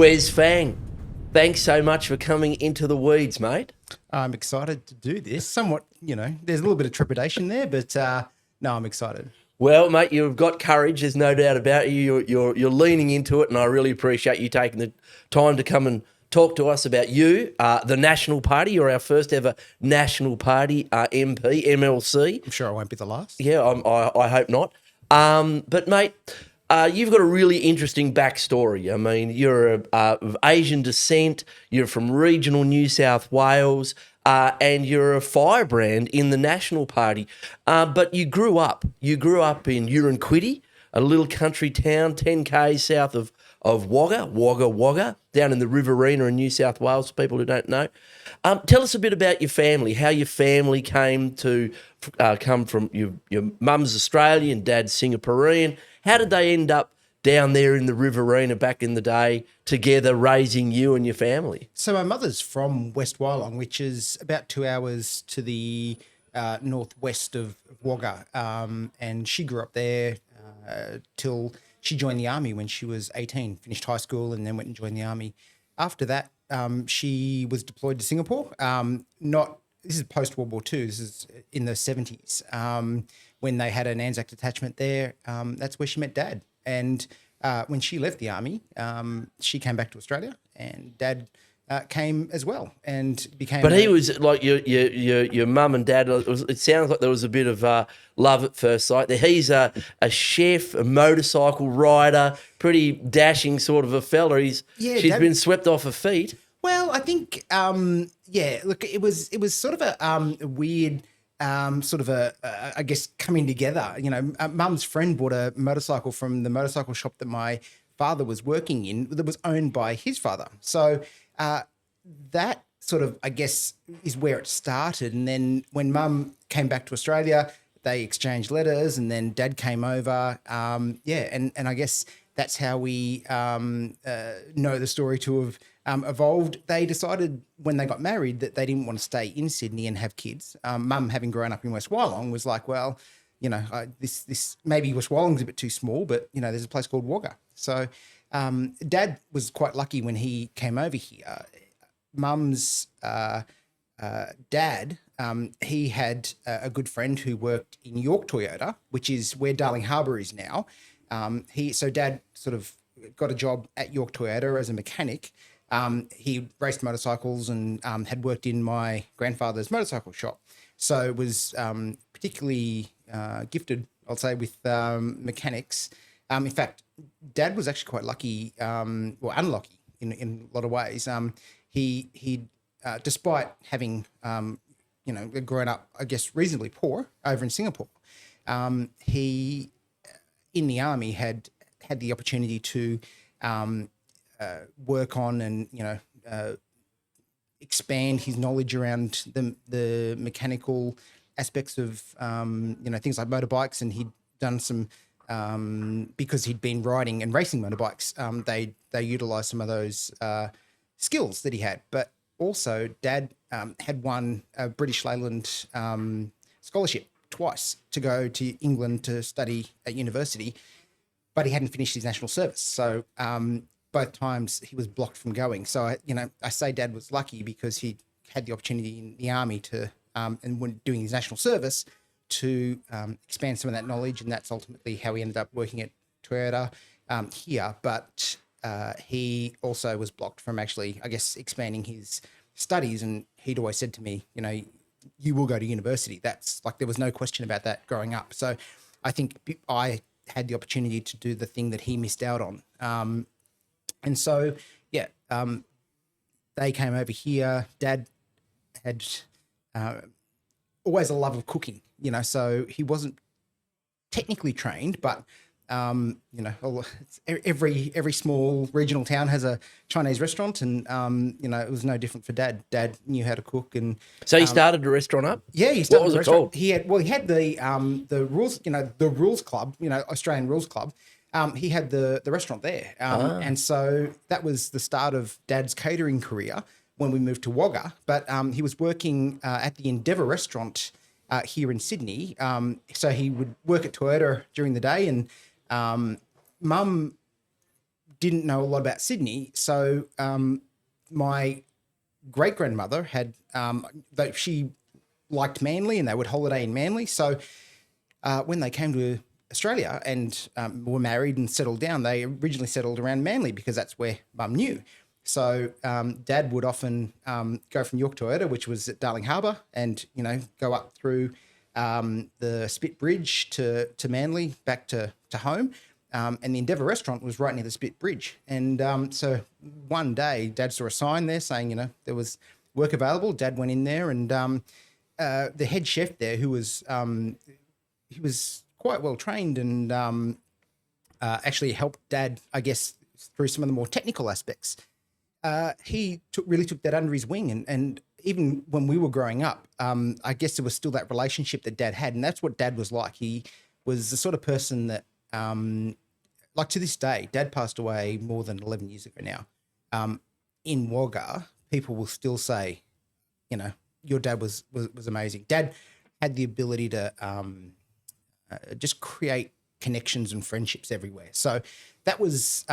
Wes Fang, thanks so much for coming into the weeds, mate. I'm excited to do this. Somewhat, there's a little bit of trepidation there, but no, I'm excited. Well, mate, you've got courage. There's no doubt about you. You're leaning into it, and I really appreciate you taking the time to come and talk to us about you, the National Party. You're our first ever National Party MP, MLC. I'm sure I won't be the last. Yeah, I hope not. But, mate, you've got a really interesting backstory. I mean, you're of Asian descent, you're from regional New South Wales, and you're a firebrand in the National Party. But you grew up in Uranquinty, a little country town 10 k's south of Wagga Wagga, down in the Riverina in New South Wales, for people who don't know. Tell us a bit about your family, how your family came to come from your mum's Australian, dad's Singaporean. How did they end up down there in the Riverina back in the day together raising you and your family? So my mother's from West Wyalong, which is about 2 hours to the northwest of Wagga, and she grew up there till she joined the army when she was 18, finished high school and then went and joined the army. After that, she was deployed to Singapore. This is post-World War II. This is in the 70s. When they had an Anzac detachment there, that's where she met Dad. And when she left the army, she came back to Australia, and Dad came as well and became. But he was like your mum and dad. It sounds like there was a bit of love at first sight. He's a chef, a motorcycle rider, pretty dashing sort of a fella. She's been swept off her feet. Well, I think look, it was sort of a weird. I guess coming together. Mum's friend bought a motorcycle from the motorcycle shop that my father was working in that was owned by his father. So that sort of, I guess, is where it started. And then when Mum came back to Australia, they exchanged letters, and then Dad came over. And I guess that's how we know the story to have evolved. They decided when they got married that they didn't want to stay in Sydney and have kids. Mum, having grown up in West Wyalong, was like, well, this maybe West Wyalong's a bit too small, but there's a place called Wagga. So Dad was quite lucky when he came over here. Mum's dad, he had a good friend who worked in York Toyota, which is where Darling Harbour is now. So Dad sort of got a job at York Toyota as a mechanic. He raced motorcycles and had worked in my grandfather's motorcycle shop. So was particularly gifted, I'll say, with mechanics. In fact, Dad was actually quite lucky, or unlucky in a lot of ways. He despite having grown up, I guess, reasonably poor over in Singapore, he in the army had the opportunity to work on and expand his knowledge around the mechanical aspects of things like motorbikes, and he'd done some because he'd been riding and racing motorbikes. They utilised some of those skills that he had, but also Dad had won a British Leyland scholarship twice to go to England to study at university, but he hadn't finished his national service. So both times he was blocked from going. So, I say Dad was lucky because he had the opportunity in the army to, and when doing his national service, to expand some of that knowledge. And that's ultimately how he ended up working at Toyota here. But he also was blocked from actually, I guess, expanding his studies. And he'd always said to me, you will go to university. That's like, there was no question about that growing up. So I think I had the opportunity to do the thing that he missed out on. And so, they came over here. Dad had always a love of cooking, so he wasn't technically trained, but, every small regional town has a Chinese restaurant, and, it was no different for Dad. Dad knew how to cook. And so he started a restaurant up? Yeah, he started a restaurant. Called? He had the rules, the Rules Club, Australian Rules Club. He had the restaurant there. And so that was the start of Dad's catering career when we moved to Wagga. But he was working at the Endeavour restaurant here in Sydney. So he would work at Toyota during the day, and Mum didn't know a lot about Sydney. So my great-grandmother had, she liked Manly and they would holiday in Manly. So when they came to Australia and were married and settled down, they originally settled around Manly because that's where Mum knew. So Dad would often go from York to Toyota, which was at Darling Harbour, and, go up through the Spit Bridge to Manly back to home. And the Endeavour restaurant was right near the Spit Bridge. And so one day Dad saw a sign there saying, there was work available. Dad went in there, and the head chef there, who was he was quite well trained and actually helped Dad, I guess, through some of the more technical aspects. He really took that under his wing. And even when we were growing up, I guess there was still that relationship that Dad had. And that's what Dad was like. He was the sort of person that, like to this day, Dad passed away more than 11 years ago now. In Wagga, people will still say, your dad was amazing. Dad had the ability to just create connections and friendships everywhere. So that was,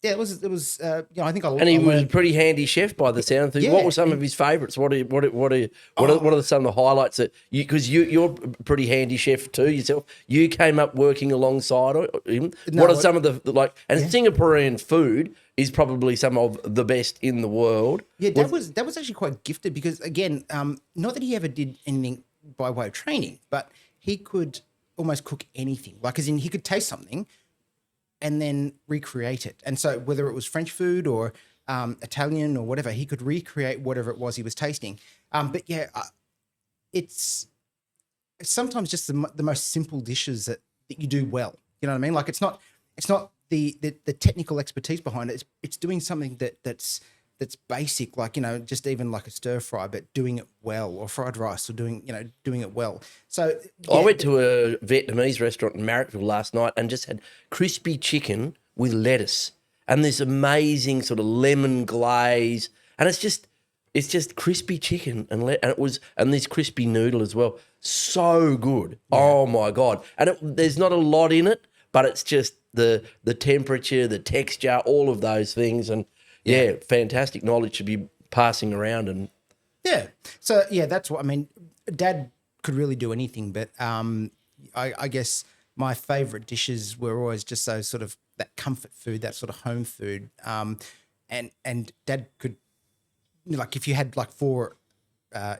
it was. I think And he was a pretty handy chef by the sound of things. Yeah, What were some of his favourites? What are some of the highlights that because you're a pretty handy chef too yourself? You came up working alongside him. What are some of the Singaporean food is probably some of the best in the world. Yeah, that was actually quite gifted because, again, not that he ever did anything by way of training, but he could almost cook anything. Like, as in, he could taste something and then recreate it. And so whether it was French food or Italian or whatever, he could recreate whatever it was he was tasting. But yeah, it's sometimes just the most simple dishes that you do well. You know what I mean? Like, it's not the technical expertise behind it. It's doing something that's basic, like, just even like a stir fry, but doing it well, or fried rice, or doing it well. So yeah. I went to a Vietnamese restaurant in Marrickville last night and just had crispy chicken with lettuce and this amazing sort of lemon glaze, and it's just crispy chicken and this crispy noodle as well. So good. Yeah. Oh my God. And there's not a lot in it, but it's just the temperature, the texture, all of those things. And yeah, fantastic knowledge to be passing around. And yeah. So yeah, that's what I mean. Dad could really do anything, but I guess my favourite dishes were always just those sort of that comfort food, that sort of home food. And Dad could, like, if you had like 4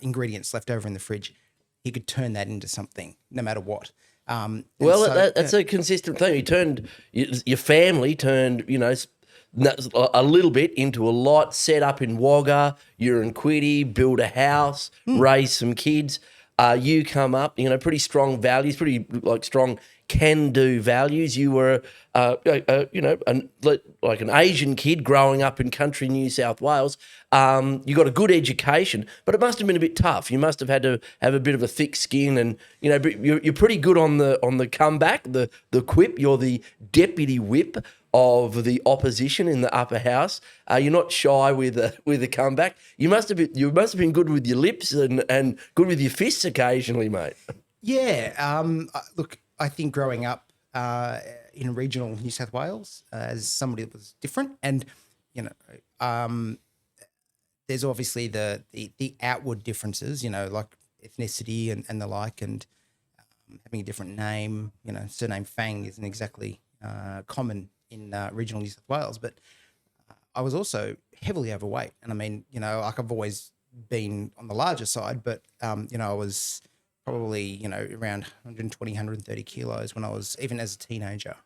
ingredients left over in the fridge, he could turn that into something, no matter what. That's a consistent thing. Your family turned, a little bit into a lot, set up in Wagga, Uranquinty, build a house, raise some kids. You come up, pretty strong values, pretty strong can-do values. You were, like an Asian kid growing up in country New South Wales. You got a good education, but it must have been a bit tough. You must have had to have a bit of a thick skin, and you're pretty good on the comeback, the quip. You're the deputy whip of the opposition in the upper house. You're not shy with a comeback. You must have been good with your lips and good with your fists occasionally, mate. Yeah. Look, I think growing up in regional New South Wales as somebody that was different, and there's obviously the outward differences, like ethnicity and the like, and having a different name. Surname Fang isn't exactly common in regional New South Wales, but I was also heavily overweight. And I mean, like, I've always been on the larger side, but I was probably, around 120, 130 kilos when I was, even as a teenager.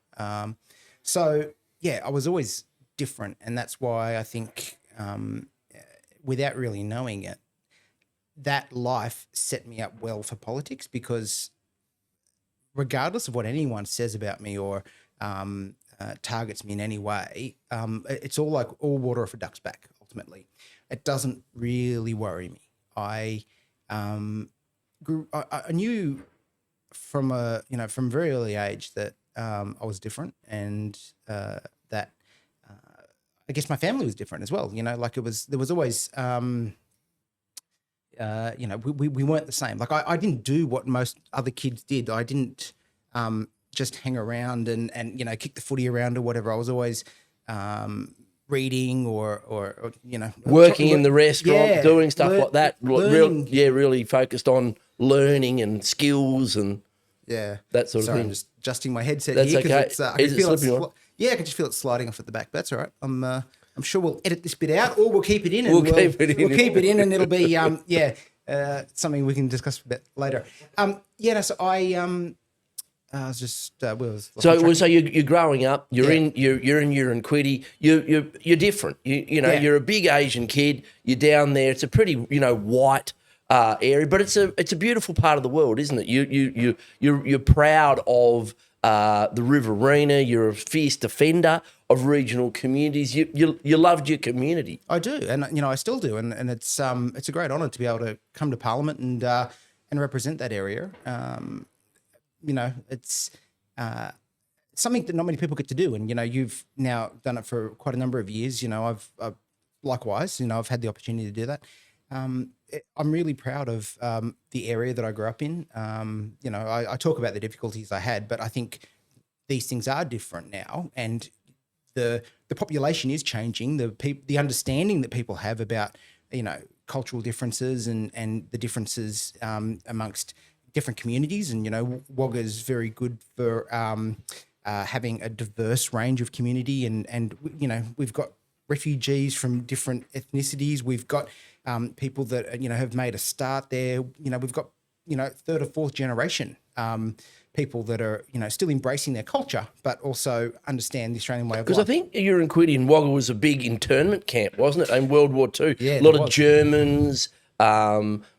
So yeah, I was always different. And that's why I think, without really knowing it, that life set me up well for politics, because regardless of what anyone says about me or targets me in any way, it's all water off a duck's back. Ultimately, it doesn't really worry me. I knew from a very early age that I was different, and that I guess my family was different as well. Like, there was always we weren't the same. Like, I didn't do what most other kids did. I didn't just hang around and kick the footy around or whatever. I was always reading or working in the restaurant, doing stuff like that. learning. Really focused on learning and skills and that sort of Sorry, thing. I'm just adjusting my headset That's here okay. because I can Is it feel slipping on? I can just feel it sliding off at the back. But that's all right. I'm sure we'll edit this bit out, or we'll keep it in. And We'll keep it in. We'll keep it in, and it'll be something we can discuss a bit later. So I was just So you're growing up. You're in Uranquinty. You're different. You're a big Asian kid. You're down there. It's a pretty white area, but it's a beautiful part of the world, isn't it? You're proud of the Riverina. You're a fierce defender of regional communities. You loved your community. I do, and I still do, and it's a great honour to be able to come to Parliament and represent that area. It's something that not many people get to do, and you've now done it for quite a number of years. I've likewise, I've had the opportunity to do that. I'm really proud of the area that I grew up in. I talk about the difficulties I had, but I think these things are different now, and the population is changing. The understanding that people have about cultural differences and the differences amongst different communities, and Wagga is very good for having a diverse range of community, and we've got refugees from different ethnicities. We've got people that have made a start there. We've got third or fourth generation people that are still embracing their culture, but also understand the Australian way of life. Because I think Uranquinty and Wagga was a big internment camp, wasn't it? In World War II, Yeah, a lot of Germans,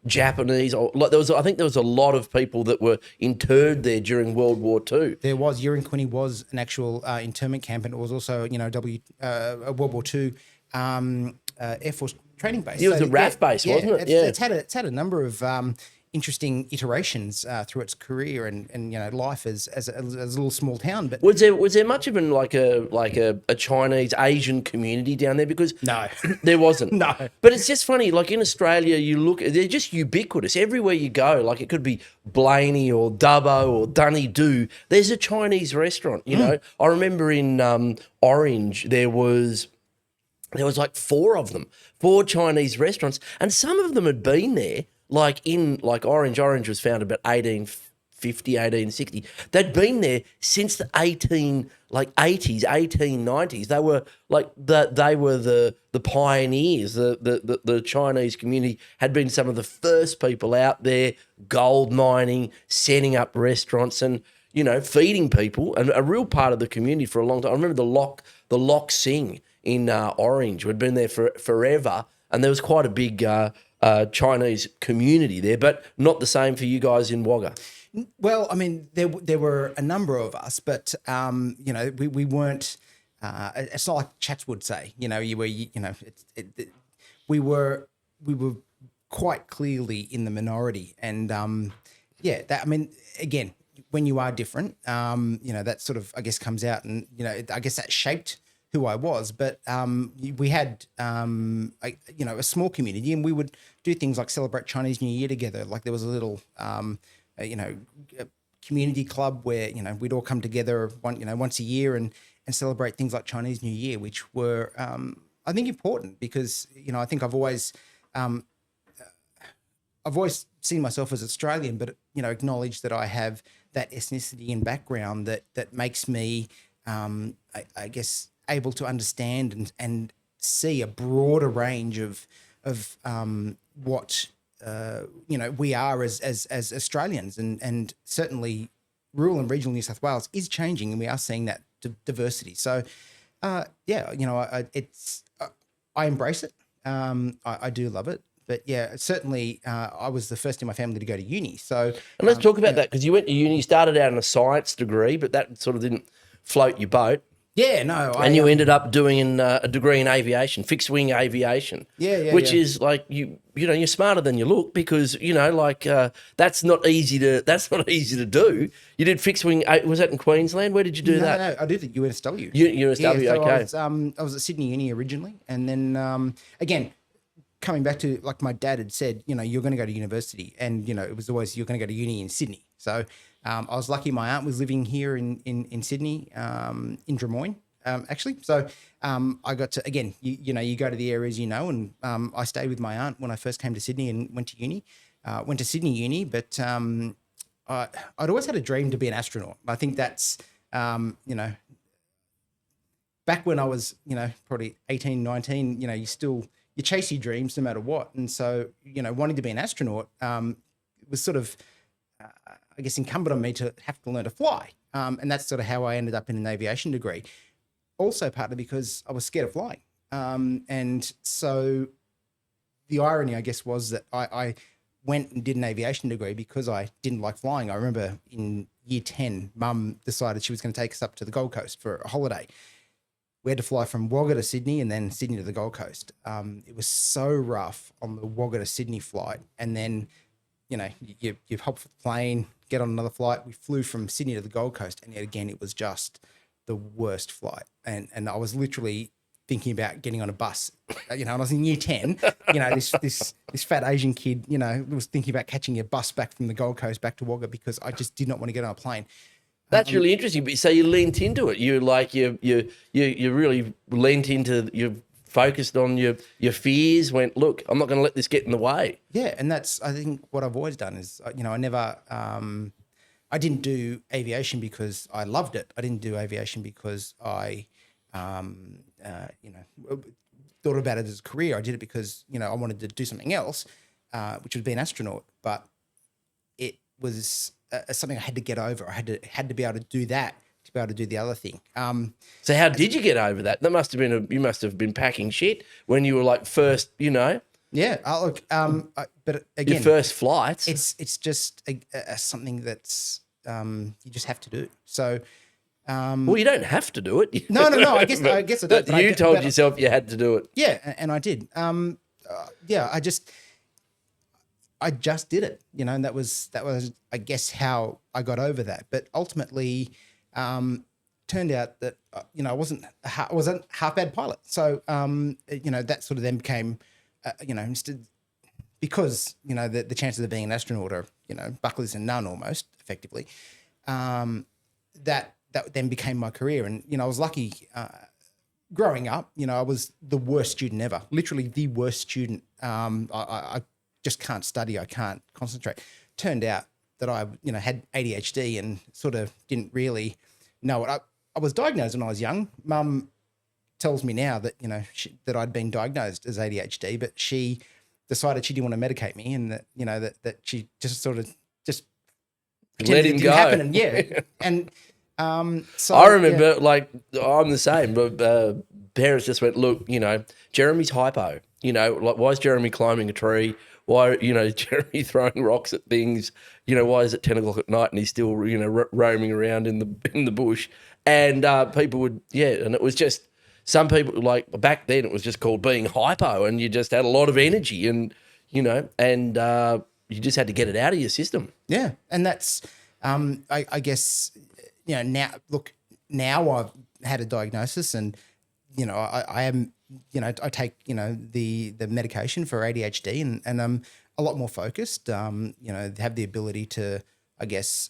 Japanese. I think there was a lot of people that were interred there during World War II. There was. Uranquinty was an actual internment camp, and it was also a World War II Air Force training base. It was a RAF base, wasn't it? It's had a number of interesting iterations through its career and life as a little small town. But was there much of a Chinese Asian community down there? Because no, there wasn't. No. But it's just funny. Like in Australia, they're just ubiquitous everywhere you go. Like it could be Blaney or Dubbo or Dunedoo. There's a Chinese restaurant. I remember in Orange there was like 4 of them, 4 Chinese restaurants, and some of them had been there. Like Orange. Orange was founded about 1850, 1860. They'd been there since the 80s, 1890s. They were the pioneers. The Chinese community had been some of the first people out there, gold mining, setting up restaurants, and feeding people, and a real part of the community for a long time. I remember the Lock Sing in Orange, who had been there for forever, and there was quite a big Chinese community there, but not the same for you guys in Wagga. Well, I mean, there were a number of us, but we weren't. It's not like Chats would say. We were quite clearly in the minority, and again, when you are different, that sort of I guess comes out, and I guess that shaped who I was. But we had a small community, and we would do things like celebrate Chinese New Year together. Like there was a little a community club where we'd all come together once a year and celebrate things like Chinese New Year, which were I think important because I think I've always seen myself as Australian, but acknowledge that I have that ethnicity and background that makes me I guess able to understand and see a broader range of what we are as Australians, and certainly rural and regional New South Wales is changing, and we are seeing that diversity. So I embrace it. I do love it. But yeah, certainly I was the first in my family to go to uni. So and let's talk about that, because you went to uni, you started out in a science degree, but that sort of didn't float your boat. Yeah, no. And you ended up doing a degree in aviation, fixed wing aviation. Which is like you're smarter than you look, because that's not easy to do. You did fixed wing. Was that in Queensland? Where did you do that? No, I did at UNSW. UNSW, so okay. I was at Sydney Uni originally, and then again, coming back to like my dad had said, you're going to go to university, and it was always you're going to go to uni in Sydney. So I was lucky my aunt was living here in Sydney, in Drummoyne, actually. So I got to, again, you go to the areas and I stayed with my aunt when I first came to Sydney and went to uni. Went to Sydney Uni, but I'd always had a dream to be an astronaut. I think that's, back when I was, probably 18, 19, you chase your dreams no matter what. And so, wanting to be an astronaut was sort of, I guess, incumbent on me to have to learn to fly. And that's sort of how I ended up in an aviation degree. Also partly because I was scared of flying. And so the irony, I guess, was that I went and did an aviation degree because I didn't like flying. I remember in year 10, Mum decided she was going to take us up to the Gold Coast for a holiday. We had to fly from Wagga to Sydney and then Sydney to the Gold Coast. It was so rough on the Wagga to Sydney flight. And then, you hop off the plane, get on another flight. We flew from Sydney to the Gold Coast. And yet again, it was just the worst flight. And I was literally thinking about getting on a bus, and I was in year 10, this fat Asian kid, was thinking about catching a bus back from the Gold Coast back to Wagga because I just did not want to get on a plane. That's really interesting. But so you leant into it. You really leant into, you focused on your fears, went, look, I'm not going to let this get in the way. Yeah. And that's, I think what I've always done is, I never, I didn't do aviation because I loved it. I didn't do aviation because I, thought about it as a career. I did it because, I wanted to do something else, which would be an astronaut, but it was something I had to get over. I had to be able to do that to be able to do the other thing. So how did you get over that? That must have been you must have been packing shit when you were like first, Yeah. Look, but again, your first flights. It's just something that's you just have to do. So, well, you don't have to do it. No. I guess I don't. You told yourself you had to do it. Yeah, and I did. I just did it, and that was I guess how I got over that. But ultimately, turned out that I wasn't a half bad pilot. So that sort of then became instead, because the chances of being an astronaut are bucklers and none almost effectively. That then became my career, and I was lucky. Growing up, I was the worst student ever, literally the worst student. I just can't study. I can't concentrate. Turned out that I, had ADHD and sort of didn't really know it. I was diagnosed when I was young. Mum tells me now that, that I'd been diagnosed as ADHD, but she decided she didn't want to medicate me, and that, that she just sort of just let him go. Happen. And and so I remember, I'm the same, but parents just went, look, Jeremy's hypo. Like, why is Jeremy climbing a tree? Why, Jeremy throwing rocks at things? Why is it 10 o'clock at night and he's still, roaming around in the bush? And people would, and it was just, some people, like back then it was just called being hypo, and you just had a lot of energy and, you just had to get it out of your system. Yeah. And that's, I guess, now I've had a diagnosis, and, I am, I take, the medication for ADHD, and I'm a lot more focused, have the ability to, I guess,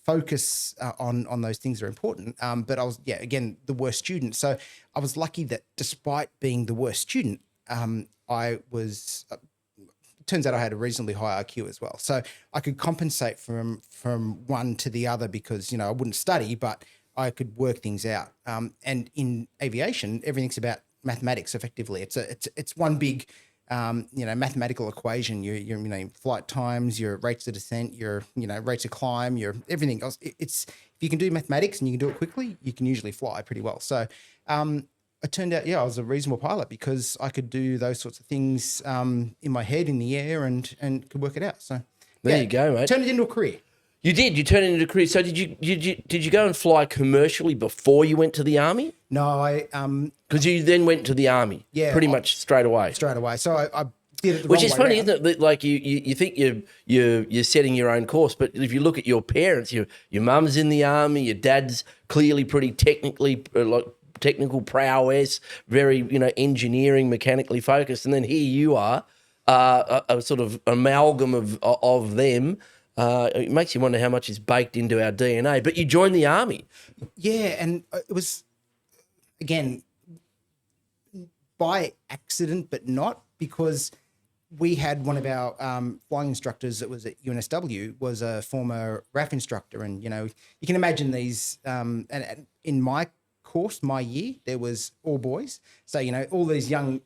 focus on those things that are important. But I was, again, the worst student. So I was lucky that despite being the worst student, I was, turns out I had a reasonably high IQ as well. So I could compensate from one to the other because, I wouldn't study, but I could work things out. And in aviation, everything's about mathematics effectively. It's one big, mathematical equation. Your flight times, your rates of descent, your, rates of climb, your everything else. It's, if you can do mathematics and you can do it quickly, you can usually fly pretty well. So, it turned out, I was a reasonable pilot because I could do those sorts of things in my head, in the air, and could work it out. So there you go, mate. Turned it into a career. You did. You turned it into a career. So did you go and fly commercially before you went to the army? No, I because you then went to the army. Yeah, pretty much straight away. Straight away. So I did it the Which wrong is way funny, round. isn't it? Like you think you're setting your own course, but if you look at your parents, your mum's in the army, your dad's clearly pretty technical prowess, very engineering, mechanically focused, and then here you are, a sort of amalgam of them. It makes you wonder how much is baked into our DNA. But you joined the army. Yeah, and it was, again, by accident, but not, because we had one of our flying instructors that was at UNSW was a former RAF instructor. And, you can imagine these, and in my course, my year, there was all boys. So, all these young,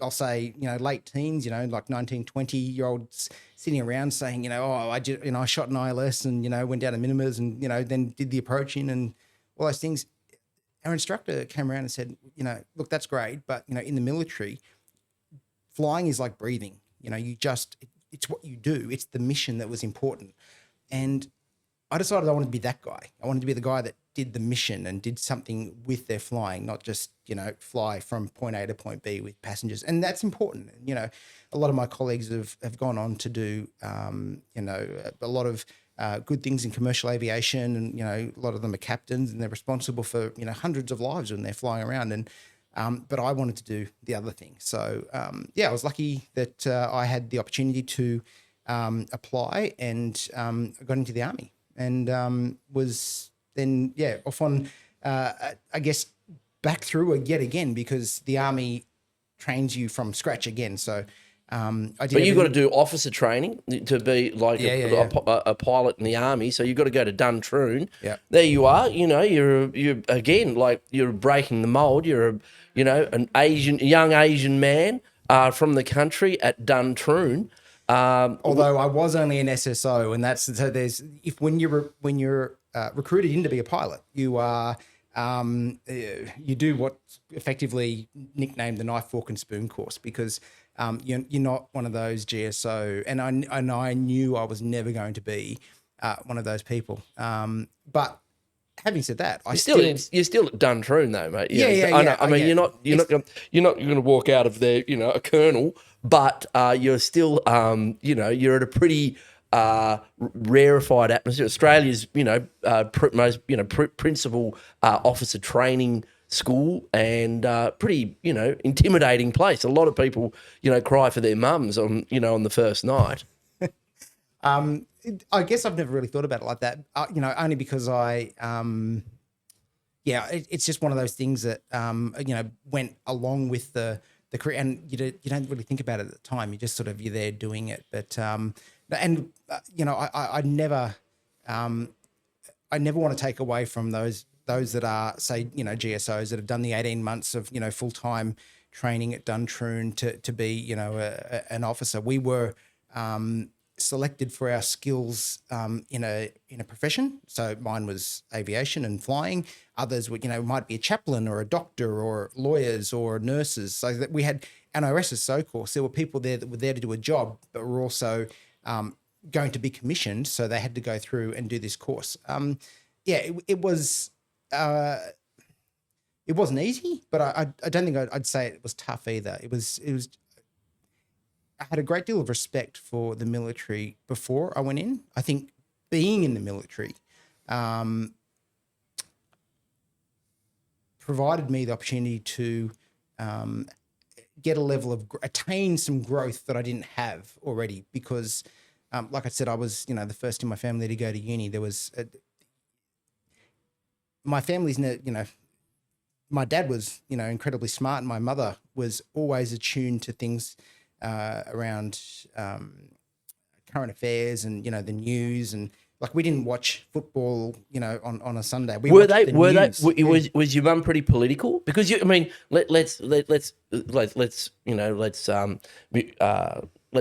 I'll say, late teens, like 19, 20-year-olds sitting around saying, I shot an ILS and, went down to Minimas and, then did the approaching and all those things. Our instructor came around and said, look, that's great, but, in the military, flying is like breathing. It's what you do. It's the mission that was important. And I decided I wanted to be that guy. I wanted to be the guy that did the mission and did something with their flying, not just, fly from point A to point B with passengers. And that's important. A lot of my colleagues have gone on to do, a lot of good things in commercial aviation, and, a lot of them are captains and they're responsible for, hundreds of lives when they're flying around. And, but I wanted to do the other thing. So, I was lucky that I had the opportunity to apply and got into the army, and was then, off on, I guess, back through it yet again, because the army trains you from scratch again. So I did. But you've got to do officer training to be like a pilot in the army. So you've got to go to Duntroon. Yeah. There you are. You're again, like, you're breaking the mold. You're an young Asian man from the country at Duntroon. Although I was only an SSO, and that's so. When you're recruited in to be a pilot, you are you do what's effectively nicknamed the knife, fork, and spoon course, because you're not one of those GSO, and I knew I was never going to be one of those people. But having said that, you're still at Duntroon though, mate. Yeah. I know. I mean, you're not going to walk out of there, a colonel, but you're still, you're at a pretty rarefied atmosphere. Australia's, most, principal officer training school, and pretty, intimidating place. A lot of people, cry for their mums on the first night. I guess I've never really thought about it like that, only because it's just one of those things that, went along with the career, and you don't really think about it at the time. You just you're there doing it. But, I never want to take away from those that are, say, GSOs that have done the 18 months of, full-time training at Duntroon to be, an officer. We were, selected for our skills in a profession. So mine was aviation and flying. Others would, might be a chaplain or a doctor or lawyers or nurses. So that we had an RSSO course. There were people there that were there to do a job, but were also going to be commissioned. So they had to go through and do this course. It was. It wasn't easy, but I don't think I'd say it was tough either. It was. I had a great deal of respect for the military before I went in. I think being in the military provided me the opportunity to get a level of attain some growth that I didn't have already, because, like I said, I was the first in my family to go to uni. There was my family's my dad was incredibly smart, and my mother was always attuned to things around current affairs and the news, and like we didn't watch football on a Sunday. Was your mum pretty political? Because let's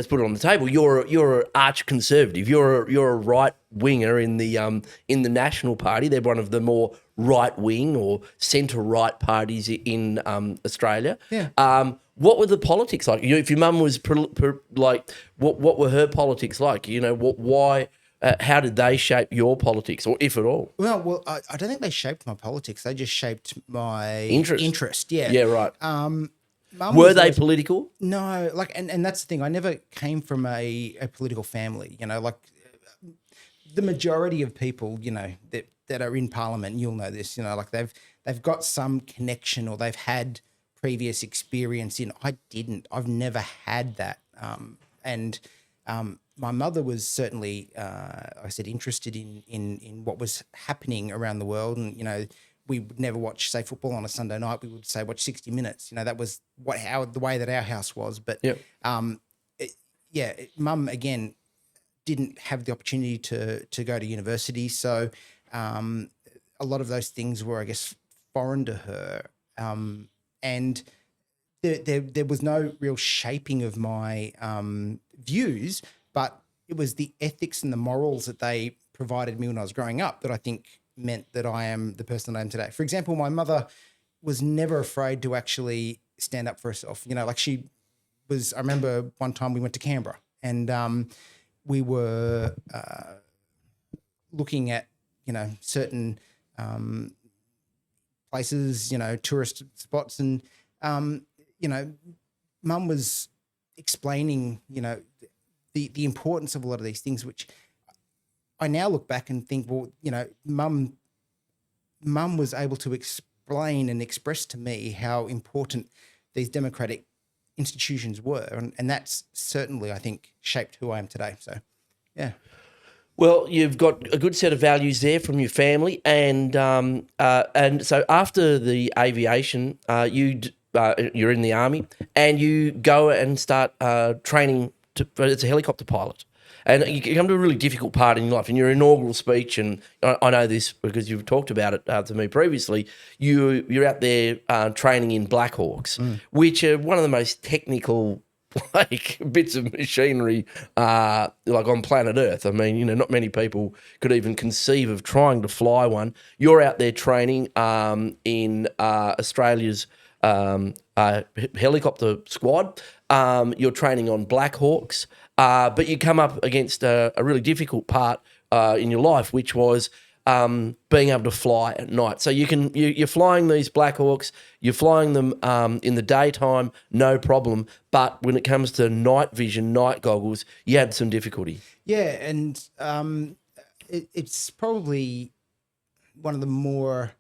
put it on the table. You're arch conservative. You're a right winger in the National Party. They're one of the more right wing or centre right parties in Australia. Yeah. What were the politics like? If your mum was what were her politics like? Why? How did they shape your politics, or if at all? Well, I don't think they shaped my politics. They just shaped my interest. Yeah. Yeah. Right. Were they political? No, and that's the thing. I never came from a political family. The majority of people, that are in Parliament, you'll know this. They've got some connection, or they've had previous experience in. I didn't. I've never had that. And my mother was certainly, I said, interested in what was happening around the world. And, we would never watch, say, football on a Sunday night. We would say watch 60 Minutes. That was the way that our house was. But Yep. Mum, again, didn't have the opportunity to go to university. So a lot of those things were, I guess, foreign to her. And there was no real shaping of my views, but it was the ethics and the morals that they provided me when I was growing up that I think meant that I am the person I am today. For example, my mother was never afraid to actually stand up for herself. Like she was, I remember one time we went to Canberra and we were looking at, certain places, tourist spots. And, Mum was explaining, the importance of a lot of these things, which I now look back and think, well, Mum was able to explain and express to me how important these democratic institutions were. And that's certainly, I think, shaped who I am today. So, yeah. Well, you've got a good set of values there from your family, and so after the aviation, you're in the army, and you go and start training as a helicopter pilot, and you come to a really difficult part in your life. In your inaugural speech, and I know this because you've talked about it to me previously. You're out there training in Black Hawks, which are one of the most technical bits of machinery on planet Earth. I mean, not many people could even conceive of trying to fly one. You're out there training in Australia's helicopter squad. You're training on Black Hawks, but you come up against a really difficult part in your life, which was being able to fly at night. So you're flying these Black Hawks, you're flying them in the daytime, no problem. But when it comes to night vision, night goggles, you had some difficulty. Yeah, and it's probably one of the more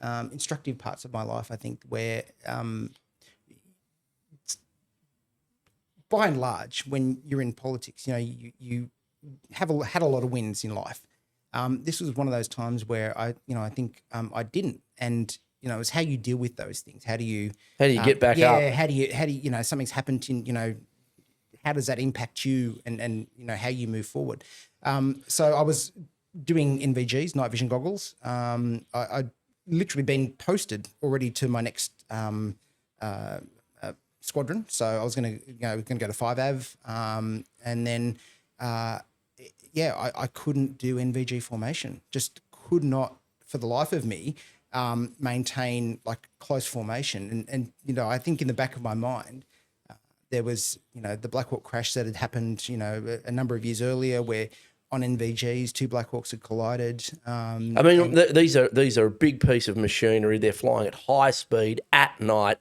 instructive parts of my life, I think, where by and large, when you're in politics, you had a lot of wins in life. This was one of those times where I think I didn't, and it was how you deal with those things. How do you get back up? Yeah, how do you something's happened to how does that impact you, and how you move forward. So I was doing NVGs, night vision goggles. I'd literally been posted already to my next squadron. So I was going to go to 5AV, and then. I couldn't do NVG formation. Just could not, for the life of me, maintain close formation. And I think in the back of my mind, there was the Black Hawk crash that had happened a number of years earlier, where on NVGs 2 Black Hawks had collided. These are a big piece of machinery. They're flying at high speed at night,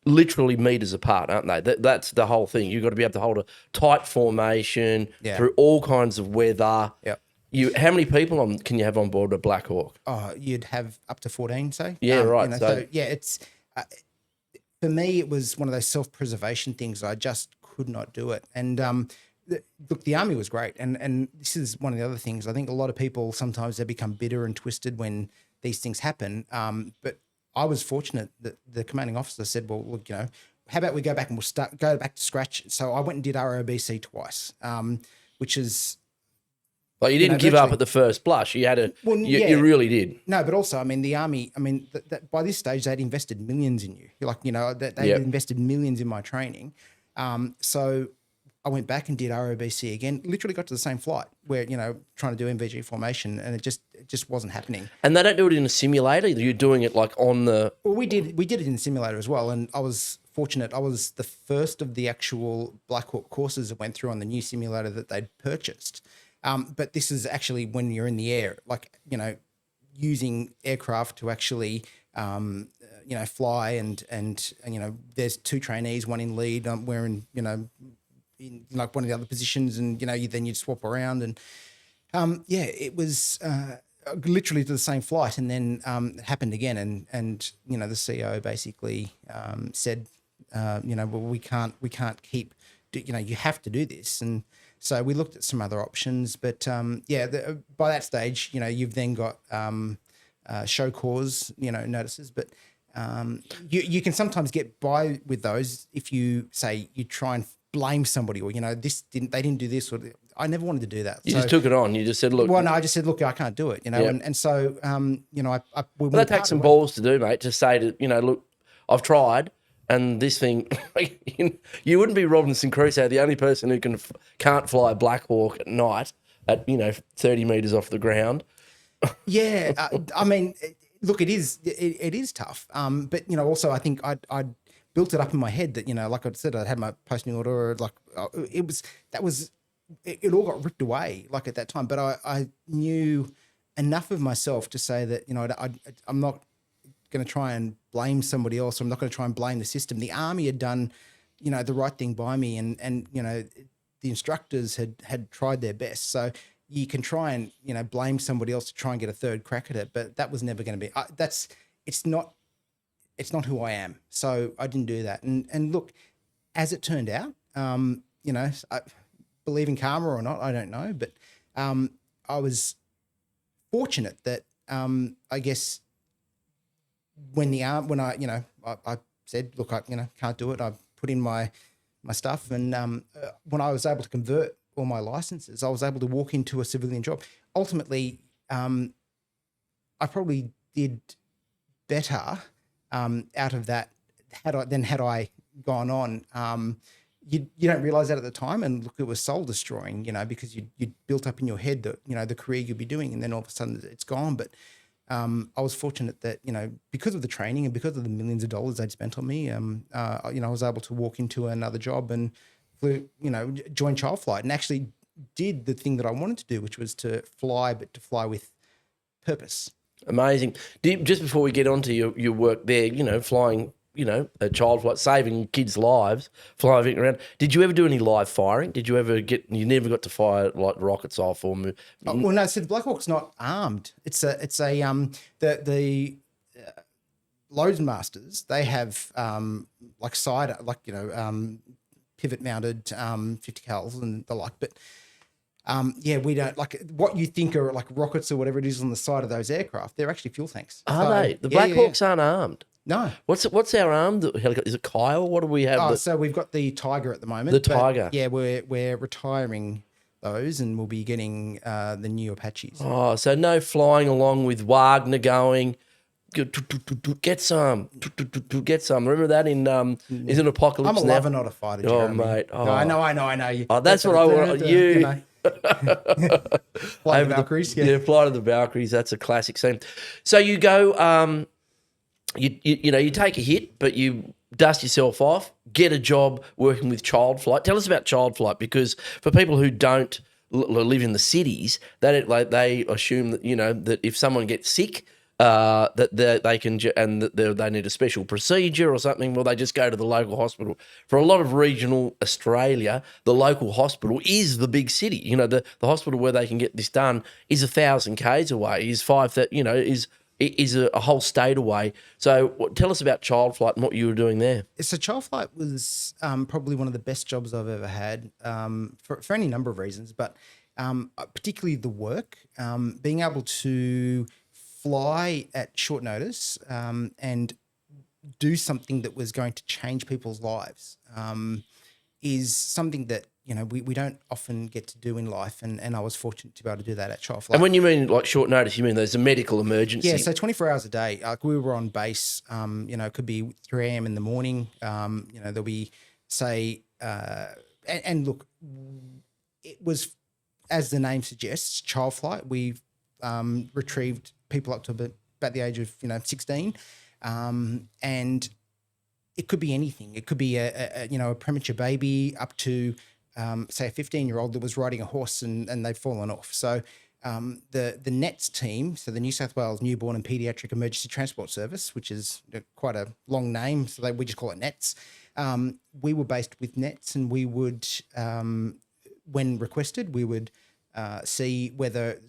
literally meters apart, aren't they? That's the whole thing. You've got to be able to hold a tight formation through all kinds of weather. Yep. How many people can you have on board a Black Hawk? Oh, you'd have up to 14, say. Yeah, right. It's for me, it was one of those self-preservation things. I just could not do it. And look, the army was great. And this is one of the other things. I think a lot of people, sometimes they become bitter and twisted when these things happen. But I was fortunate that the commanding officer said, well, look, how about we go back and go back to scratch. So I went and did ROBC twice, which is... Well, you didn't give up at the first blush. You had to, you really did. No, but also, the army, by this stage, they'd invested millions in you. They'd invested millions in my training. So I went back and did ROBC again, literally got to the same flight where, trying to do MVG formation, and it just wasn't happening. And they don't do it in a simulator? You're doing it on the... Well, we did it in the simulator as well. And I was fortunate. I was the first of the actual Black Hawk courses that went through on the new simulator that they'd purchased. But this is actually when you're in the air, using aircraft to actually, fly and there's 2 trainees, one in lead, we're in one of the other positions, and then you'd swap around, and it was literally to the same flight, and then it happened again, and the CEO basically said, well, we can't keep, you have to do this, and So we looked at some other options, but by that stage, you've then got show cause, notices, but you can sometimes get by with those if you say you try and blame somebody or, they didn't do this, or I never wanted to do that. You just took it on. You just said, look. Well, no, I just said, look, I can't do it, and so, Well, that takes some balls to do, mate, to say to, look, I've tried and this thing, you wouldn't be Robinson Crusoe, the only person who can't fly a Black Hawk at night at, 30 metres off the ground. Yeah. I mean, look, it is tough. But, also I think I'd built it up in my head that, like I said, I had my posting order, it all got ripped away like at that time. But I knew enough of myself to say that, I'm not going to try and blame somebody else. I'm not going to try and blame the system. The Army had done, the right thing by me, and the instructors had tried their best. So you can try and, blame somebody else to try and get a third crack at it, but that was never going to be, it's not who I am. So I didn't do that. And look, as it turned out, I believe in karma or not, I don't know, but I was fortunate that I guess when I said, look, I can't do it, I put in my stuff, and when I was able to convert all my licenses, I was able to walk into a civilian job. Ultimately, I probably did better out of that had I gone on. You don't realise that at the time, and look, it was soul destroying, because you built up in your head that the career you'd be doing, and then all of a sudden it's gone. But I was fortunate that because of the training and because of the millions of dollars they'd spent on me, I was able to walk into another job and join ChildFlight, and actually did the thing that I wanted to do, which was to fly, but to fly with purpose. Amazing. Just before we get on to your work there, flying, a ChildFlight, saving kids' lives, flying around. Did you ever do any live firing? Did you ever you never got to fire like rockets off or move? Well, no, so the Black Hawk's not armed. The Loadmasters, they have pivot mounted 50 cals and the like, but we don't like what you think are like rockets or whatever it is on the side of those aircraft. They're actually fuel tanks. Are they? The Black Hawks aren't armed. No. What's our armed helicopter? Is it Kyle? What do we have? So we've got the Tiger at the moment. The Tiger. Yeah, we're retiring those, and we'll be getting the new Apaches. Oh, so no flying along with Wagner going. Get some. Remember that in is it Apocalypse I'm a Now? lover, not a fighter, Jeremy. Oh, mate. Oh. No, I know. Oh, that's what I want. Flight of the Valkyries. Yeah, Flight of the Valkyries. That's a classic scene. So you go, you take a hit, but you dust yourself off, get a job working with ChildFlight. Tell us about ChildFlight, because for people who don't live in the cities, they assume that that if someone gets sick, that they can and that they need a special procedure or something. Well, they just go to the local hospital. For a lot of regional Australia, the local hospital is the big city. The hospital where they can get this done is 1,000 k's away. Is a whole state away. So tell us about ChildFlight and what you were doing there. So ChildFlight was probably one of the best jobs I've ever had for any number of reasons, but particularly the work, being able to fly at short notice and do something that was going to change people's lives is something that we don't often get to do in life, and I was fortunate to be able to do that at ChildFlight. And when you mean like short notice, you mean there's a medical emergency? Yeah, so 24 hours a day. Like we were on base, it could be 3 a.m. in the morning. There'll be, say, and look, it was, as the name suggests, ChildFlight. We retrieved people up to about the age of 16, and it could be anything. It could be a premature baby up to say a 15-year-old that was riding a horse and they've fallen off. So the NETS team, so the New South Wales Newborn and Paediatric Emergency Transport Service, which is quite a long name, so we just call it NETS. We were based with NETS, and we would, when requested, we would see whether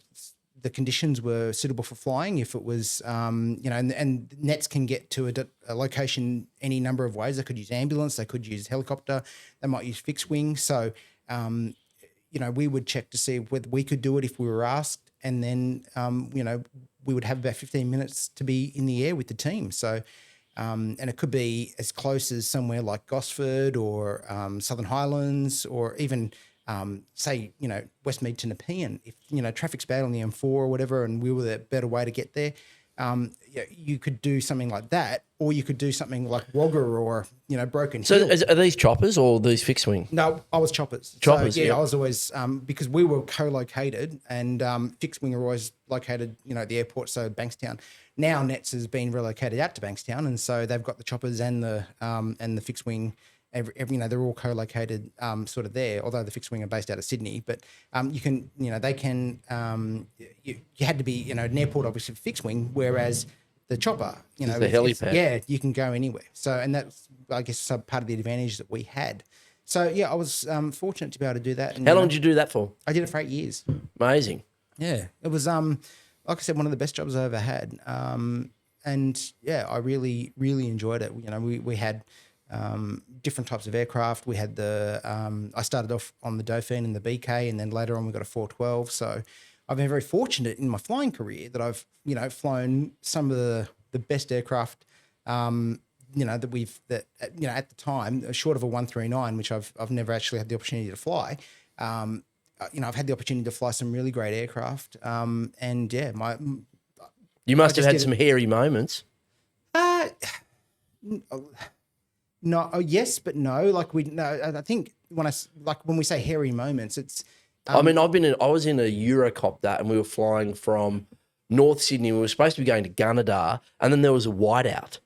the conditions were suitable for flying. If it was, and NETS can get to a location any number of ways. They could use ambulance, they could use helicopter, they might use fixed wing. So, we would check to see whether we could do it if we were asked. And then, we would have about 15 minutes to be in the air with the team. So, and it could be as close as somewhere like Gosford or Southern Highlands, or even say, Westmead to Nepean. If, traffic's bad on the M4 or whatever, and we were the better way to get there, you could do something like that, or you could do something like Wagga or, Broken Hill. So are these choppers or these fixed wing? No, I was choppers. Choppers, so, yeah. I was always, because we were co-located, and fixed wing are always located, at the airport, so Bankstown. Now Nets has been relocated out to Bankstown, and so they've got the choppers and the fixed wing. Every they're all co-located sort of there, although the fixed wing are based out of Sydney. But you can, they can, you had to be, an airport obviously fixed wing, whereas the chopper, the helipad. Yeah, you can go anywhere. So, and that's, I guess, part of the advantage that we had. So, yeah, I was fortunate to be able to do that. And, How long did you do that for? I did it for 8 years. Amazing. Yeah, it was, like I said, one of the best jobs I ever had. And yeah, I really, really enjoyed it. We had different types of aircraft. We had I started off on the Dauphin and the BK, and then later on we got a 412. So I've been very fortunate in my flying career that I've, flown some of the best aircraft, at the time, short of a 139, which I've never actually had the opportunity to fly. I've had the opportunity to fly some really great aircraft. And yeah, You must have had some hairy moments. No, yes, but no. I think when we say hairy moments, it's. I was in a Eurocopter, and we were flying from North Sydney. We were supposed to be going to Gunnedah, and then there was a whiteout.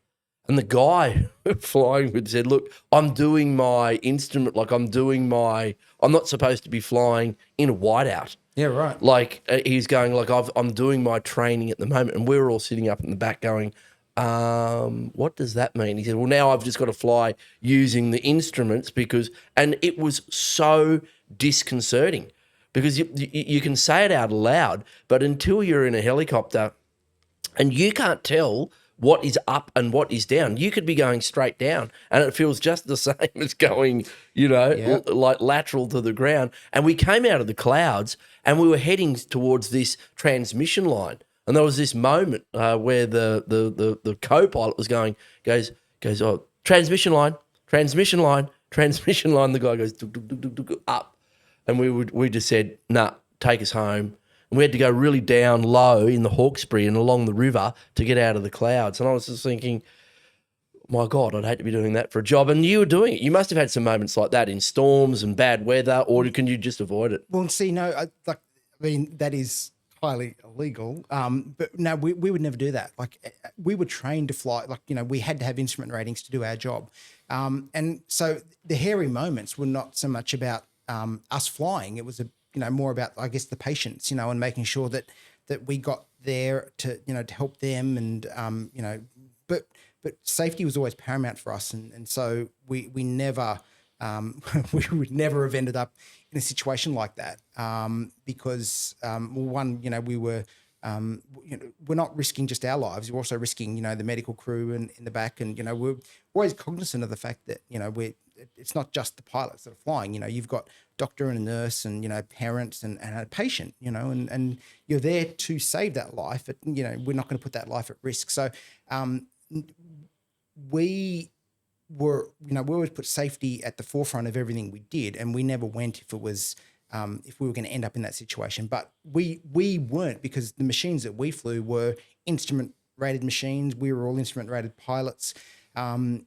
And the guy flying with said, "Look, I'm doing my instrument. I'm not supposed to be flying in a whiteout." Yeah, right. He's going I'm doing my training at the moment, and we were all sitting up in the back going, what does that mean? He said, well, now I've just got to fly using the instruments and it was so disconcerting because you can say it out loud, but until you're in a helicopter and you can't tell what is up and what is down, you could be going straight down and it feels just the same as going, like lateral to the ground. And we came out of the clouds and we were heading towards this transmission line. And there was this moment where the co-pilot was goes, oh, transmission line. The guy goes up, and we just said, nah, take us home. And we had to go really down low in the Hawkesbury and along the river to get out of the clouds. And I was just thinking, my God, I'd hate to be doing that for a job. And you were doing it. You must have had some moments like that in storms and bad weather, or can you just avoid it? Well, see, no, that is highly illegal. But no, we would never do that. We were trained to fly. We had to have instrument ratings to do our job. And so the hairy moments were not so much about us flying. It was more about, I guess, the patients, and making sure that we got there to help them, and but safety was always paramount for us, and so we never we would never have ended up in a situation like that, because one, we were we're not risking just our lives, we're also risking the medical crew in the back, and we're always cognizant of the fact that it's not just the pilots that are flying. You've got doctor and a nurse and parents and a patient, and you're there to save that life, but we're not going to put that life at risk. So we were, we always put safety at the forefront of everything we did, and we never went if it was if we were going to end up in that situation. But we weren't, because the machines that we flew were instrument rated machines. We were all instrument rated pilots, and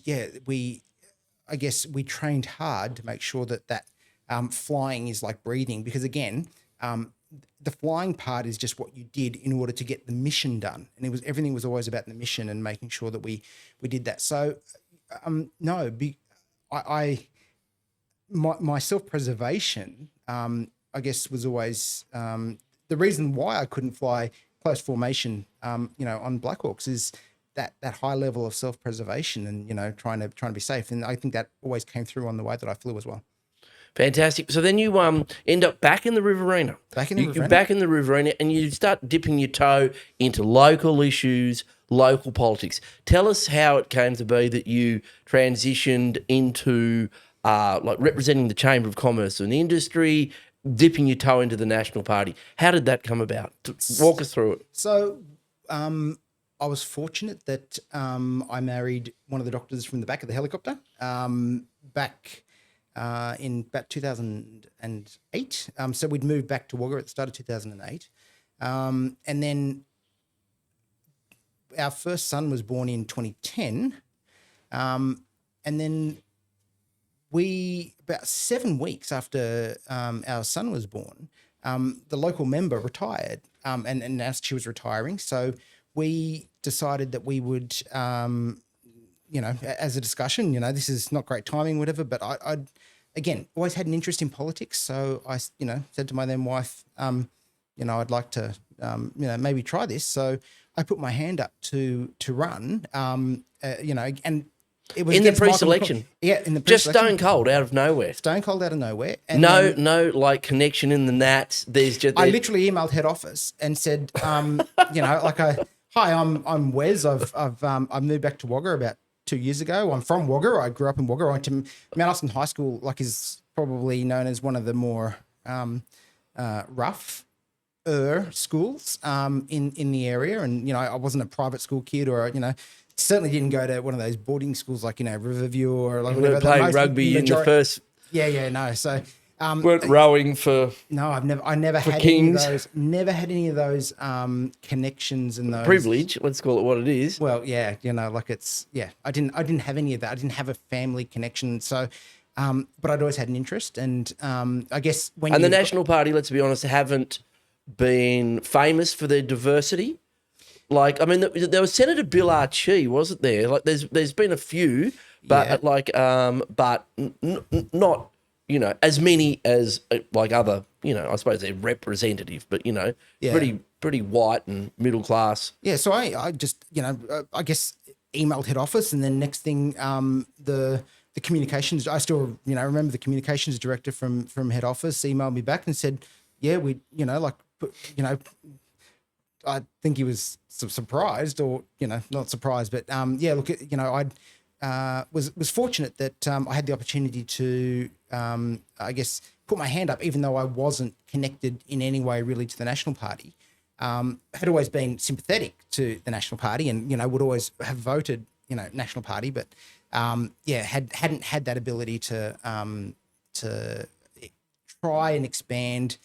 yeah, I guess we trained hard to make sure that flying is like breathing, because again, the flying part is just what you did in order to get the mission done, and everything was always about the mission and making sure that we did that. So my self-preservation, I guess, was always the reason why I couldn't fly close formation, on Black Hawks, is that high level of self-preservation and trying to be safe. And I think that always came through on the way that I flew as well. Fantastic. So then you end up back in the Riverina. You're back in the Riverina, and you start dipping your toe into local issues, local politics. Tell us how it came to be that you transitioned into like representing the Chamber of Commerce and Industry, dipping your toe into the National Party. How did that come about? Walk us through it. So I was fortunate that I married one of the doctors from the back of the helicopter back in about 2008. So we'd moved back to Wagga at the start of 2008. And then our first son was born in 2010. And then about 7 weeks after our son was born, the local member retired and announced she was retiring. So we decided that we would, as a discussion, this is not great timing, whatever, but I'd again, always had an interest in politics. So I, said to my then wife, I'd like to, maybe try this. So I put my hand up to run, and it was in the pre-selection. Yeah, in the just pre-selection. stone cold out of nowhere. Stone cold out of nowhere. And no, like connection in the Nats. There's just I literally emailed head office and said, hi, I'm Wes. I've moved back to Wagga about 2 years ago. I'm from Wagga. I grew up in Wagga. I went to Mount Austin High School, is probably known as one of the more rough schools in the area. And, I wasn't a private school kid or, certainly didn't go to one of those boarding schools like, Riverview or like whatever. Played rugby in the first. Yeah, no. So weren't rowing for. No, I never had Kings. any of those. Never had any of those connections and those Privilege. Let's call it what it is. Well, yeah, I didn't have any of that. I didn't have a family connection. So, but I'd always had an interest, and I guess when the National Party, let's be honest, haven't been famous for their diversity. Like, I mean, there was Senator Bill Archie, wasn't there? Like, there's been a few, but not as many as like other. I suppose they're representative, but pretty white and middle class. Yeah, so I just I guess emailed head office, and then next thing the communications. I still remember the communications director from head office emailed me back and said, yeah, we I think he was surprised, or not surprised, but I was fortunate that I had the opportunity to I guess put my hand up, even though I wasn't connected in any way really to the National Party. Had always been sympathetic to the National Party, and would always have voted National Party, but hadn't had that ability to try and expand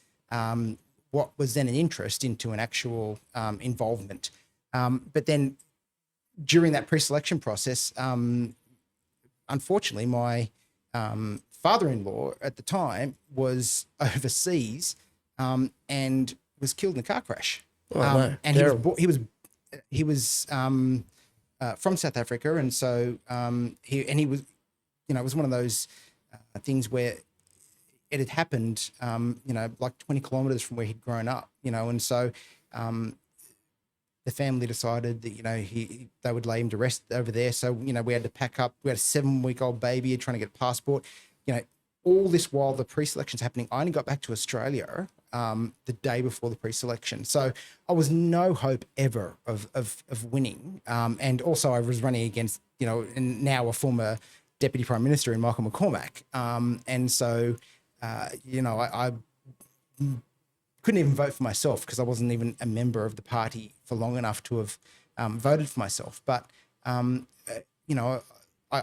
what was then an interest into an actual involvement. But then during that pre-selection process, unfortunately, my father-in-law at the time was overseas and was killed in a car crash. Oh, no. And he was from South Africa, and so he was, it was one of those things where it had happened, like 20 kilometres from where he'd grown up, and so the family decided that, they would lay him to rest over there. So, we had to pack up. We had a 7-week-old baby trying to get a passport. All this while the pre-selection's happening, I only got back to Australia the day before the pre-selection. So I was no hope ever of winning. And also I was running against, and now a former Deputy Prime Minister in Michael McCormack. And so, I couldn't even vote for myself because I wasn't even a member of the party for long enough to have voted for myself. But,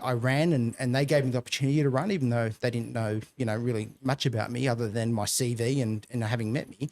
I ran and they gave me the opportunity to run, even though they didn't know, really much about me other than my CV and having met me.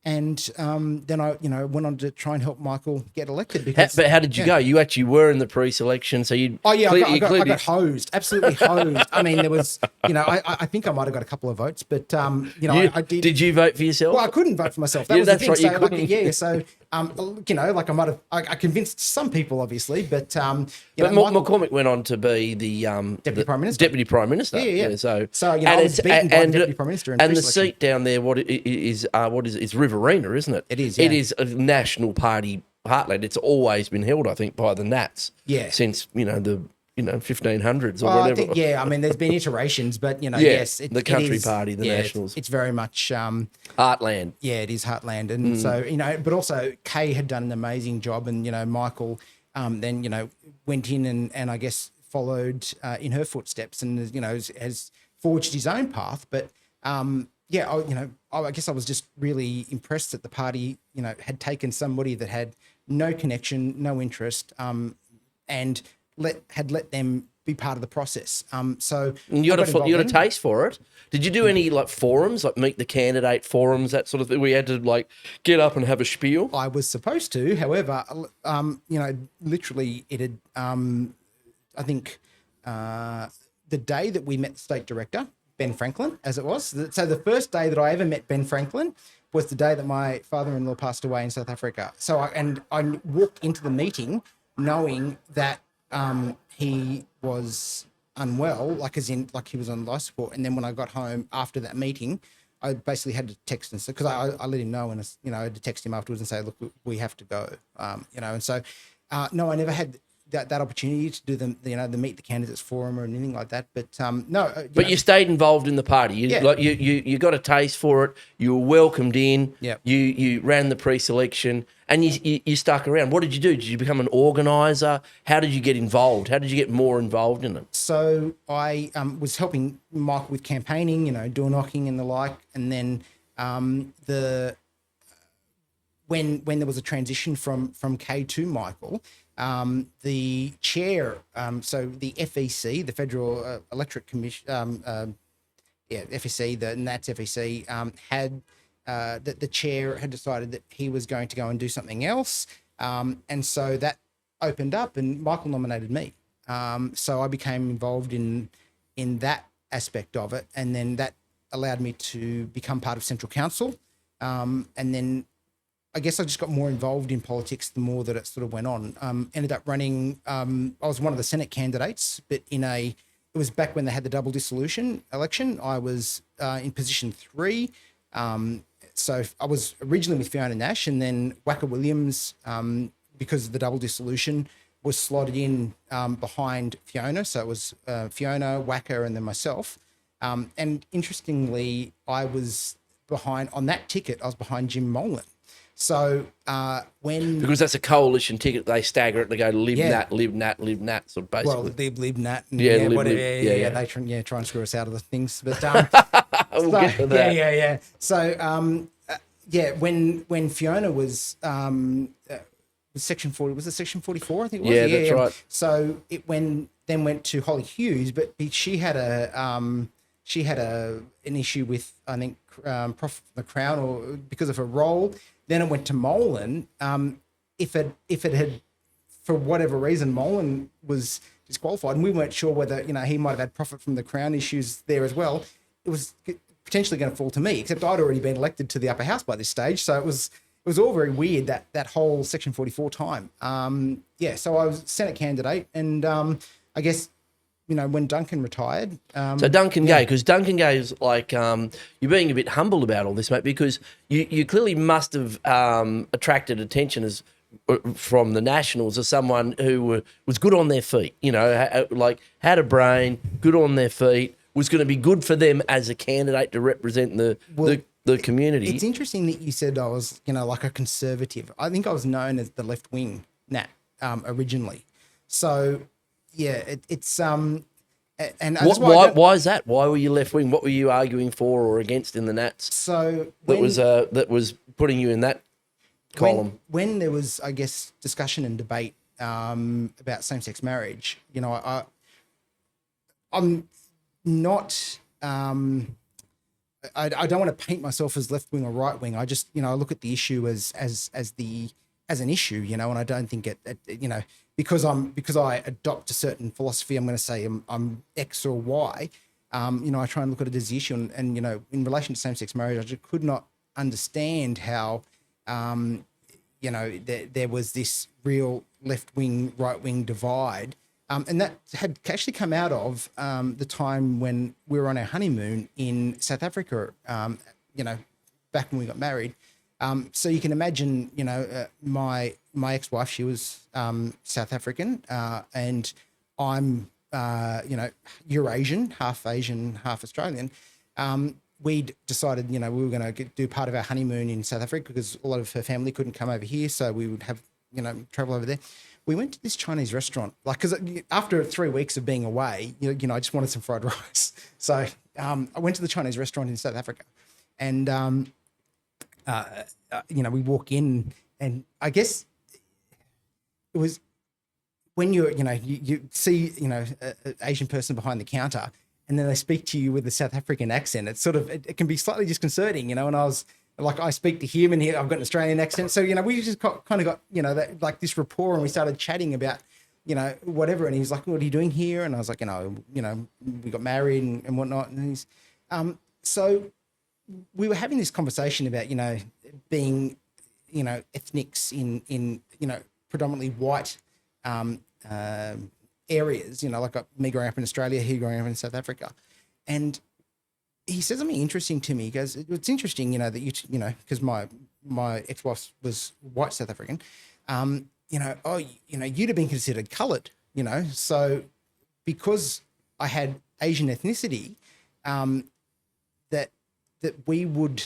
And then I, went on to try and help Michael get elected. Because, but how did you go? You actually were in the pre-selection, so you. Oh yeah, I got hosed, absolutely hosed. I mean, there was, I think I might have got a couple of votes, but I did. Did you vote for yourself? Well, I couldn't vote for myself. That was that's the thing. right. You couldn't. So I convinced some people, obviously, but McCormack went on to be the Deputy Prime Minister. Deputy Prime Minister. Yeah. So I was beaten by the Deputy Prime Minister. And the seat down there, what is it's Riverina, isn't it? It is. It is a National Party heartland. It's always been held, I think, by the Nats. Yeah. Since the 1500s or well, whatever. I think, I mean, there's been iterations, but yes, the Country Party, the Nationals. It's very much heartland. Yeah, it is heartland, and so but also Kay had done an amazing job, and Michael then went in and I guess followed in her footsteps and, has forged his own path. But, I guess I was just really impressed that the party, had taken somebody that had no connection, no interest, and had let them be part of the process. So and you got a taste for it. Did you do any forums, like meet the candidate forums, that sort of thing, where you had to get up and have a spiel? I was supposed to, however, literally it had, I think, the day that we met the state director, Ben Franklin, as it was. So the first day that I ever met Ben Franklin was the day that my father-in-law passed away in South Africa. So I walked into the meeting knowing that he was unwell, he was on life support. And then when I got home after that meeting, I basically had to text him, because I let him know, and I had to text him afterwards and say, look, we have to go, And so, no, I never had that opportunity to do the Meet the Candidates Forum or anything like that. But no. But you stayed involved in the party. You got a taste for it. You were welcomed in. Yep. You ran the pre-selection, and you stuck around. What did you do? Did you become an organiser? How did you get involved? How did you get more involved in it? So I was helping Michael with campaigning, door knocking and the like, and then when there was a transition from Kay to Michael, the chair, so the FEC, the Federal Electric Commission, FEC, the NATS FEC, had the chair had decided that he was going to go and do something else, and so that opened up, and Michael nominated me. So I became involved in that aspect of it, and then that allowed me to become part of Central Council, and then I guess I just got more involved in politics the more that it sort of went on. Ended up running, I was one of the Senate candidates, but it was back when they had the double dissolution election. I was in position 3. So I was originally with Fiona Nash, and then Wagga Williams, because of the double dissolution, was slotted in behind Fiona. So it was Fiona, Wagga, and then myself. And interestingly, I was on that ticket, I was behind Jim Molan. So because that's a coalition ticket, they stagger it. They go live nat, sort of basically. Well, live nat, and they try and screw us out of the things. But we'll get to that. So when Fiona was Section 40, was it Section 44? I think it was. Yeah, that's right. So it went to Holly Hughes, but she had an issue with, I think, Prof from the Crown, or because of her role. Then it went to Molan. If it had, for whatever reason, Molan was disqualified, and we weren't sure whether he might have had profit from the Crown issues there as well, it was potentially going to fall to me. Except I'd already been elected to the upper house by this stage, so it was all very weird, that whole Section 44 time. So I was Senate candidate, and I guess, when Duncan retired. So Duncan Gay, because Duncan Gay is you're being a bit humble about all this, mate, because you clearly must have attracted attention from the Nationals as someone who was good on their feet, had a brain, good on their feet, was going to be good for them as a candidate to represent the community. It's interesting that you said I was, like a conservative. I think I was known as the left wing Nat originally. So yeah, it's and why is that? Why were you left wing? What were you arguing for or against in the Nats? So that was putting you in that column. When there was, I guess, discussion and debate about same-sex marriage, I'm not. I don't want to paint myself as left wing or right wing. I just, I look at the issue as an issue, and I don't think it because I adopt a certain philosophy, I'm going to say I'm X or Y. I try and look at it as the issue, and in relation to same-sex marriage, I just could not understand how, there was this real left wing, right wing divide. And that had actually come out of the time when we were on our honeymoon in South Africa, back when we got married. So you can imagine, my ex-wife, she was South African, and I'm, Eurasian, half Asian, half Australian. We'd decided, we were going to do part of our honeymoon in South Africa because a lot of her family couldn't come over here. So we would have travel over there. We went to this Chinese restaurant, like, because after 3 weeks of being away, I just wanted some fried rice. So I went to the Chinese restaurant in South Africa, and we walk in, and I guess it was when you see an Asian person behind the counter, and then they speak to you with a South African accent. It's sort of it can be slightly disconcerting, And I was like, I speak to him, and I've got an Australian accent, so we just kind of got that, like, this rapport, and we started chatting about whatever. And he was like, "What are you doing here?" And I was like, we got married and whatnot. And he's so we were having this conversation about being ethnics in predominantly white areas, like me growing up in Australia, he growing up in South Africa. And he said something interesting to me. He goes, "It's interesting, that because my ex-wife was white South African, you'd have been considered coloured, so because I had Asian ethnicity, that we would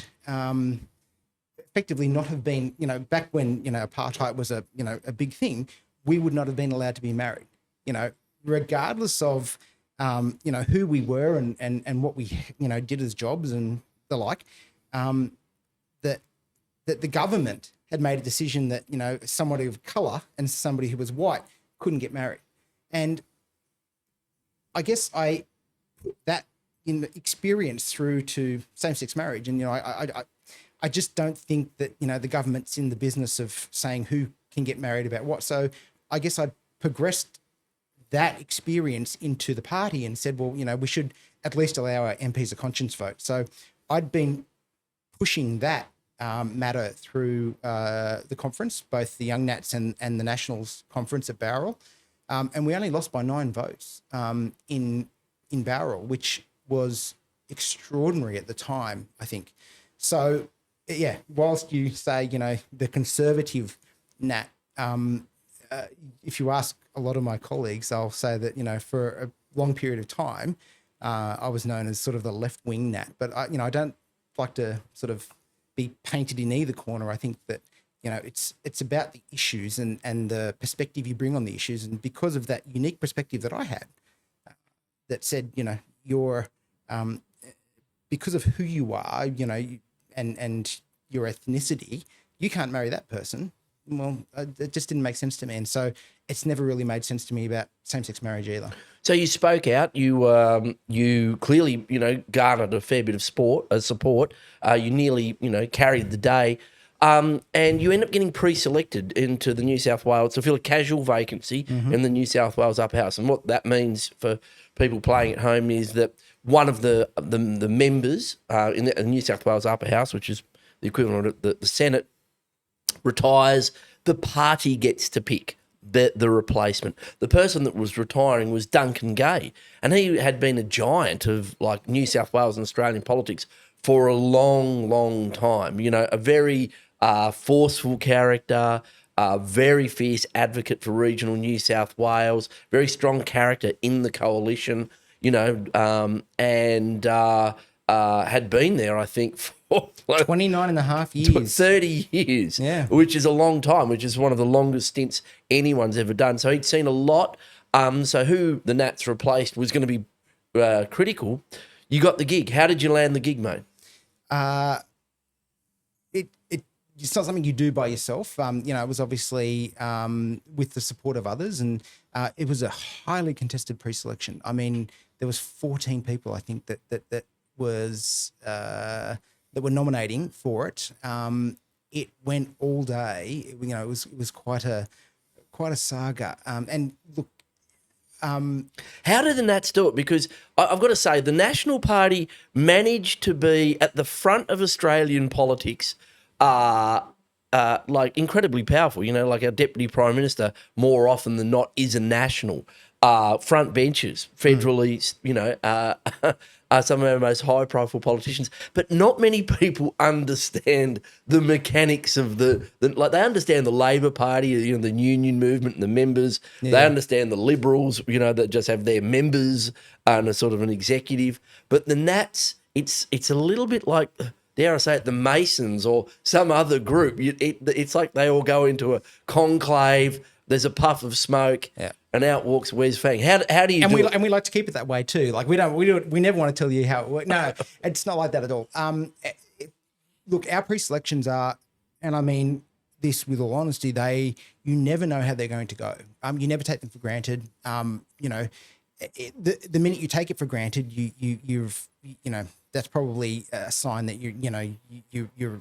effectively not have been, back when, apartheid was a big thing, we would not have been allowed to be married, regardless of, who we were and what we, did as jobs and the like, that the government had made a decision that, somebody of colour and somebody who was white couldn't get married. And I guess I put that experience through to same-sex marriage. And, I just don't think that, the government's in the business of saying who can get married about what. So I guess I progressed that experience into the party and said, well, we should at least allow our MPs a conscience vote. So I'd been pushing that matter through the conference, both the Young Nats and the Nationals conference at Bowral. And we only lost by 9 votes in Bowral, which was extraordinary at the time, I think. So, yeah, whilst you say, the conservative Nat, if you ask a lot of my colleagues, I'll say that, for a long period of time, I was known as sort of the left-wing Nat. But, I don't like to sort of be painted in either corner. I think that, it's about the issues and the perspective you bring on the issues. And because of that unique perspective that I had, that said, you're, because of who you are, and your ethnicity, you can't marry that person. Well, it just didn't make sense to me. And so it's never really made sense to me about same-sex marriage either. So you spoke out. You clearly, garnered a fair bit of support. You nearly, carried the day. And you end up getting pre-selected into the New South Wales to fill a casual vacancy in the New South Wales Upper House. And what that means for people playing at home is that one of the members in the New South Wales Upper House, which is the equivalent of the Senate, retires. The party gets to pick the replacement. The person that was retiring was Duncan Gay, and he had been a giant of like New South Wales and Australian politics for a long, long time. A very forceful character, very fierce advocate for regional New South Wales, very strong character in the coalition, and had been there, I think, for 29 and a half years. 30 years, yeah, which is a long time, which is one of the longest stints anyone's ever done. So he'd seen a lot. So who the Nats replaced was going to be critical. You got the gig. How did you land the gig, mate? It's not something you do by yourself. It was obviously with the support of others, and it was a highly contested pre-selection. I mean, there was 14 people, I think, that were nominating for it. It went all day. It was quite a saga. And look, how did the Nats do it? Because I've got to say, the National Party managed to be at the front of Australian politics, like incredibly powerful. Like our Deputy Prime Minister, more often than not, is a national. Front benches, federally, some of our most high-profile politicians, but not many people understand the mechanics of like they understand the Labor Party, the union movement and the members. Yeah. They understand the Liberals, that just have their members and a sort of an executive. But the Nats, it's a little bit like dare I say it, the Masons or some other group. It's like they all go into a conclave. There's a puff of smoke, and out walks Wes Fang. How do you do it? And we like to keep it that way too. Like we never want to tell you how it works. No, it's not like that at all. Look, our pre-selections are, and I mean this with all honesty, you never know how they're going to go. You never take them for granted. You know, the minute you take it for granted, you've that's probably a sign that you're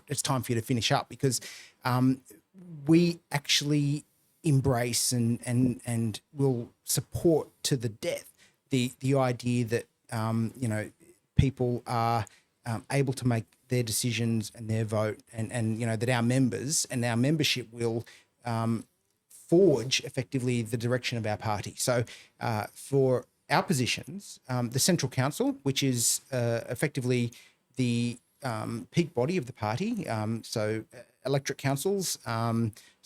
it's time for you to finish up, because we actually embrace and will support to the death the idea that people are able to make their decisions and their vote, and that our members and our membership will forge effectively the direction of our party. So for our positions, the Central Council, which is effectively the peak body of the party, so electorate councils,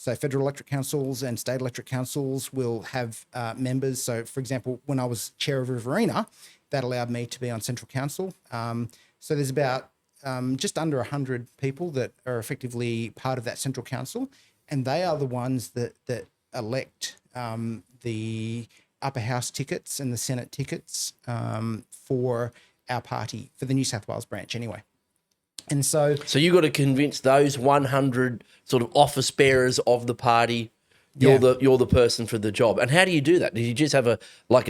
so federal electorate councils and state electorate councils will have members. So, for example, when I was chair of Riverina, that allowed me to be on Central Council. So there's about just under 100 people that are effectively part of that Central Council, and they are the ones that elect the upper house tickets and the Senate tickets for our party, for the New South Wales branch anyway. And so you got to convince those 100 sort of office bearers of the party you're the person for the job. And how do you do that? Do you just have a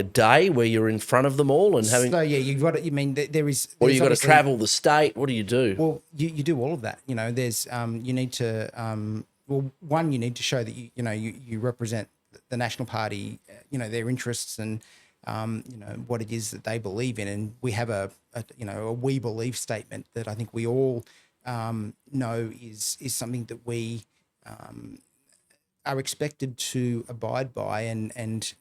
day where you're in front of them all and having? So you've got to. You mean there is? Or you got to travel the state. What do you do? Well, you do all of that. There's you need to one, you need to show that you represent the National Party, their interests and what it is that they believe in, and we have a we believe statement that I think we all know is something that we are expected to abide by, and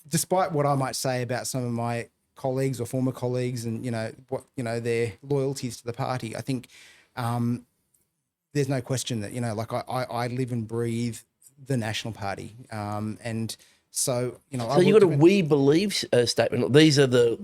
despite what I might say about some of my colleagues or former colleagues and their loyalties to the party, I think there's no question that I live and breathe the National Party, and so So you got a we believe statement. These are the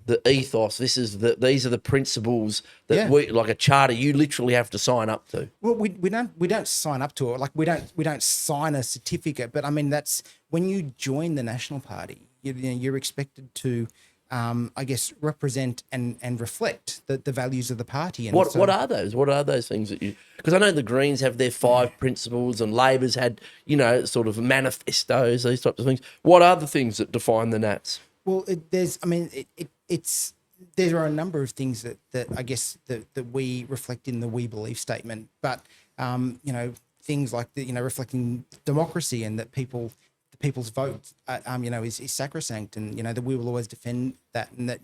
the ethos. These are the principles that we, like a charter, you literally have to sign up to. Well, we don't sign up to it. Like we don't sign a certificate. But I mean, that's when you join the National Party, you're expected to, I guess, represent and reflect the values of the party. And what are those? What are those things that you? Because I know the Greens have their 5 principles, and Labor's had sort of manifestos, these types of things. What are the things that define the Nats? Well, there are a number of things that I guess that we reflect in the we believe statement, but things like reflecting democracy and that the people's vote is sacrosanct, and that we will always defend that, and that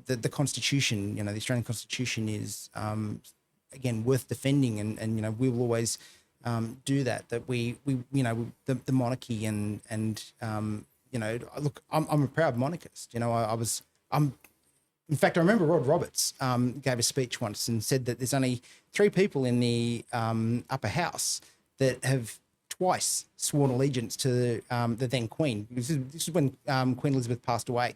the Constitution, the Australian Constitution is again worth defending, and we will always do that. That we the monarchy and look, I'm a proud monarchist. In fact, I remember Rod Roberts gave a speech once and said that there's only 3 people in the upper house that have twice sworn allegiance to the then Queen. This is when Queen Elizabeth passed away.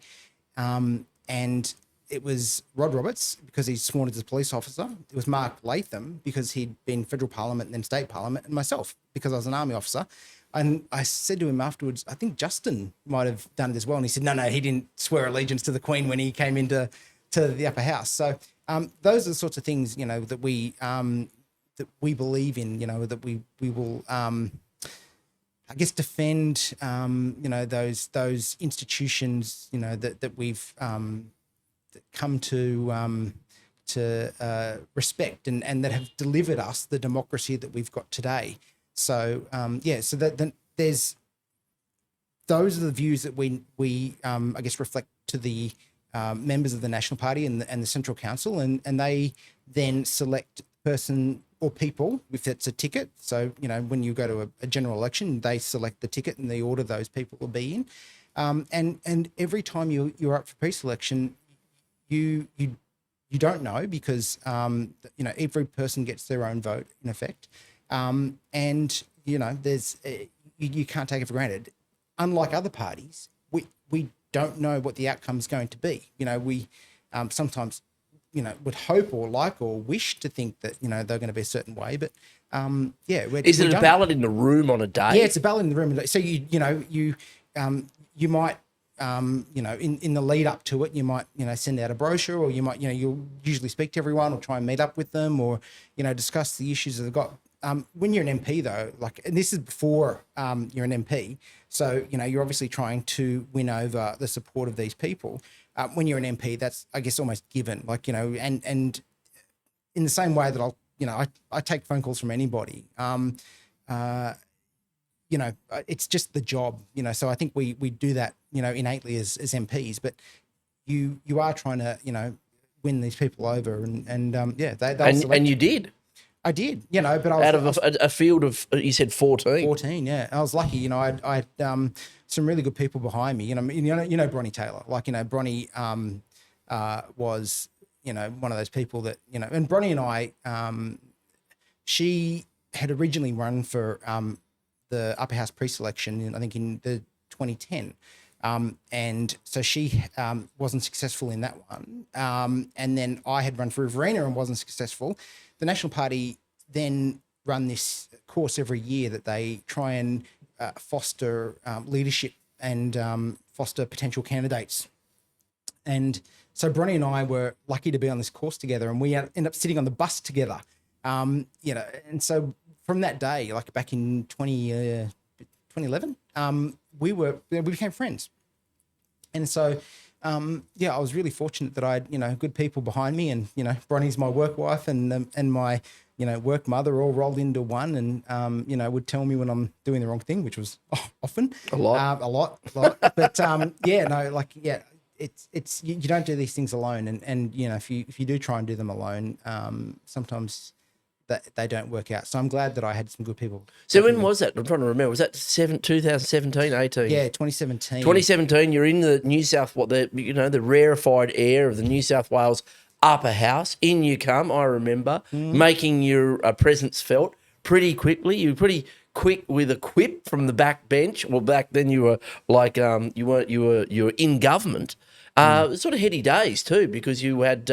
And it was Rod Roberts, because he's sworn as a police officer. It was Mark Latham, because he'd been federal parliament and then state parliament, and myself, because I was an army officer. And I said to him afterwards, I think Justin might have done it as well. And he said, no, he didn't swear allegiance to the Queen when he came into the upper house. So those are the sorts of things, that we believe in, that we will, I guess, defend, those institutions, that we've that come to respect and that have delivered us the democracy that we've got today. So so that there's those are the views that we I guess reflect to the members of the National Party and the Central Council, and they then select person or people if it's a ticket. So when you go to a general election, they select the ticket and the order those people will be in, and every time you're up for pre-selection, you don't know, because every person gets their own vote in effect. And there's you can't take it for granted. Unlike other parties, we don't know what the outcome's going to be. We sometimes, would hope or like or wish to think that, they're going to be a certain way. But, Is it a ballot in the room on a day? Yeah, it's a ballot in the room. So, you might, in the lead up to it, you might, send out a brochure, or you might, you'll usually speak to everyone or try and meet up with them, or, discuss the issues that they've got. When you're an MP though, and this is before you're an MP, so, you're obviously trying to win over the support of these people. When you're an MP, that's, I guess, almost given, and in the same way that I take phone calls from anybody. It's just the job, so I think we do that, innately as MPs, but you are trying to, win these people over, and you did. I did, but I was out of a field of, you said 14. 14, yeah. I was lucky, I had some really good people behind me. Bronnie Taylor, Bronnie was, one of those people that, and Bronnie and I, she had originally run for the upper house pre-selection, I think in the 2010. And so she wasn't successful in that one. And then I had run for Riverina and wasn't successful. The National Party then run this course every year that they try and foster leadership and foster potential candidates. And so Bronnie and I were lucky to be on this course together, and we ended up sitting on the bus together. And so from that day, back in 2011, we became friends. And so, I was really fortunate that I had, good people behind me, and, Bronnie's my work wife and my, work mother all rolled into one, and, would tell me when I'm doing the wrong thing, which was often. A lot. But, it's you don't do these things alone. And if you do try and do them alone, sometimes that they don't work out. So I'm glad that I had some good people. So when was that? I'm trying to remember. Was that 2017, 18? Yeah, 2017. 2017. You're in the New South, the rarefied air of the New South Wales upper house. In you come. I remember making your presence felt pretty quickly. You were pretty quick with a quip from the back bench. Well, back then you were you were in government. Sort of heady days too, because you had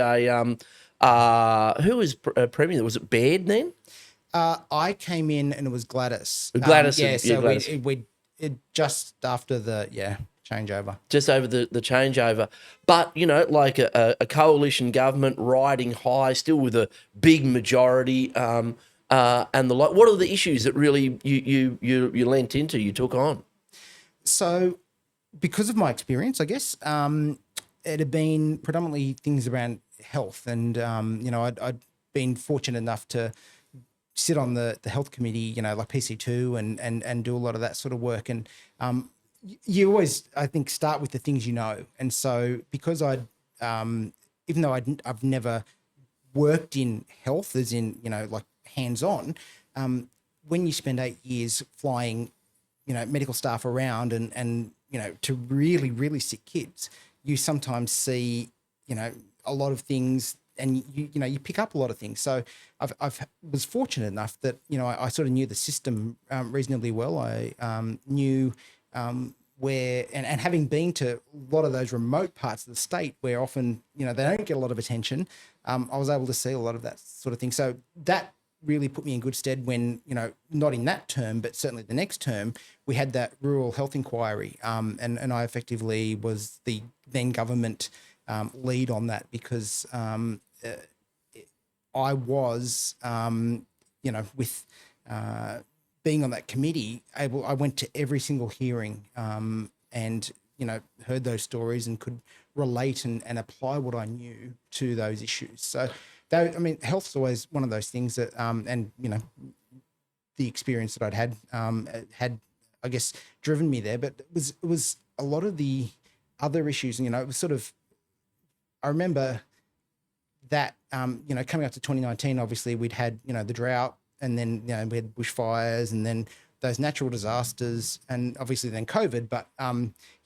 who was Premier? Was it Baird then? I came in and it was Gladys. Gladys. Gladys. We just after the changeover. Just over the changeover. But, a coalition government riding high, still with a big majority, and the like. What are the issues that really you lent into, you took on? So because of my experience, I guess, it had been predominantly things around health, and I'd been fortunate enough to sit on the health committee, like PC2 and do a lot of that sort of work. And you always, I think, start with the things you know. And so because I'd even though I've never worked in health, as in hands-on, when you spend 8 years flying medical staff around and to really, really sick kids, you sometimes see a lot of things, and you pick up a lot of things. So I was fortunate enough that I sort of knew the system reasonably well. I knew where, and having been to a lot of those remote parts of the state where often they don't get a lot of attention, I was able to see a lot of that sort of thing. So that really put me in good stead when not in that term, but certainly the next term, we had that rural health inquiry, and I effectively was the then government lead on that, because I was, with being on that committee, I went to every single hearing, and heard those stories and could relate and apply what I knew to those issues. So, health's always one of those things that, and the experience that I'd had had, I guess, driven me there. But it was a lot of the other issues, and it was sort of, I remember that, coming up to 2019, obviously we'd had, the drought, and then, we had bushfires, and then those natural disasters, and obviously then COVID. But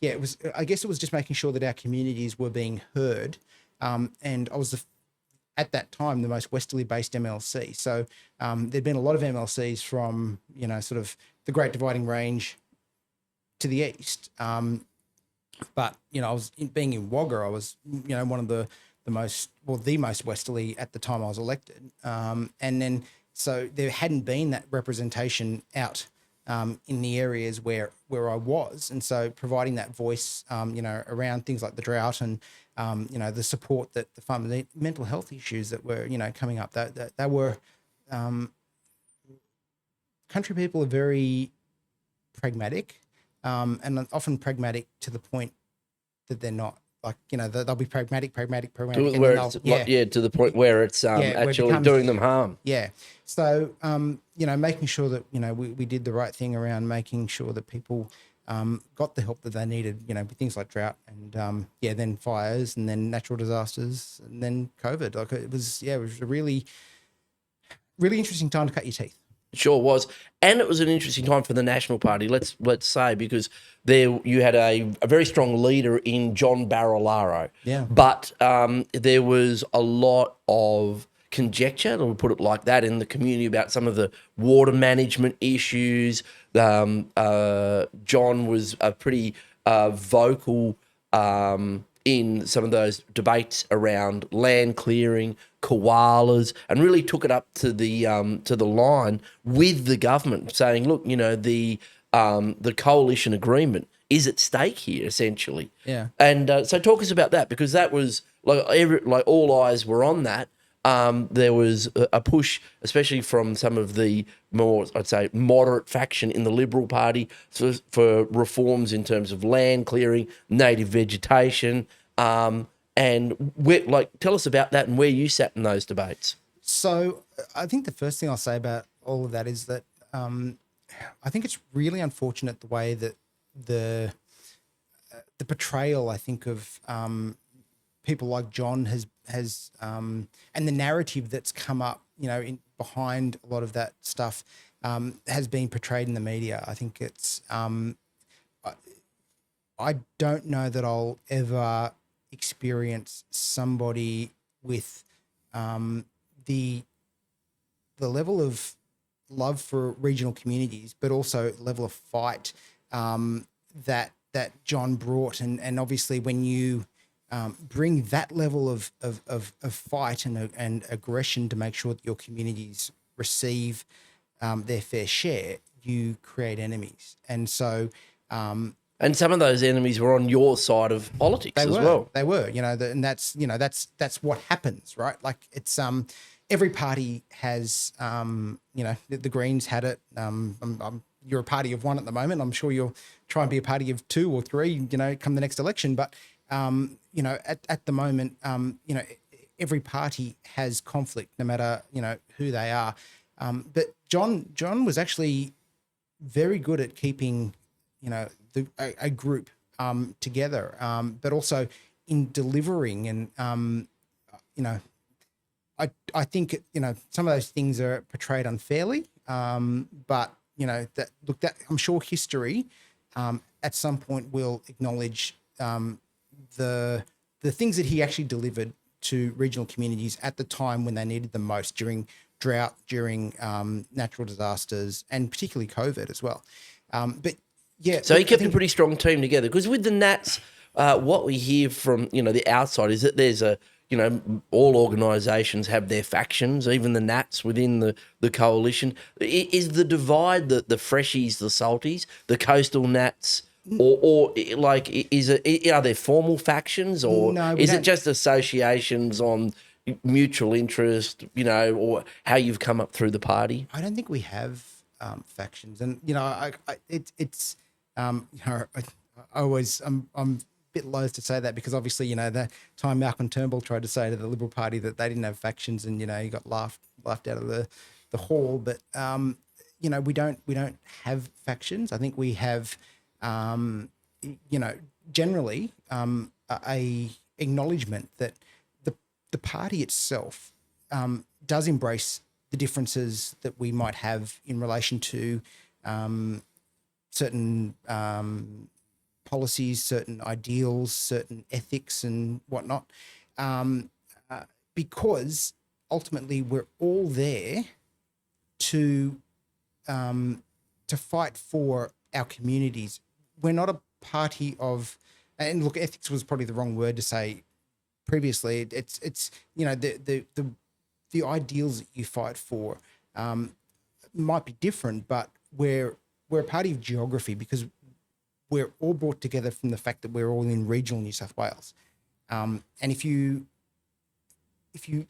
it was, I guess it was just making sure that our communities were being heard. And I was at that time the most westerly based MLC. So there'd been a lot of MLCs from, sort of the Great Dividing Range to the east. But I was being in Wagga, I was one of the the most westerly at the time I was elected, and then so there hadn't been that representation out in the areas where I was, and so providing that voice, around things like the drought and the support that the farmers need, mental health issues that were coming up, that were country people are very pragmatic, and often pragmatic to the point that they're not. Like, they'll be pragmatic, and then Where they'll, it's to the point where it's where it actually becomes- doing them harm. Yeah. So, making sure that, we did the right thing around making sure that people got the help that they needed, with things like drought and, then fires and then natural disasters and then COVID. Like it was a really, really interesting time to cut your teeth. Sure was, and it was an interesting time for the National Party. Let's say, because there you had a very strong leader in John Barilaro. Yeah. But there was a lot of conjecture, we'll put it like that, in the community about some of the water management issues. John was a pretty vocal in some of those debates around land clearing, koalas, and really took it up to the line with the government, saying, "Look, the coalition agreement is at stake here, essentially." Yeah. And so talk us about that, because that was like all eyes were on that. There was a push, especially from some of the more, I'd say, moderate faction in the Liberal Party for reforms in terms of land clearing, native vegetation, and tell us about that and where you sat in those debates. So I think the first thing I'll say about all of that is that I think it's really unfortunate the way that the portrayal, I think, of people like John has and the narrative that's come up, behind a lot of that stuff has been portrayed in the media. I think it's I don't know that I'll ever experience somebody with the level of love for regional communities, but also level of fight that John brought, and obviously when you bring that level of fight and aggression to make sure that your communities receive their fair share, you create enemies. And so, and some of those enemies were on your side of politics as well. They were, and that's what happens, right? Like it's every party has, the Greens had it. You're a party of one at the moment. I'm sure you'll try and be a party of two or three, come the next election. But at the moment, every party has conflict, no matter, who they are. But John was actually very good at keeping, a group together, but also in delivering. And, I think, some of those things are portrayed unfairly, but, that I'm sure history at some point will acknowledge the things that he actually delivered to regional communities at the time when they needed them most, during drought, during natural disasters, and particularly COVID as well. But yeah, so he kept a pretty strong team together, because with the Nats, what we hear from the outside is that there's all organisations have their factions, even the Nats within the coalition. Is the divide the freshies, the salties, the coastal Nats? Or are there formal factions, or is it just associations on mutual interest, or how you've come up through the party? I don't think we have factions, and I'm a bit loath to say that, because obviously the time Malcolm Turnbull tried to say to the Liberal Party that they didn't have factions, and he got laughed out of the hall. But we don't have factions. I think we have generally a acknowledgement that the party itself does embrace the differences that we might have in relation to certain policies, certain ideals, certain ethics and whatnot, because ultimately we're all there to fight for our communities. We're not a party of and look, ethics was probably the wrong word to say previously. It's the ideals that you fight for might be different, but we're a party of geography because we're all brought together from the fact that we're all in regional New South Wales. And if you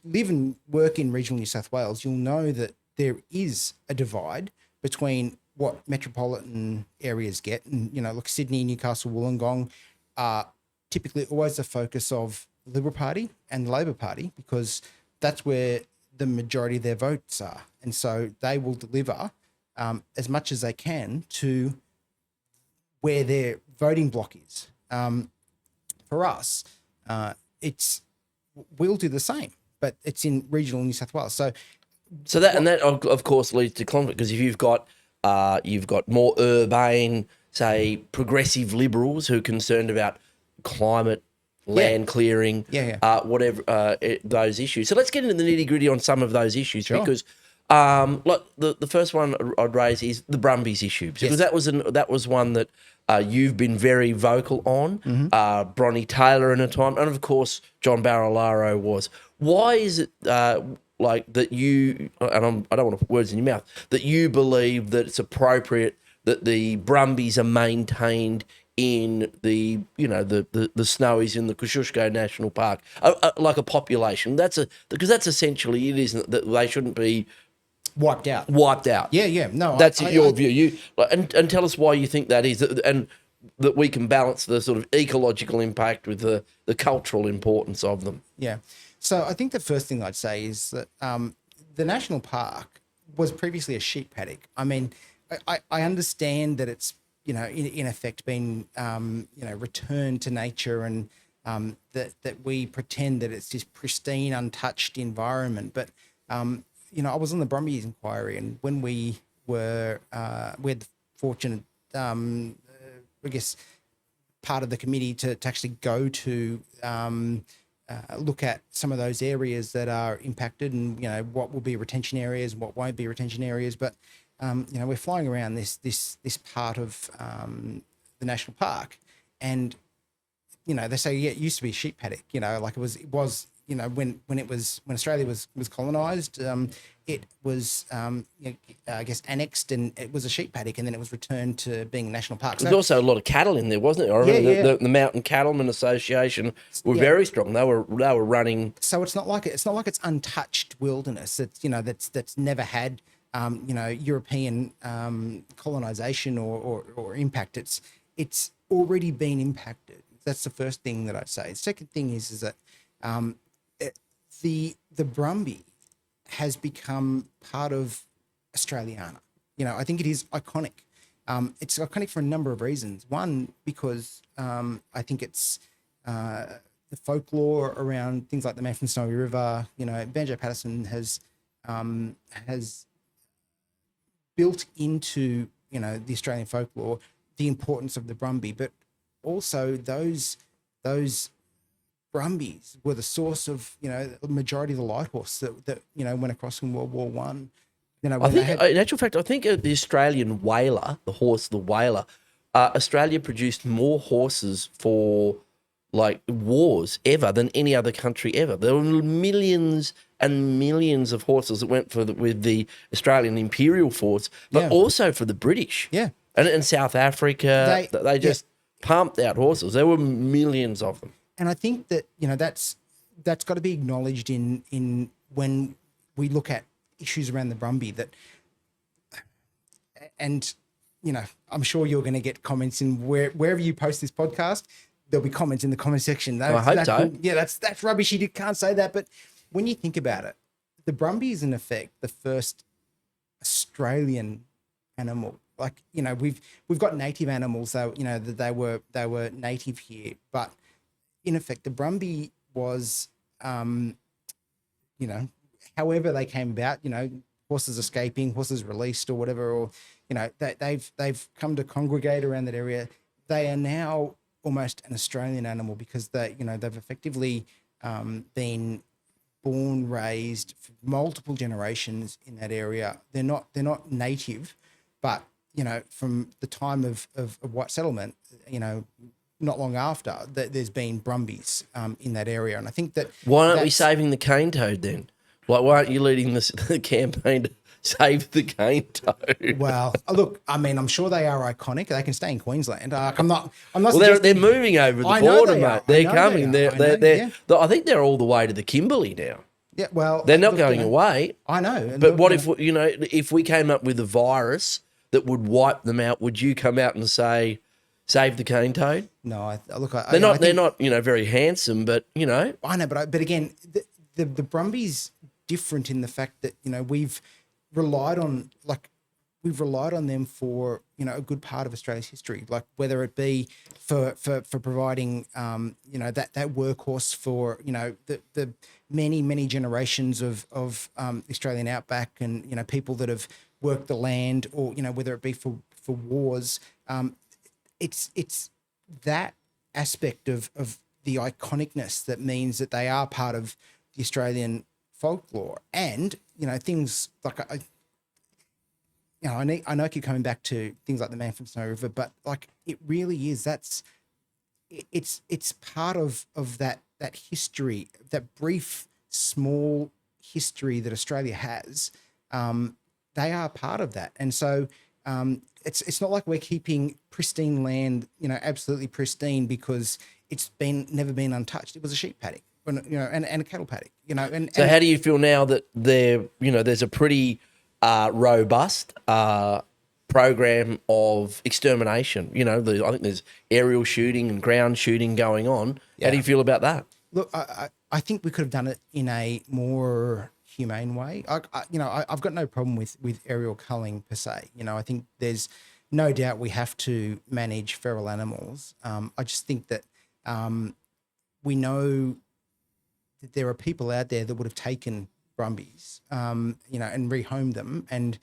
live and work in regional New South Wales, you'll know that there is a divide between what metropolitan areas get. And, look, Sydney, Newcastle, Wollongong are typically always the focus of the Liberal Party and the Labor Party because that's where the majority of their votes are. And so they will deliver as much as they can to where their voting block is. For us, we'll do the same, but it's in regional New South Wales. So that of course leads to conflict because if you've got more urbane, say progressive Liberals who are concerned about climate, land clearing, whatever those issues. So let's get into the nitty gritty on some of those issues because. Like the first one I'd raise is the Brumbies issue because that was one that you've been very vocal on. Bronnie Taylor in a time, and of course John Barilaro was. Why is it like that you? And I don't want to put words in your mouth. That you believe that it's appropriate that the Brumbies are maintained in the snowies in the Kosciuszko National Park, like a population. Because that's essentially it, isn't it? That they shouldn't be. Wiped out. Yeah. No, that's your view. And tell us why you think that is, and that we can balance the sort of ecological impact with the cultural importance of them. Yeah. So I think the first thing I'd say is that the national park was previously a sheep paddock. I mean, I understand that it's in effect been returned to nature and that we pretend that it's this pristine, untouched environment, but I was on the Brumbies inquiry, and when we had the fortunate, I guess, part of the committee to actually go to look at some of those areas that are impacted, and what will be retention areas and what won't be retention areas. But we're flying around this part of the national park, and they say it used to be a sheep paddock. Like it was. When Australia was colonised, it was I guess annexed, and it was a sheep paddock, and then it was returned to being a national park. There's also a lot of cattle in there, wasn't there? I remember the Mountain Cattlemen Association were very strong. They were running. So it's not like it's untouched wilderness. It's that's never had European colonisation or impact. It's already been impacted. That's the first thing that I'd say. The second thing is that the Brumby has become part of Australiana. I think it is iconic. It's iconic for a number of reasons. One, because I think it's the folklore around things like the man from Snowy River. Banjo Patterson has built into the Australian folklore the importance of the Brumby, but also those Brumbies were the source of the majority of the light horse that went across in World War One. I think, in actual fact, the Australian whaler, the horse, the whaler, Australia produced more horses for like wars ever than any other country ever. There were millions and millions of horses that went with the Australian Imperial Force, but also for the British. Yeah, and South Africa, they just pumped out horses. There were millions of them. And I think that that's got to be acknowledged in when we look at issues around the Brumby. I'm sure you're going to get comments in wherever you post this podcast. There'll be comments in the comment section. I hope so. Yeah, that's rubbish. You can't say that. But when you think about it, the Brumby is in effect the first Australian animal. Like we've got native animals. That they were native here, but in effect, the Brumby was, however they came about, horses escaping, horses released or whatever, or, they've come to congregate around that area. They are now almost an Australian animal because they've effectively been born, raised for multiple generations in that area. They're not native, but, from the time of white settlement, not long after that there's been brumbies in that area, and I think that Why aren't we that's- saving the cane toad then? Like, why aren't you leading the campaign to save the cane toad? Well, look, I mean, I'm sure they are iconic. They can stay in Queensland. I'm not. Well, suggesting- they're moving over the I know border, they mate. are. I They're know coming. they are. I know, They're I think they're all the way to the Kimberley now. Yeah, well, They're not look, going you know, away. I know. And But look, what you know, if we came up with a virus that would wipe them out? Would you come out and say, save the cane toad? No, look, They're not. They're not. Very handsome, but I know, but again, the brumbies different in the fact that we've relied on them for a good part of Australia's history, like whether it be for providing that workhorse for the many generations of Australian outback and people that have worked the land, or whether it be for wars. It's that aspect of the iconicness that means that they are part of the Australian folklore, and things like I know I keep coming back to things like the Man from Snowy River, but like it really is it's part of that history, that brief small history that Australia has. They are part of that, and so it's not like we're keeping pristine land, absolutely pristine because it's never been untouched. It was a sheep paddock, and a cattle paddock, So how do you feel now that there's a pretty robust program of extermination? I think there's aerial shooting and ground shooting going on. How do you feel about that? Look, I think we could have done it in a more humane way. I've got no problem with aerial culling per se. I think there's no doubt we have to manage feral animals. I just think that we know that there are people out there that would have taken brumbies, and rehomed them. And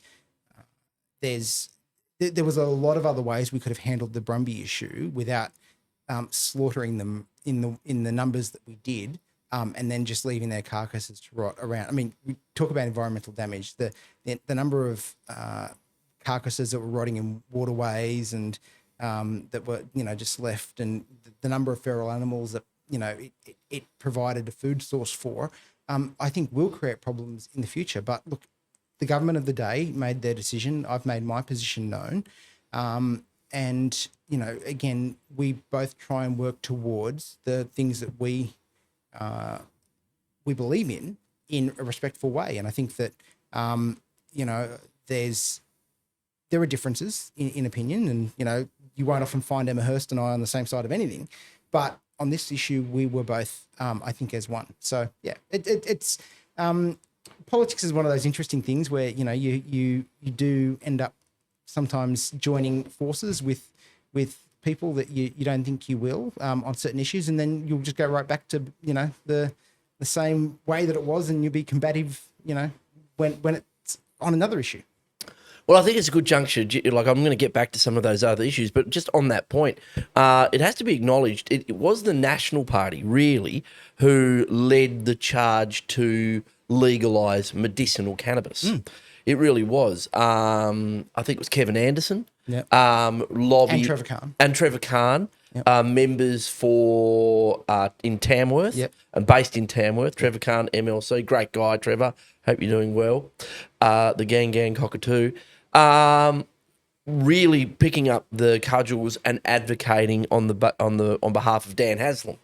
there was a lot of other ways we could have handled the brumby issue without slaughtering them in the numbers that we did, and then just leaving their carcasses to rot around. I mean, we talk about environmental damage. The number of carcasses that were rotting in waterways and that were just left, and the number of feral animals that it provided a food source for, I think will create problems in the future. But look, the government of the day made their decision. I've made my position known. And, again, we both try and work towards the things that we believe in a respectful way. And I think that, there are differences in opinion, and, you won't often find Emma Hurst and I on the same side of anything. But on this issue, we were both, I think, as one. So, yeah, it's politics is one of those interesting things where, you do end up sometimes joining forces with people that you don't think you will on certain issues, and then you'll just go right back to the same way that it was, and you'll be combative when it's on another issue. Well, I think it's a good juncture. Like, I'm going to get back to some of those other issues, but just on that point, it has to be acknowledged, it was the National Party, really, who led the charge to legalise medicinal cannabis. It really was. I think it was Kevin Anderson, lobby, and Trevor Khan. Members for in Tamworth, and based in Tamworth. Trevor Khan MLC, great guy, Trevor. Hope you're doing well. The gang cockatoo. Really picking up the cudgels and advocating on behalf of Dan Haslam,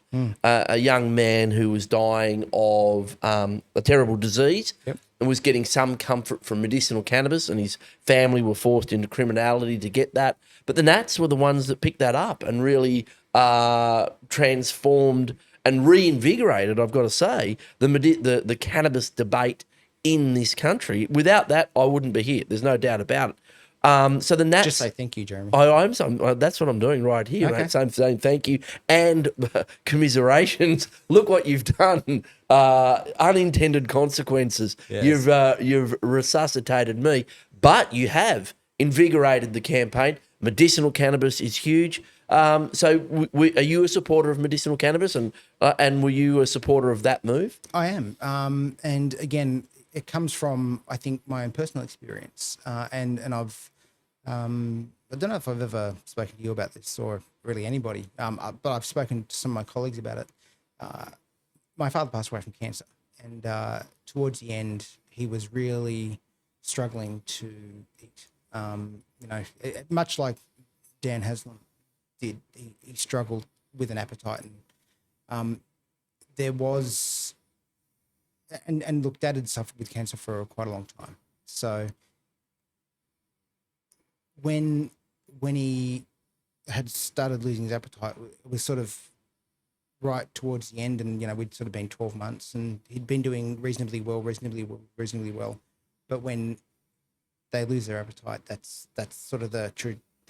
a young man who was dying of a terrible disease, and was getting some comfort from medicinal cannabis, and his family were forced into criminality to get that. But the Nats were the ones that picked that up and really transformed and reinvigorated, I've got to say, the cannabis debate in this country. Without that, I wouldn't be here. There's no doubt about it. So the Nats... Just say thank you, Jeremy. That's what I'm doing right here, mate. Saying thank you and commiserations. Look what you've done. Unintended consequences. Yes. You've resuscitated me, but you have invigorated the campaign. Medicinal cannabis is huge. So are you a supporter of medicinal cannabis, and were you a supporter of that move? I am. And again, it comes from, I think, my own personal experience. And I've, I don't know if I've ever spoken to you about this or really anybody, but I've spoken to some of my colleagues about it. My father passed away from cancer, and towards the end, he was really struggling to eat. Much like Dan Haslam did, he struggled with an appetite, and there was, and look, Dad had suffered with cancer for quite a long time. So when he had started losing his appetite, it was sort of right towards the end, and we'd sort of been 12 months, and he'd been doing reasonably well. But when they lose their appetite, that's sort of the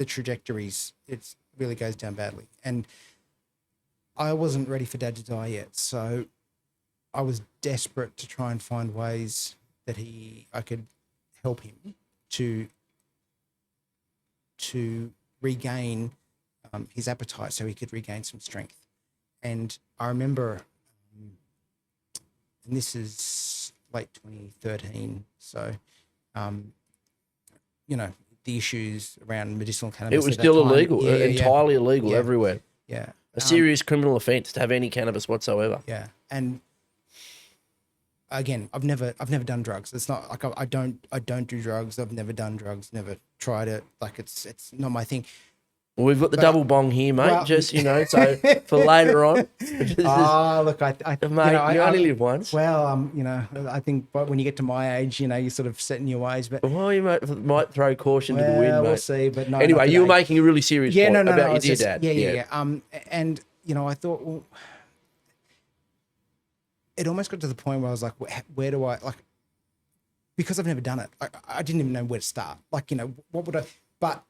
trajectories. It really goes down badly, and I wasn't ready for Dad to die yet, so I was desperate to try and find ways that I could help him to regain his appetite, so he could regain some strength. And I remember, and this is late 2013, so the issues around medicinal cannabis. It was still illegal, Yeah, entirely illegal everywhere. Yeah, A serious criminal offence to have any cannabis whatsoever. yeah. And again, I've never done drugs. It's not like I don't do drugs. I've never done drugs. Never tried it. Like it's not my thing. Well, we've got the double bong here, mate. Well, So for later on. Look, Mate, you only live once. Well, I think when you get to my age, you're sort of set in your ways. But Well, you might throw caution to the wind, mate. we'll see. But no. Anyway, not you were today. making a really serious point about your dear dad. Yeah. And I thought, well, it almost got to the point where I was like, where do I, like, because I've never done it, I didn't even know where to start. Like, what would I, but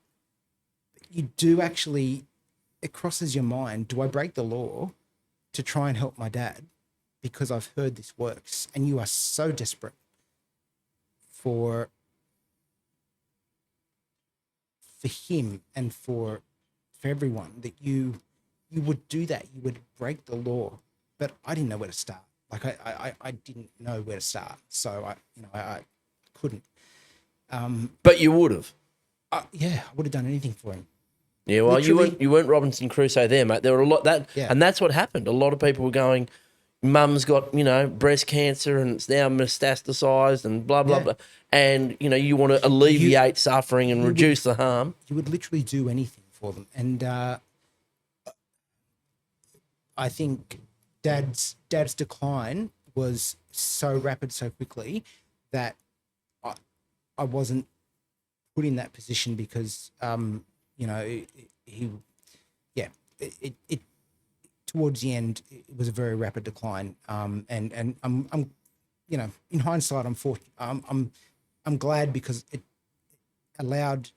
you do actually, it crosses your mind, do I break the law to try and help my dad because I've heard this works? And you are so desperate for him and for everyone that you would do that. You would break the law, but I didn't know where to start. Like I didn't know where to start, so I couldn't. But you would have. Yeah, I would have done anything for him. Yeah, well, Literally. you weren't Robinson Crusoe there, mate. There were a lot Yeah. and that's what happened. A lot of people were going, Mum's got breast cancer and it's now metastasized and blah blah Yeah. blah, and you want to alleviate suffering and reduce the harm. You would literally do anything for them, and I think Dad's decline was so rapid so quickly that I wasn't put in that position because it towards the end it was a very rapid decline, and I'm in hindsight I'm glad because it allowed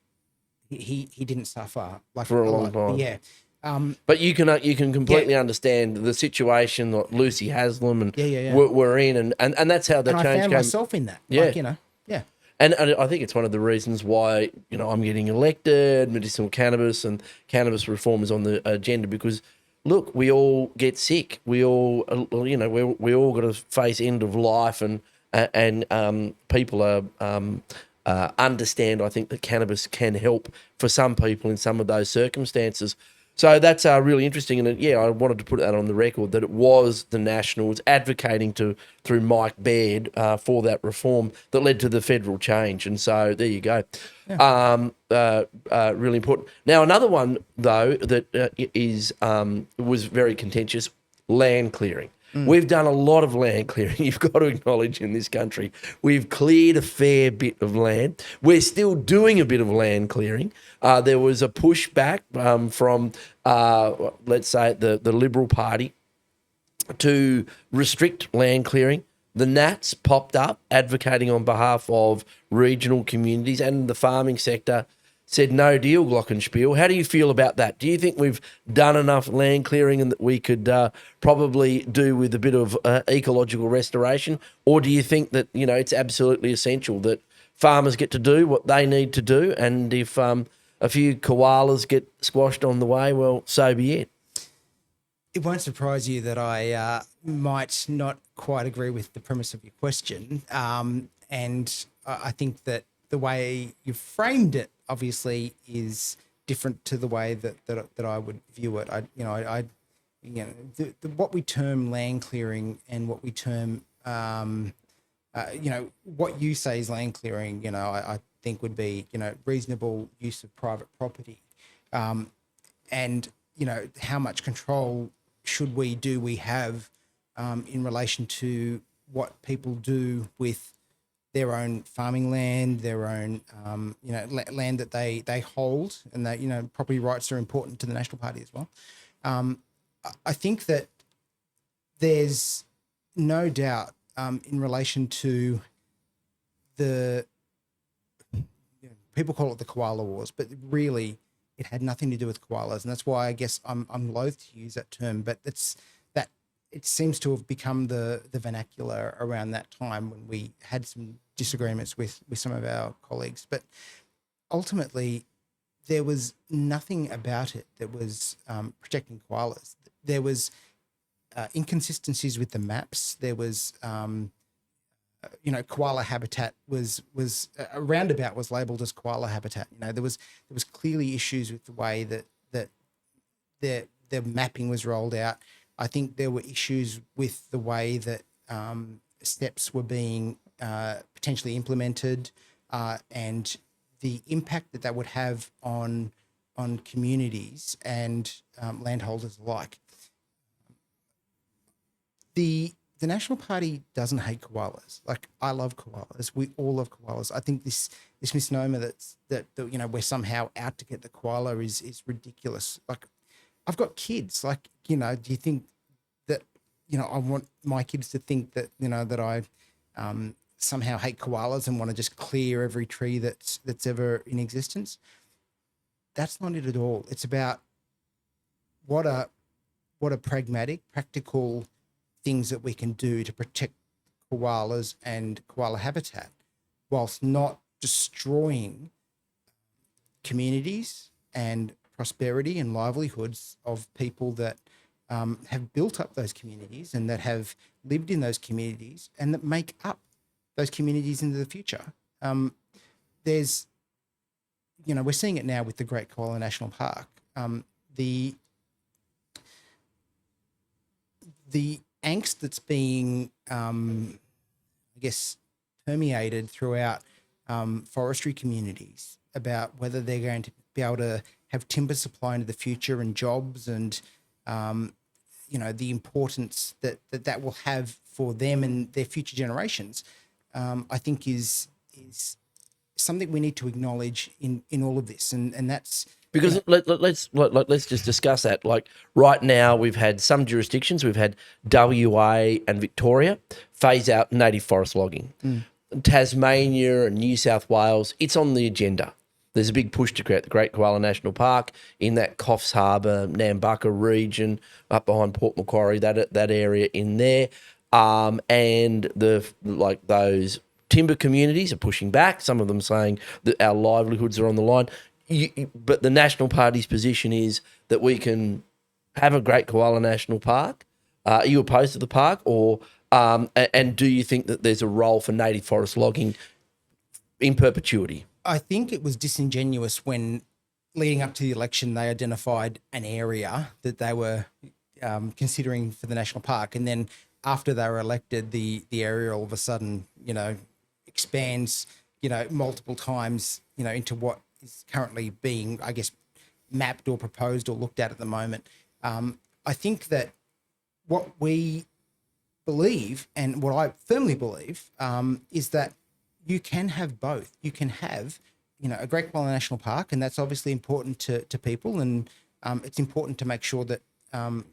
he didn't suffer like For a long time. Yeah. But you can completely understand the situation that Lucy Haslam and were in, and that's how the And change I found came. myself in that. Yeah. Like, yeah. And I think it's one of the reasons why I'm getting elected. Medicinal cannabis and cannabis reform is on the agenda because, look, we all get sick. We all we all got to face end of life, and people are understand. I think that cannabis can help for some people in some of those circumstances. So that's really interesting, and I wanted to put that on the record that it was the Nationals advocating through Mike Baird for that reform that led to the federal change, and so there you go. Yeah. Really important. Now another one though that was very contentious: land clearing. We've done a lot of land clearing. You've got to acknowledge in this country, we've cleared a fair bit of land. We're still doing a bit of land clearing. There was a pushback from, let's say, the Liberal Party to restrict land clearing. The Nats popped up advocating on behalf of regional communities and the farming sector, said no deal, Glockenspiel. How do you feel about that? Do you think we've done enough land clearing and that we could probably do with a bit of ecological restoration? Or do you think that, it's absolutely essential that farmers get to do what they need to do, and if a few koalas get squashed on the way, well, so be it? It won't surprise you that I might not quite agree with the premise of your question. And I think that the way you framed it obviously is different to the way that I would view it. What we term land clearing and what we term, what you say is land clearing, I think would be, reasonable use of private property. And, how much control do we have in relation to what people do with their own farming land, their own, land that they hold, and that, property rights are important to the National Party as well. I think that there's no doubt in relation to people call it the koala wars, but really it had nothing to do with koalas, and that's why I guess I'm loath to use that term. But it seems to have become the vernacular around that time when we had some disagreements with some of our colleagues. But ultimately, there was nothing about it that was protecting koalas. There was inconsistencies with the maps. There was, koala habitat was a roundabout was labelled as koala habitat. There was clearly issues with the way that the mapping was rolled out. I think there were issues with the way that steps were being potentially implemented, and the impact that would have on communities and landholders alike. The National Party doesn't hate koalas. Like, I love koalas. We all love koalas. I think this misnomer that we're somehow out to get the koala is ridiculous. Like, I've got kids. Like, do you think that I want my kids to think that that I somehow hate koalas and want to just clear every tree that's ever in existence? That's not it at all. It's about what are pragmatic, practical things that we can do to protect koalas and koala habitat, whilst not destroying communities and prosperity and livelihoods of people that have built up those communities and that have lived in those communities and that make up those communities into the future. There's, we're seeing it now with the Great Koala National Park. The angst that's being, permeated throughout forestry communities about whether they're going to be able to have timber supply into the future and jobs and, the importance that will have for them and their future generations, I think is something we need to acknowledge in all of this. And that's, because let's just discuss that. Like, right now, we've had some jurisdictions, we've had WA and Victoria phase out native forest logging. Tasmania and New South Wales, it's on the agenda. There's a big push to create the Great Koala National Park in that Coffs Harbour, Nambucca region, up behind Port Macquarie, that area in there, and those timber communities are pushing back. Some of them saying that our livelihoods are on the line. But the National Party's position is that we can have a Great Koala National Park. Are you opposed to the park, or and do you think that there's a role for native forest logging in perpetuity? I think it was disingenuous when, leading up to the election, they identified an area that they were considering for the national park, and then after they were elected, the area all of a sudden, expands, multiple times, into what is currently being, I guess, mapped or proposed or looked at the moment. I think that what we believe, and what I firmly believe, is that you can have both. You can have, a Great Koala National Park, and that's obviously important to people, and it's important to make sure that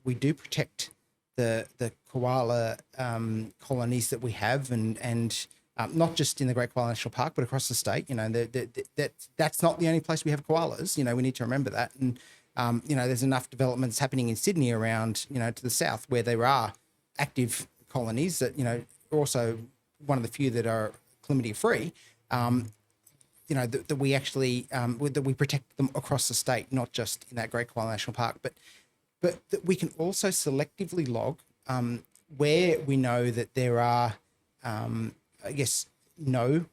we do protect the koala colonies that we have, and not just in the Great Koala National Park, but across the state. That's not the only place we have koalas. We need to remember that. And, there's enough developments happening in Sydney around, to the south, where there are active colonies that, are also one of the few that are chlamydia free, that we actually, that we protect them across the state, not just in that Great Koala National Park, but that we can also selectively log where we know that there are, no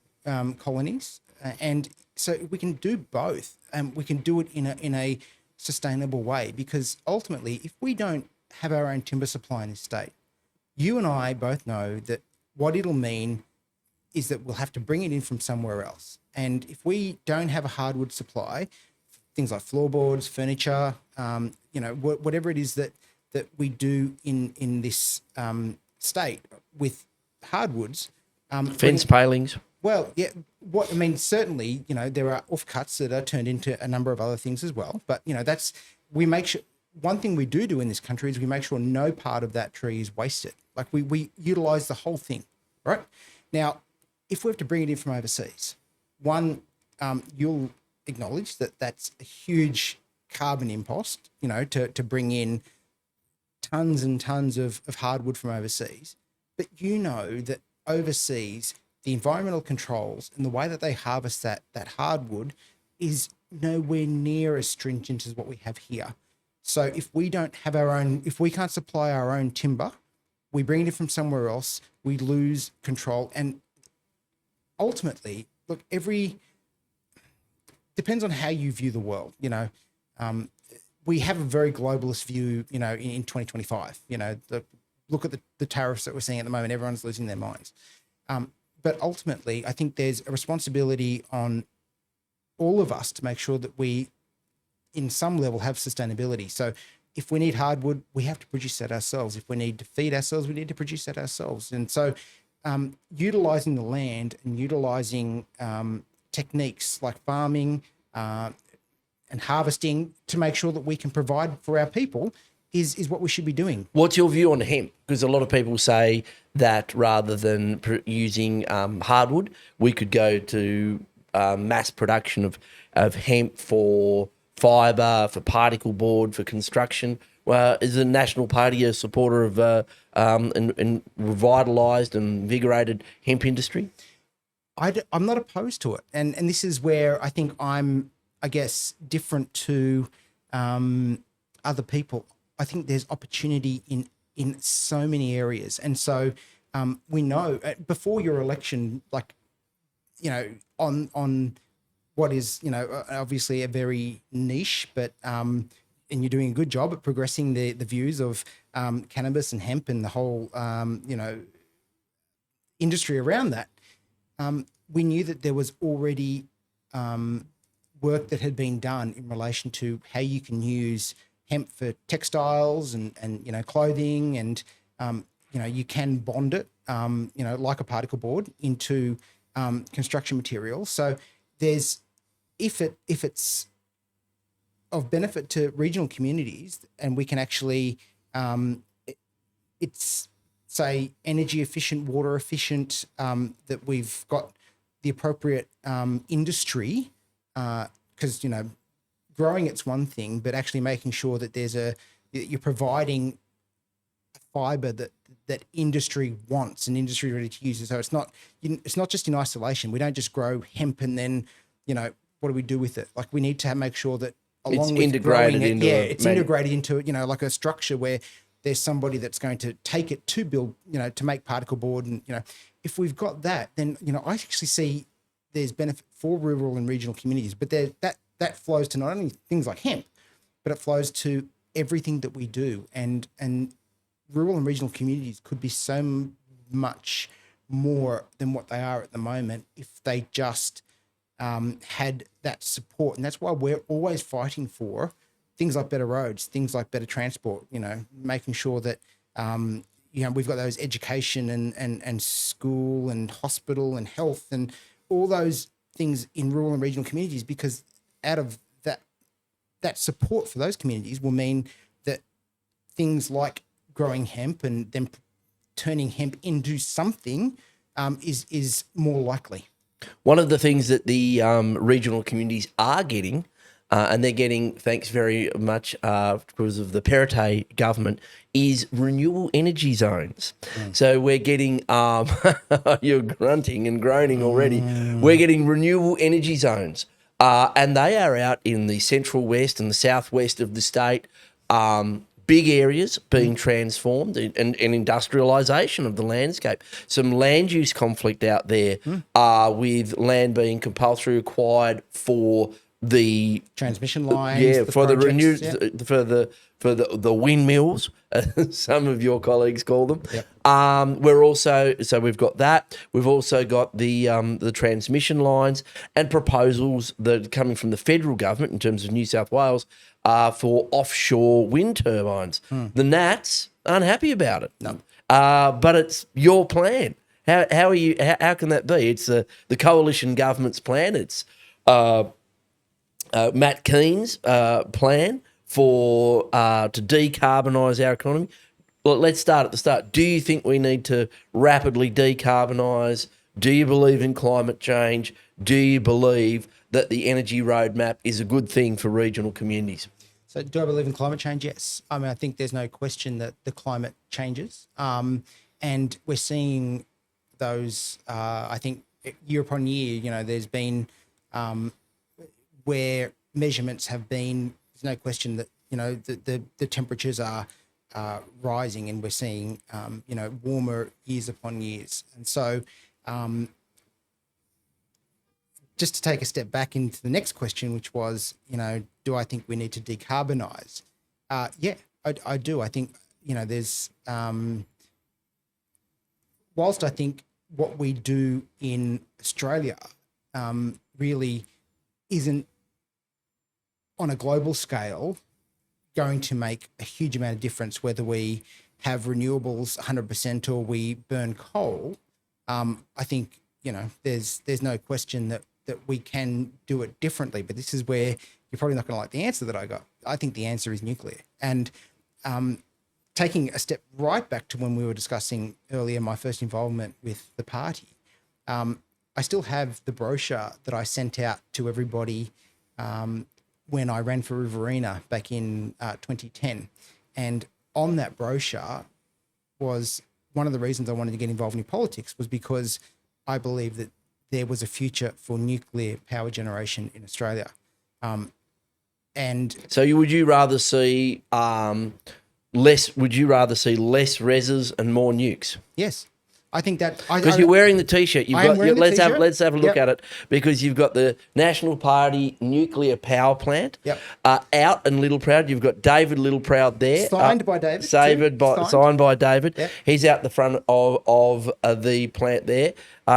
colonies And so we can do both, and we can do it in a sustainable way, because ultimately, if we don't have our own timber supply in this state, you and I both know that what it'll mean is that we'll have to bring it in from somewhere else. And if we don't have a hardwood supply, things like floorboards, furniture, whatever it is that we do in this state with hardwoods, Fence palings. well, yeah. Certainly, there are offcuts that are turned into a number of other things as well. But we make sure. One thing we do in this country is we make sure no part of that tree is wasted. Like we utilize the whole thing, right? Now, if we have to bring it in from overseas, you'll acknowledge that that's a huge carbon impost, to bring in tons and tons of hardwood from overseas. But that overseas, the environmental controls and the way that they harvest that hardwood is nowhere near as stringent as what we have here. So if we can't supply our own timber, we bring it in from somewhere else, we lose control. And ultimately, look, depends on how you view the world. We have a very globalist view, in 2025. Look at the tariffs that we're seeing at the moment. Everyone's losing their minds. But ultimately, I think there's a responsibility on all of us to make sure that we, in some level, have sustainability. So if we need hardwood, we have to produce that ourselves. If we need to feed ourselves, we need to produce that ourselves. And so utilizing the land and utilizing techniques like farming and harvesting to make sure that we can provide for our people is what we should be doing. What's your view on hemp? Because a lot of people say that rather than using hardwood, we could go to mass production of hemp for fibre, for particle board, for construction. Is the National Party a supporter of and revitalised and invigorated hemp industry? I'm not opposed to it. And this is where I think I'm, different to other people. I think there's opportunity in so many areas. And so we know before your election, on what is, obviously a very niche, but and you're doing a good job at progressing the views of cannabis and hemp and the whole, industry around that. We knew that there was already work that had been done in relation to how you can use hemp for textiles and clothing, and you can bond it like a particle board into construction materials. So there's if it's of benefit to regional communities, and we can actually it's say energy efficient, water efficient, that we've got the appropriate industry, because growing it's one thing, but actually making sure that you're providing a fibre that industry wants and industry ready to use. So it's not just in isolation. We don't just grow hemp and then what do we do with it? Like we need to make sure that along with integrated growing into it's integrated into like a structure where there's somebody that's going to take it to build to make particle board, and if we've got that, then I actually see there's benefit for rural and regional communities. But that flows to not only things like hemp, but it flows to everything that we do. And rural and regional communities could be so much more than what they are at the moment if they just had that support. And that's why we're always fighting for things like better roads, things like better transport, making sure that, we've got those education and school and hospital and health and all those things in rural and regional communities, because out of that support for those communities will mean that things like growing hemp and then turning hemp into something is more likely. One of the things that the regional communities are getting, and they're getting, thanks very much because of the Perrottet government, is renewable energy zones. So we're getting, you're grunting and groaning already, we're getting renewable energy zones. And they are out in the central west and the southwest of the state, big areas being transformed and industrialisation of the landscape. Some land use conflict out there with land being compulsory required for the transmission lines. For the projects, the windmills, some of your colleagues call them. Yep. We've got that. We've also got the transmission lines and proposals that are coming from the federal government in terms of New South Wales for offshore wind turbines. The Nats aren't happy about it. No. But it's your plan. How are you? How can that be? It's the coalition government's plan. It's Matt Keane's plan for to decarbonise our economy. Well, let's start at the start. Do you think we need to rapidly decarbonise? Do you believe in climate change? Do you believe that the energy roadmap is a good thing for regional communities? So do I believe in climate change? Yes. I mean, I think there's no question that the climate changes. And we're seeing those, I think, year upon year, there's been where measurements have been, there's no question that, the temperatures are rising, and we're seeing, warmer years upon years. And so just to take a step back into the next question, which was, do I think we need to decarbonise? Yeah, I do. I think, there's, whilst I think what we do in Australia really isn't on a global scale going to make a huge amount of difference, whether we have renewables 100% or we burn coal, I think, there's no question that we can do it differently. But this is where you're probably not going to like the answer that I got. I think the answer is nuclear. And taking a step right back to when we were discussing earlier my first involvement with the party, I still have the brochure that I sent out to everybody when I ran for Riverina back in 2010. And on that brochure was one of the reasons I wanted to get involved in politics, was because I believe that there was a future for nuclear power generation in Australia. And so would you rather see less reses and more nukes? Yes. I think that because you're wearing the T-shirt. Let's have a look Yep. at it, because you've got the National Party nuclear power plant out in Littleproud. You've got David Littleproud there, signed by David. Signed by David. Yep. He's out the front of the plant there.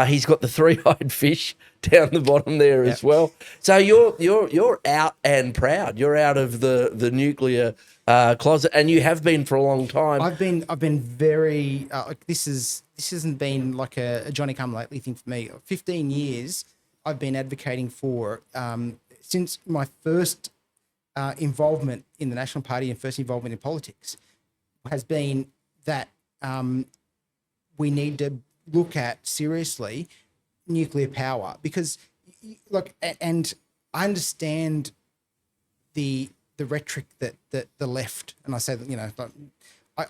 He's got the three-eyed fish down the bottom there as well. So you're out and proud. You're out of the nuclear closet, and you have been for a long time. I've been very this hasn't been like a Johnny come lately thing for me. 15 years I've been advocating for since my first involvement in the National Party and first involvement in politics has been that we need to look at seriously nuclear power, because look, and I understand the rhetoric that the left, and I say that,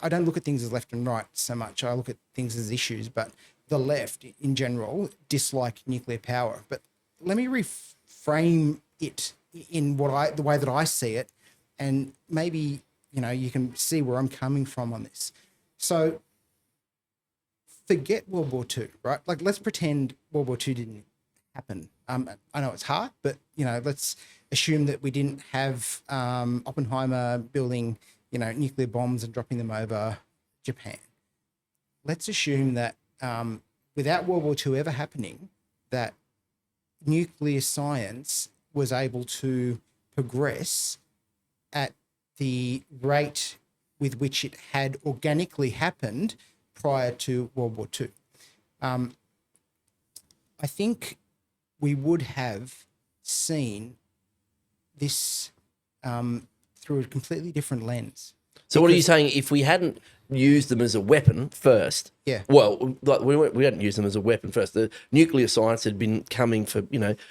I don't look at things as left and right so much. I look at things as issues, but the left in general dislike nuclear power. But let me reframe it in the way that I see it, and maybe, you can see where I'm coming from on this. So forget World War II, right? Like, let's pretend World War II didn't happen. I know it's hard, but, let's assume that we didn't have Oppenheimer building, nuclear bombs and dropping them over Japan. Let's assume that without World War II ever happening, that nuclear science was able to progress at the rate with which it had organically happened prior to World War II. I think we would have seen this through a completely different lens. So what are you saying? If we hadn't used them as a weapon first, well, like we hadn't used them as a weapon first. The nuclear science had been coming for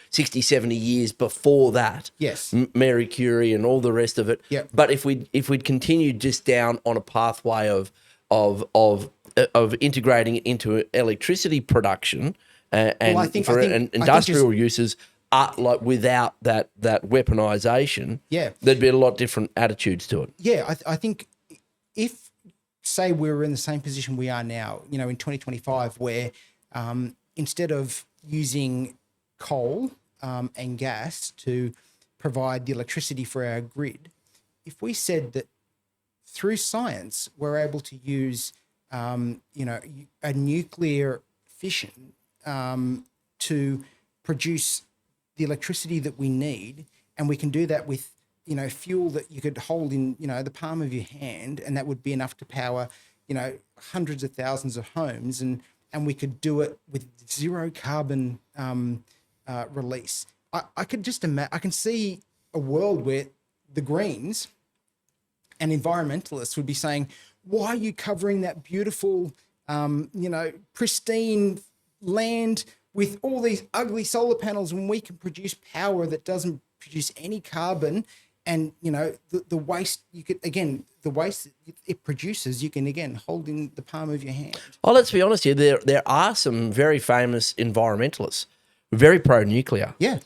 60, 70 years before that. Yes, Mary Curie and all the rest of it. Yeah. But if we'd continued just down on a pathway of integrating it into electricity production and industrial uses. Like without that weaponization, there'd be a lot different attitudes to it. Yeah, I think if say we were in the same position we are now, in 2025, where instead of using coal and gas to provide the electricity for our grid, if we said that through science we're able to use, a nuclear fission to produce the electricity that we need, and we can do that with fuel that you could hold in, the palm of your hand, and that would be enough to power, hundreds of thousands of homes, and we could do it with zero carbon release. I could just imagine, I can see a world where the Greens and environmentalists would be saying, why are you covering that beautiful, pristine land with all these ugly solar panels when we can produce power that doesn't produce any carbon? And, the waste the waste it produces, you can again hold in the palm of your hand. Oh, let's be honest here. There are some very famous environmentalists, very pro-nuclear. Yeah.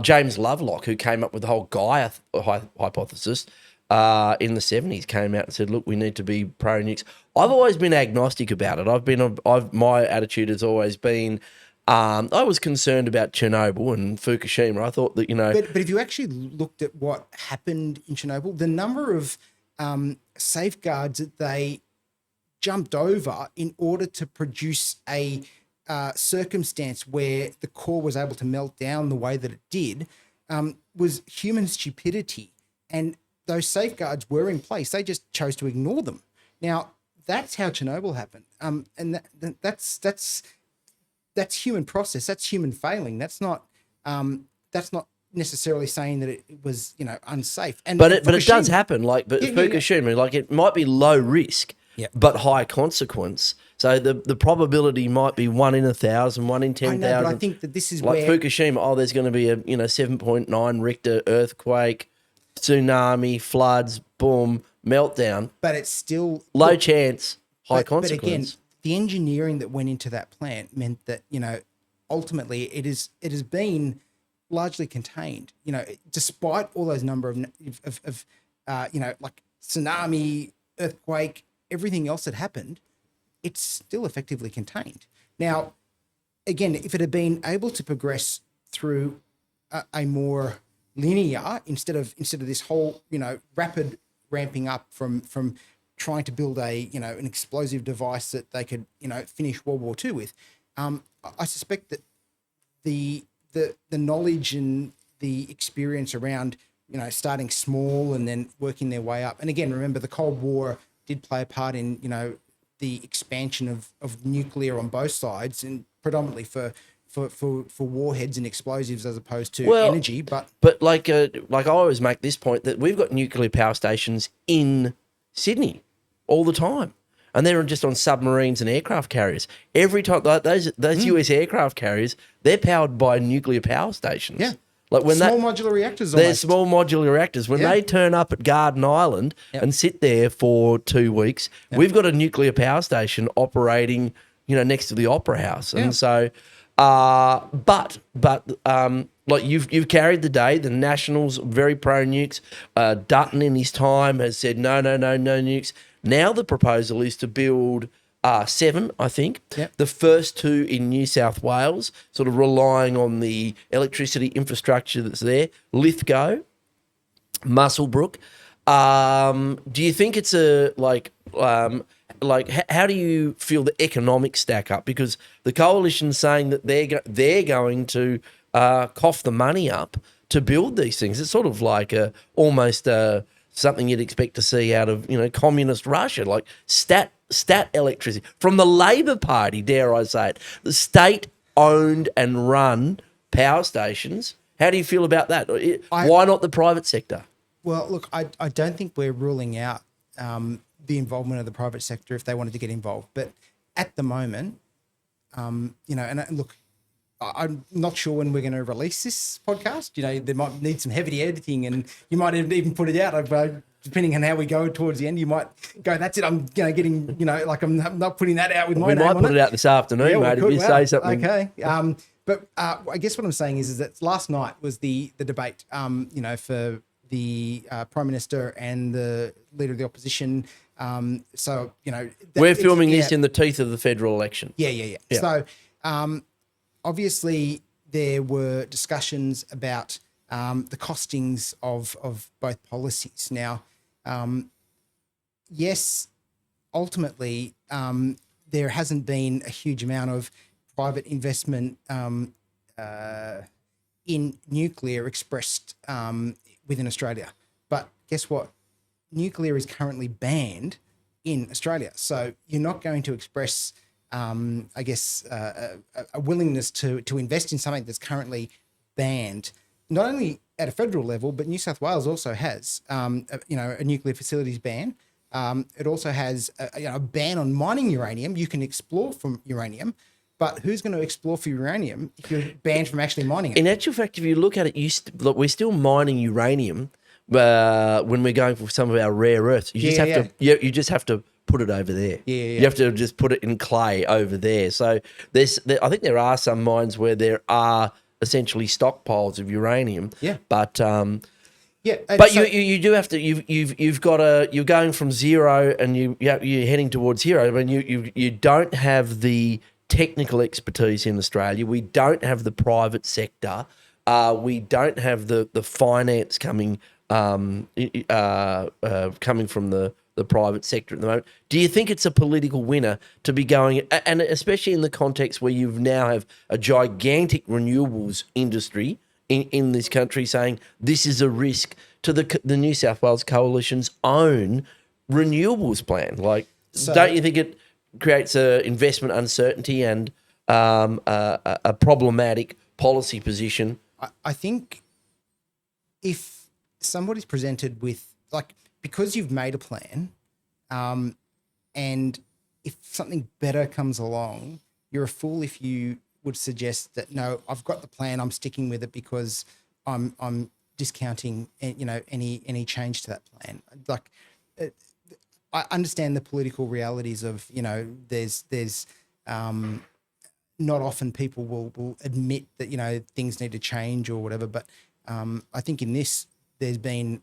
James Lovelock, who came up with the whole Gaia hypothesis in the 70s, came out and said, look, we need to be pro-nukes. I've always been agnostic about it. My attitude has always been, I was concerned about Chernobyl and Fukushima. I thought that, But if you actually looked at what happened in Chernobyl, the number of safeguards that they jumped over in order to produce a circumstance where the core was able to melt down the way that it did was human stupidity. And those safeguards were in place. They just chose to ignore them. Now, that's how Chernobyl happened. And that's human process. That's human failing. That's not necessarily saying that it was, unsafe. But it does happen. Fukushima, it might be low risk, but high consequence. So the probability might be 1 in 1,000, 1 in 10,000. I know, but I think that this is like where Fukushima. Oh, there's going to be a 7.9 Richter earthquake, tsunami, floods, boom, meltdown. But it's still low chance, high consequence. But again, the engineering that went into that plant meant that, ultimately it has been largely contained, despite all those number of like tsunami, earthquake, everything else that happened, it's still effectively contained. Now, again, if it had been able to progress through a more linear, instead of this whole, rapid ramping up from trying to build an explosive device that they could, finish World War II with, I suspect that the knowledge and the experience around, starting small and then working their way up. And again, remember, the Cold War did play a part in, the expansion of nuclear on both sides, and predominantly for warheads and explosives as opposed to energy. But like I always make this point that we've got nuclear power stations in Sydney all the time, and they're just on submarines and aircraft carriers. Every time, like those US aircraft carriers, they're powered by nuclear power stations. Yeah. Like when small modular reactors. They're small modular reactors. When they turn up at Garden Island and sit there for 2 weeks, we've got a nuclear power station operating, next to the Opera House. And so, but like you've carried the day. The Nationals very pro nukes. Dutton in his time has said no nukes. Now the proposal is to build 7, I think. Yep. The first 2 in New South Wales, sort of relying on the electricity infrastructure that's there. Lithgow, Muswellbrook. Do you think it's how do you feel the economics stack up? Because the coalition's saying that they're going to cough the money up to build these things. It's sort of like almost something you'd expect to see out of communist Russia, like stat electricity from the Labor Party, dare I say it, the state-owned and run power stations. How do you feel about that? Why not the private sector? Well, look, I don't think we're ruling out the involvement of the private sector if they wanted to get involved. But at the moment, and look, I'm not sure when we're going to release this podcast. There might need some heavy editing, and you might even put it out. Depending on how we go towards the end, you might go, that's it. I'm getting, I'm not putting that out with my name on it. We might put it out this afternoon, mate, if you say something. Okay. But I guess what I'm saying is that last night was the debate, for the Prime Minister and the Leader of the Opposition So, you know, We're filming this in the teeth of the federal election. Yeah. So, obviously, there were discussions about the costings of both policies. Now, yes, ultimately, there hasn't been a huge amount of private investment in nuclear expressed within Australia. But guess what? Nuclear is currently banned in Australia. So you're not going to express, I guess, a willingness to invest in something that's currently banned, not only at a federal level, but New South Wales also has, a nuclear facilities ban. It also has a ban on mining uranium. You can explore from uranium, but who's going to explore for uranium if you're banned from actually mining it? In actual fact, if you look at it, look, we're still mining uranium when we're going for some of our rare earths. You just have to put it over there. You have to just put it in clay over there. So I think there are some mines where there are essentially stockpiles of uranium. Yeah. But but you do have to. You're going from zero and you're heading towards hero. I mean, you don't have the technical expertise in Australia. We don't have the private sector. We don't have the finance coming from the private sector at the moment. Do you think it's a political winner to be going, and especially in the context where you now have a gigantic renewables industry in this country saying this is a risk to the New South Wales Coalition's own renewables plan? Don't you think it creates a investment uncertainty and a problematic policy position? I think if somebody's presented with, because you've made a plan, and if something better comes along, you're a fool if you would suggest that, no, I've got the plan, I'm sticking with it because I'm discounting, any change to that plan. I understand the political realities of, there's not often people will admit that, things need to change or whatever. But I think in this, there's been,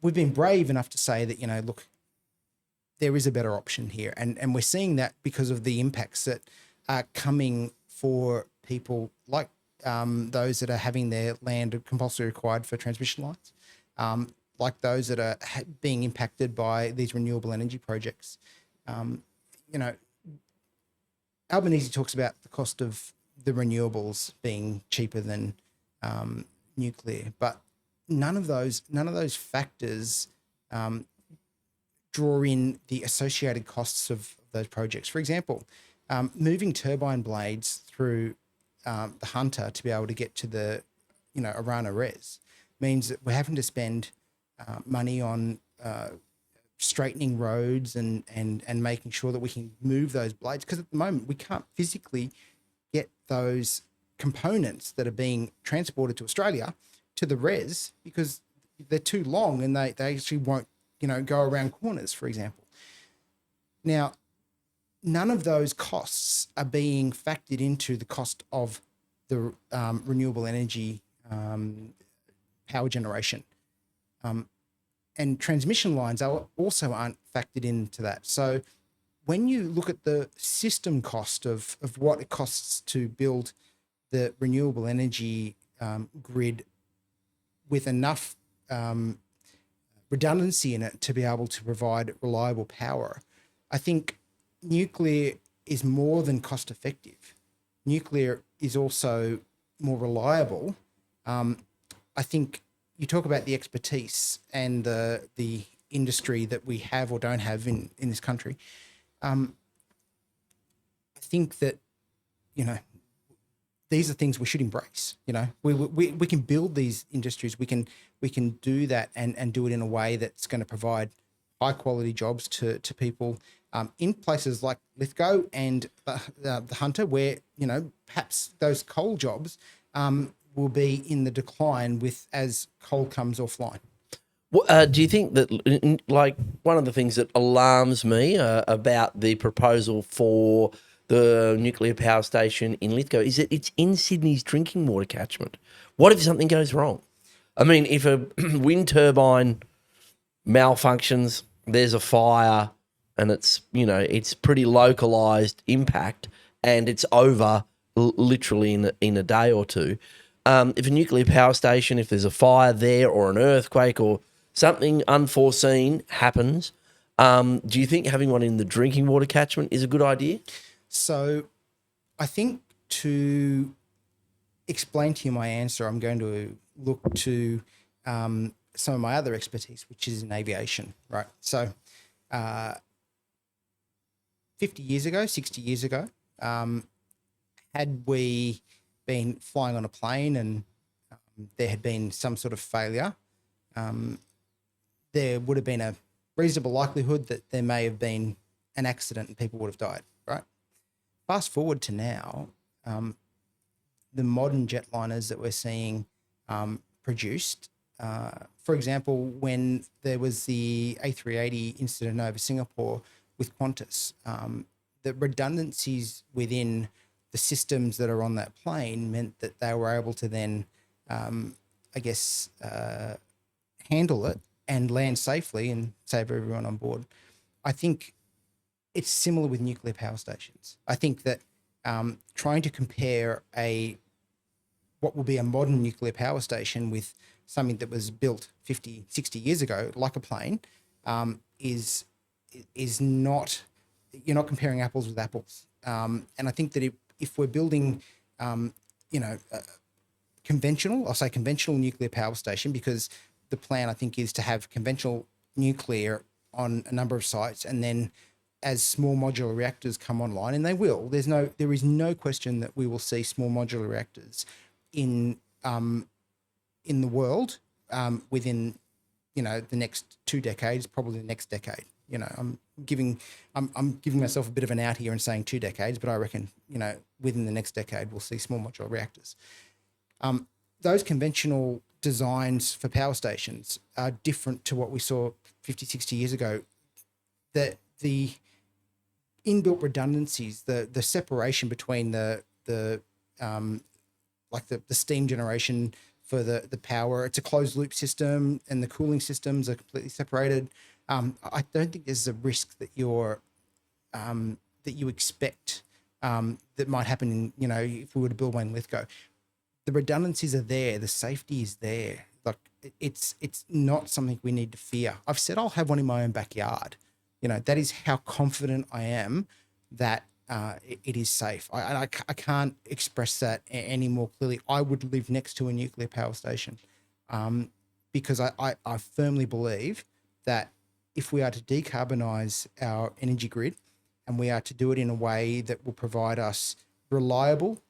we've been brave enough to say that, look, there is a better option here. And we're seeing that because of the impacts that are coming for people like those that are having their land compulsory required for transmission lines, like those that are being impacted by these renewable energy projects. Albanese talks about the cost of the renewables being cheaper than nuclear, but none of those factors draw in the associated costs of those projects. For example, moving turbine blades through the Hunter to be able to get to the Arana res means that we're having to spend money on straightening roads and making sure that we can move those blades, because at the moment we can't physically get those components that are being transported to Australia to the res because they're too long and they actually won't go around corners, for example. Now, none of those costs are being factored into the cost of the renewable energy power generation. And transmission lines also aren't factored into that. So when you look at the system cost of what it costs to build the renewable energy grid with enough redundancy in it to be able to provide reliable power, I think nuclear is more than cost effective. Nuclear is also more reliable. I think you talk about the expertise and the industry that we have or don't have in this country. I think that, these are things we should embrace. We can build these industries. We can do that and do it in a way that's going to provide high quality jobs to people in places like Lithgow and the Hunter, where perhaps those coal jobs will be in the decline as coal comes offline. Do you think that, one of the things that alarms me about the proposal for the nuclear power station in Lithgow is that it's in Sydney's drinking water catchment? What if something goes wrong? I mean, if a wind turbine malfunctions, there's a fire, and it's, you know, it's pretty localized impact, and it's over literally in a day or two. If a nuclear power station, if there's a fire there or an earthquake or something unforeseen happens, do you think having one in the drinking water catchment is a good idea? So I think to explain to you my answer, I'm going to look to some of my other expertise, which is in aviation, right? So 50 years ago, 60 years ago, had we been flying on a plane and there had been some sort of failure, there would have been a reasonable likelihood that there may have been an accident and people would have died, right? Fast forward to now, the modern jetliners that we're seeing produced, for example, when there was the A380 incident over Singapore with Qantas, the redundancies within the systems that are on that plane meant that they were able to then, handle it and land safely and save everyone on board. I think it's similar with nuclear power stations. I think that trying to compare what will be a modern nuclear power station with something that was built 50, 60 years ago, like a plane, is not, you're not comparing apples with apples. And I think that if we're building, conventional, I'll say conventional nuclear power station, because the plan, I think, is to have conventional nuclear on a number of sites, and then as small modular reactors come online, and they will, there is no question that we will see small modular reactors in the world within, the next 2 decades, probably the next decade. I'm giving myself a bit of an out here and saying 2 decades, but I reckon, within the next decade, we'll see small modular reactors. Those conventional designs for power stations are different to what we saw 50, 60 years ago. That the inbuilt redundancies, the separation between the steam generation for the power, it's a closed loop system, and the cooling systems are completely separated. I don't think there's a risk that that you expect that might happen in, if we were to build one in Lithgow. The redundancies are there, the safety is there. Like it's not something we need to fear. I've said I'll have one in my own backyard. That is how confident I am that it is safe. I can't express that any more clearly. I would live next to a nuclear power station because I firmly believe that if we are to decarbonise our energy grid, and we are to do it in a way that will provide us reliable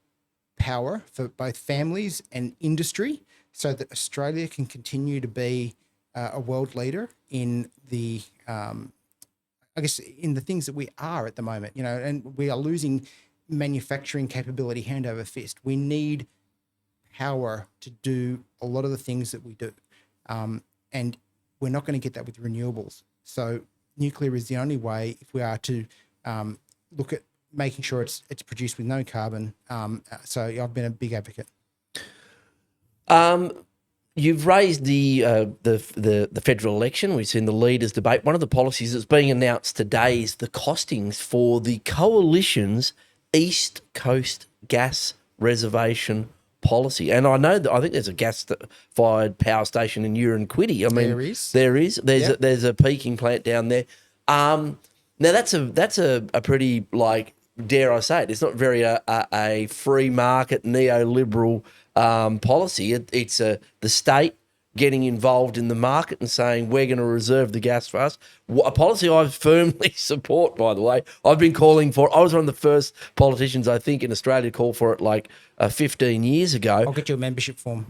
power for both families and industry, so that Australia can continue to be a world leader in the in the things that we are at the moment, and we are losing manufacturing capability hand over fist. We need power to do a lot of the things that we do. And we're not going to get that with renewables. So nuclear is the only way if we are to look at making sure it's produced with no carbon. So I've been a big advocate. You've raised the federal election. We've seen the leaders debate. One of the policies that's being announced today is the costings for the coalition's East Coast gas reservation policy. And I think there's a gas-fired power station in Uranquinty. I mean, there is. There's a peaking plant down there. Now that's a pretty, like, dare I say it, it's not very a free market neoliberal policy. It's the state getting involved in the market and saying we're going to reserve the gas for us. A policy I firmly support, by the way. I've been calling for. I was one of the first politicians, I think, in Australia to call for it 15 years ago. I'll get you a membership form.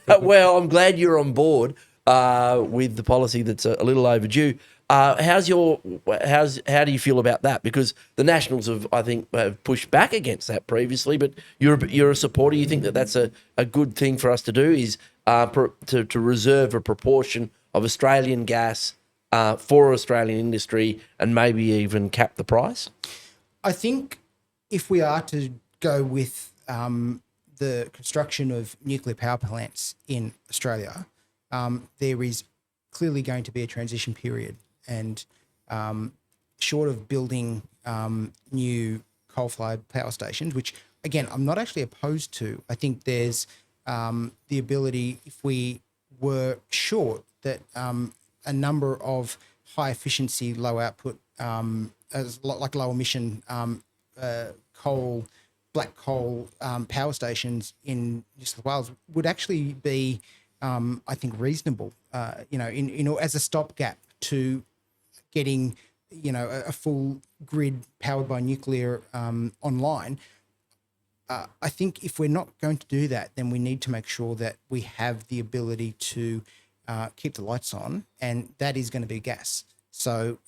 Well, I'm glad you're on board with the policy that's a little overdue. How do you feel about that? Because the Nationals have pushed back against that previously, but you're a supporter. You think that that's a good thing for us to do, is to reserve a proportion of Australian gas for Australian industry and maybe even cap the price? I think if we are to go with the construction of nuclear power plants in Australia, there is clearly going to be a transition period, and short of building new coal-fired power stations, which again I'm not actually opposed to. I think there's the ability, if we were short, that a number of high efficiency, low output, like low emission coal, black coal power stations in New South Wales would actually be, I think, reasonable. As a stopgap to getting, a full grid powered by nuclear online. I think if we're not going to do that, then we need to make sure that we have the ability to keep the lights on, and that is going to be gas. So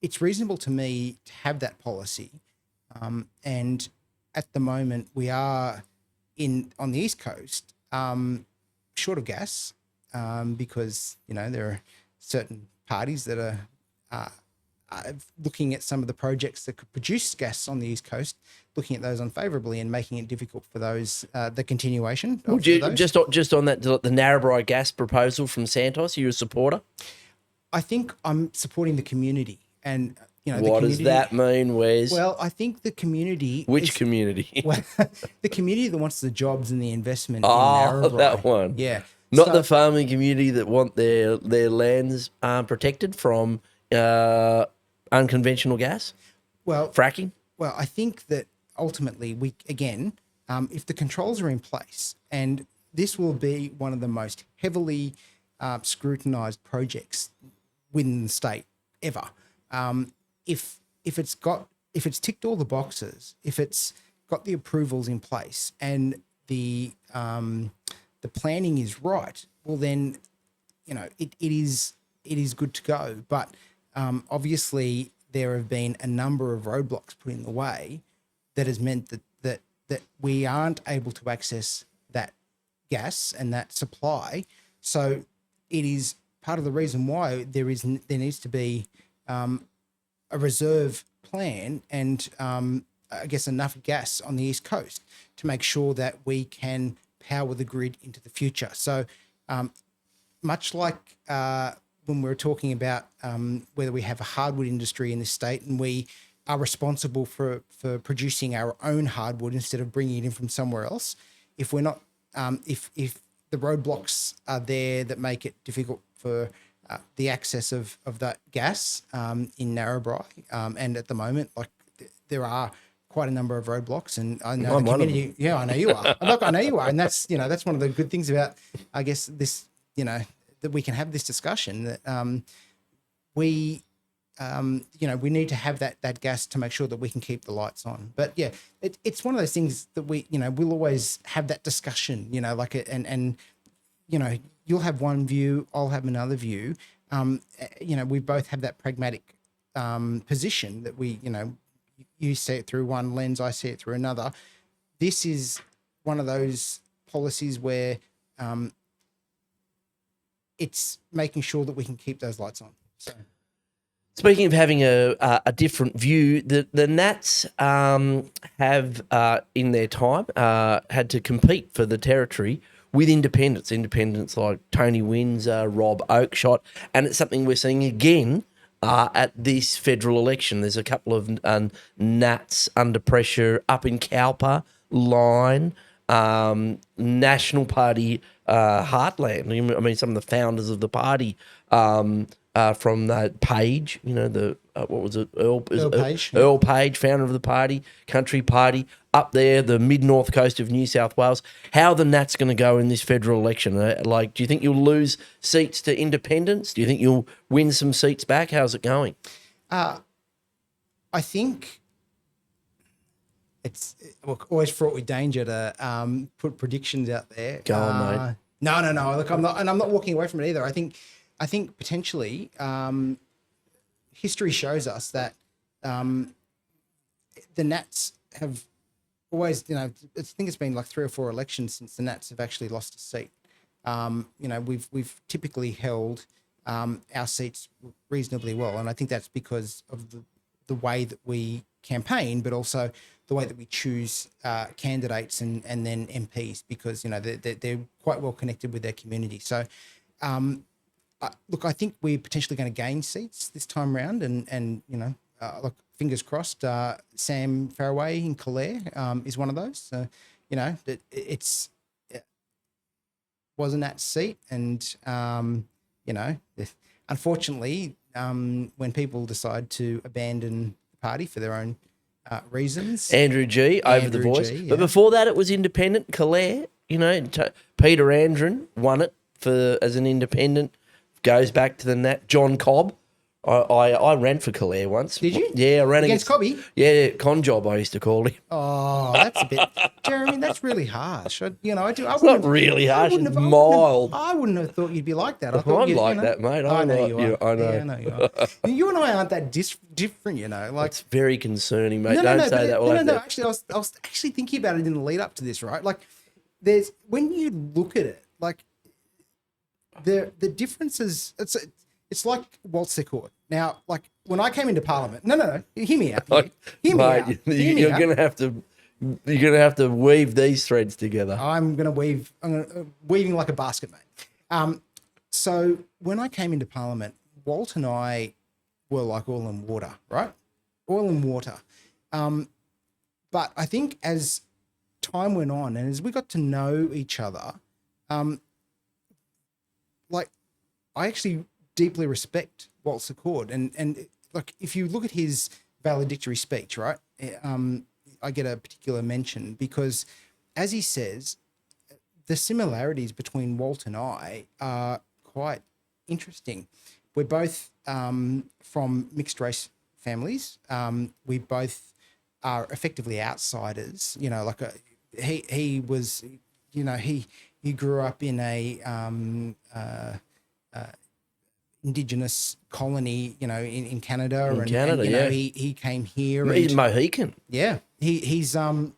it's reasonable to me to have that policy. And at the moment, we are on the East Coast short of gas because, there are certain parties that are looking at some of the projects that could produce gas on the East Coast, looking at those unfavourably and making it difficult for those, the continuation. Would you, just on that, the Narrabri gas proposal from Santos, you're a supporter? I think I'm supporting the community. And, what does that mean, Wes? Well, I think the community... Which community? Well, the community that wants the jobs and the investment in Narrabri. That one. Yeah. Not the farming community that want their lands protected from unconventional gas? Well, fracking? Well, I think that ultimately if the controls are in place, and this will be one of the most heavily scrutinised projects within the state ever. If it's ticked all the boxes, if it's got the approvals in place, and the planning is right, well then, it is good to go. But obviously, there have been a number of roadblocks put in the way that has meant that we aren't able to access that gas and that supply. So it is part of the reason why there needs to be a reserve plan and I guess enough gas on the East Coast to make sure that we can power the grid into the future. So much like when we were talking about whether we have a hardwood industry in this state and we are responsible for producing our own hardwood instead of bringing it in from somewhere else, if we're not, if the roadblocks are there that make it difficult for the access of that gas in Narrabri, and at the moment, there are quite a number of roadblocks, and I know the community. Yeah, I know you are. I know you are, and that's that's one of the good things about, I guess, this that we can have this discussion that we need to have that gas to make sure that we can keep the lights on. But yeah, it's one of those things that we'll always have that discussion. And you'll have one view, I'll have another view. We both have that pragmatic position that you see it through one lens, I see it through another. This is one of those policies where it's making sure that we can keep those lights on. So. Speaking of having a different view, the Nats have in their time had to compete for the territory with independents like Tony Wynns, Rob Oakeshott, and it's something we're seeing again at this federal election. There's a couple of Nats under pressure up in Cowper, Line, National Party heartland. I mean, some of the founders of the party from that Page, what was it? Earl Page. Earl Page, founder of the party, Country Party, up there, the mid-north coast of New South Wales. How are the Nats going to go in this federal election? Do you think you'll lose seats to independents? Do you think you'll win some seats back? How's it going? I think it's always fraught with danger to put predictions out there. Go on, mate. No. Look, I'm not walking away from it either. I think potentially history shows us that the Nats have always, I think it's been like 3 or 4 elections since the Nats have actually lost a seat. We've typically held our seats reasonably well, and I think that's because of the way that we campaign, but also the way that we choose candidates and then MPs, because they're quite well connected with their community. So look, I think we're potentially going to gain seats this time round, and look, fingers crossed. Sam Faraway in Clare is one of those. So, it's wasn't that seat, and unfortunately, when people decide to abandon the party for their own reasons, Andrew G over the voice. But before that, it was independent. Clare, Peter Andren won it as an independent. Goes back to the John Cobb. I ran for Clare once. Did you? Yeah, I ran against Cobby. Yeah, con job I used to call him. Oh, that's a bit, Jeremy. That's really harsh. I It's not really harsh. It's mild. I wouldn't have thought you'd be like that. I'm like that, mate. I know you are. I know. Yeah, I know you are. You and I aren't that different, Like, it's very concerning, mate. No, Don't say that. No. Actually, I was actually thinking about it in the lead up to this, right? Like, when you look at it, like the differences. It's like Waltz Court. Now, like when I came into Parliament, no, hear me out. Hear me out. You're gonna have to weave these threads together. I'm weaving like a basket, mate. So when I came into Parliament, Walt and I were like oil and water, right? Oil and water. But I think as time went on and as we got to know each other, like I actually deeply respect Walt's Accord. And like, if you look at his valedictory speech, right, I get a particular mention because, as he says, the similarities between Walt and I are quite interesting. We're both from mixed race families. We both are effectively outsiders. He was, he grew up in a Indigenous colony, in Canada. In Canada, he came here. He's Mohican. Yeah, he's from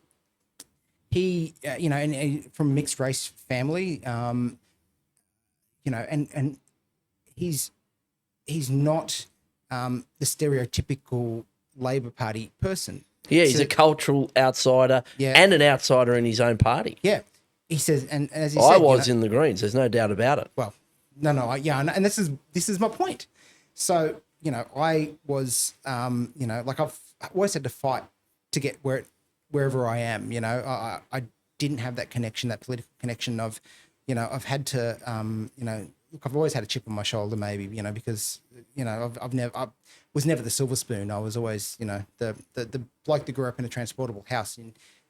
mixed race family. And he's not the stereotypical Labor Party person. Yeah, he's a cultural outsider and an outsider in his own party. Yeah, he says, and as he said, I was in the Greens. There's no doubt about it. Well. And this is my point. So, I was, like I've always had to fight to get wherever I am. I didn't have that connection, that political connection of, I've had to, look, I've always had a chip on my shoulder, maybe, because, I was never the silver spoon. I was always, the bloke that grew up in a transportable house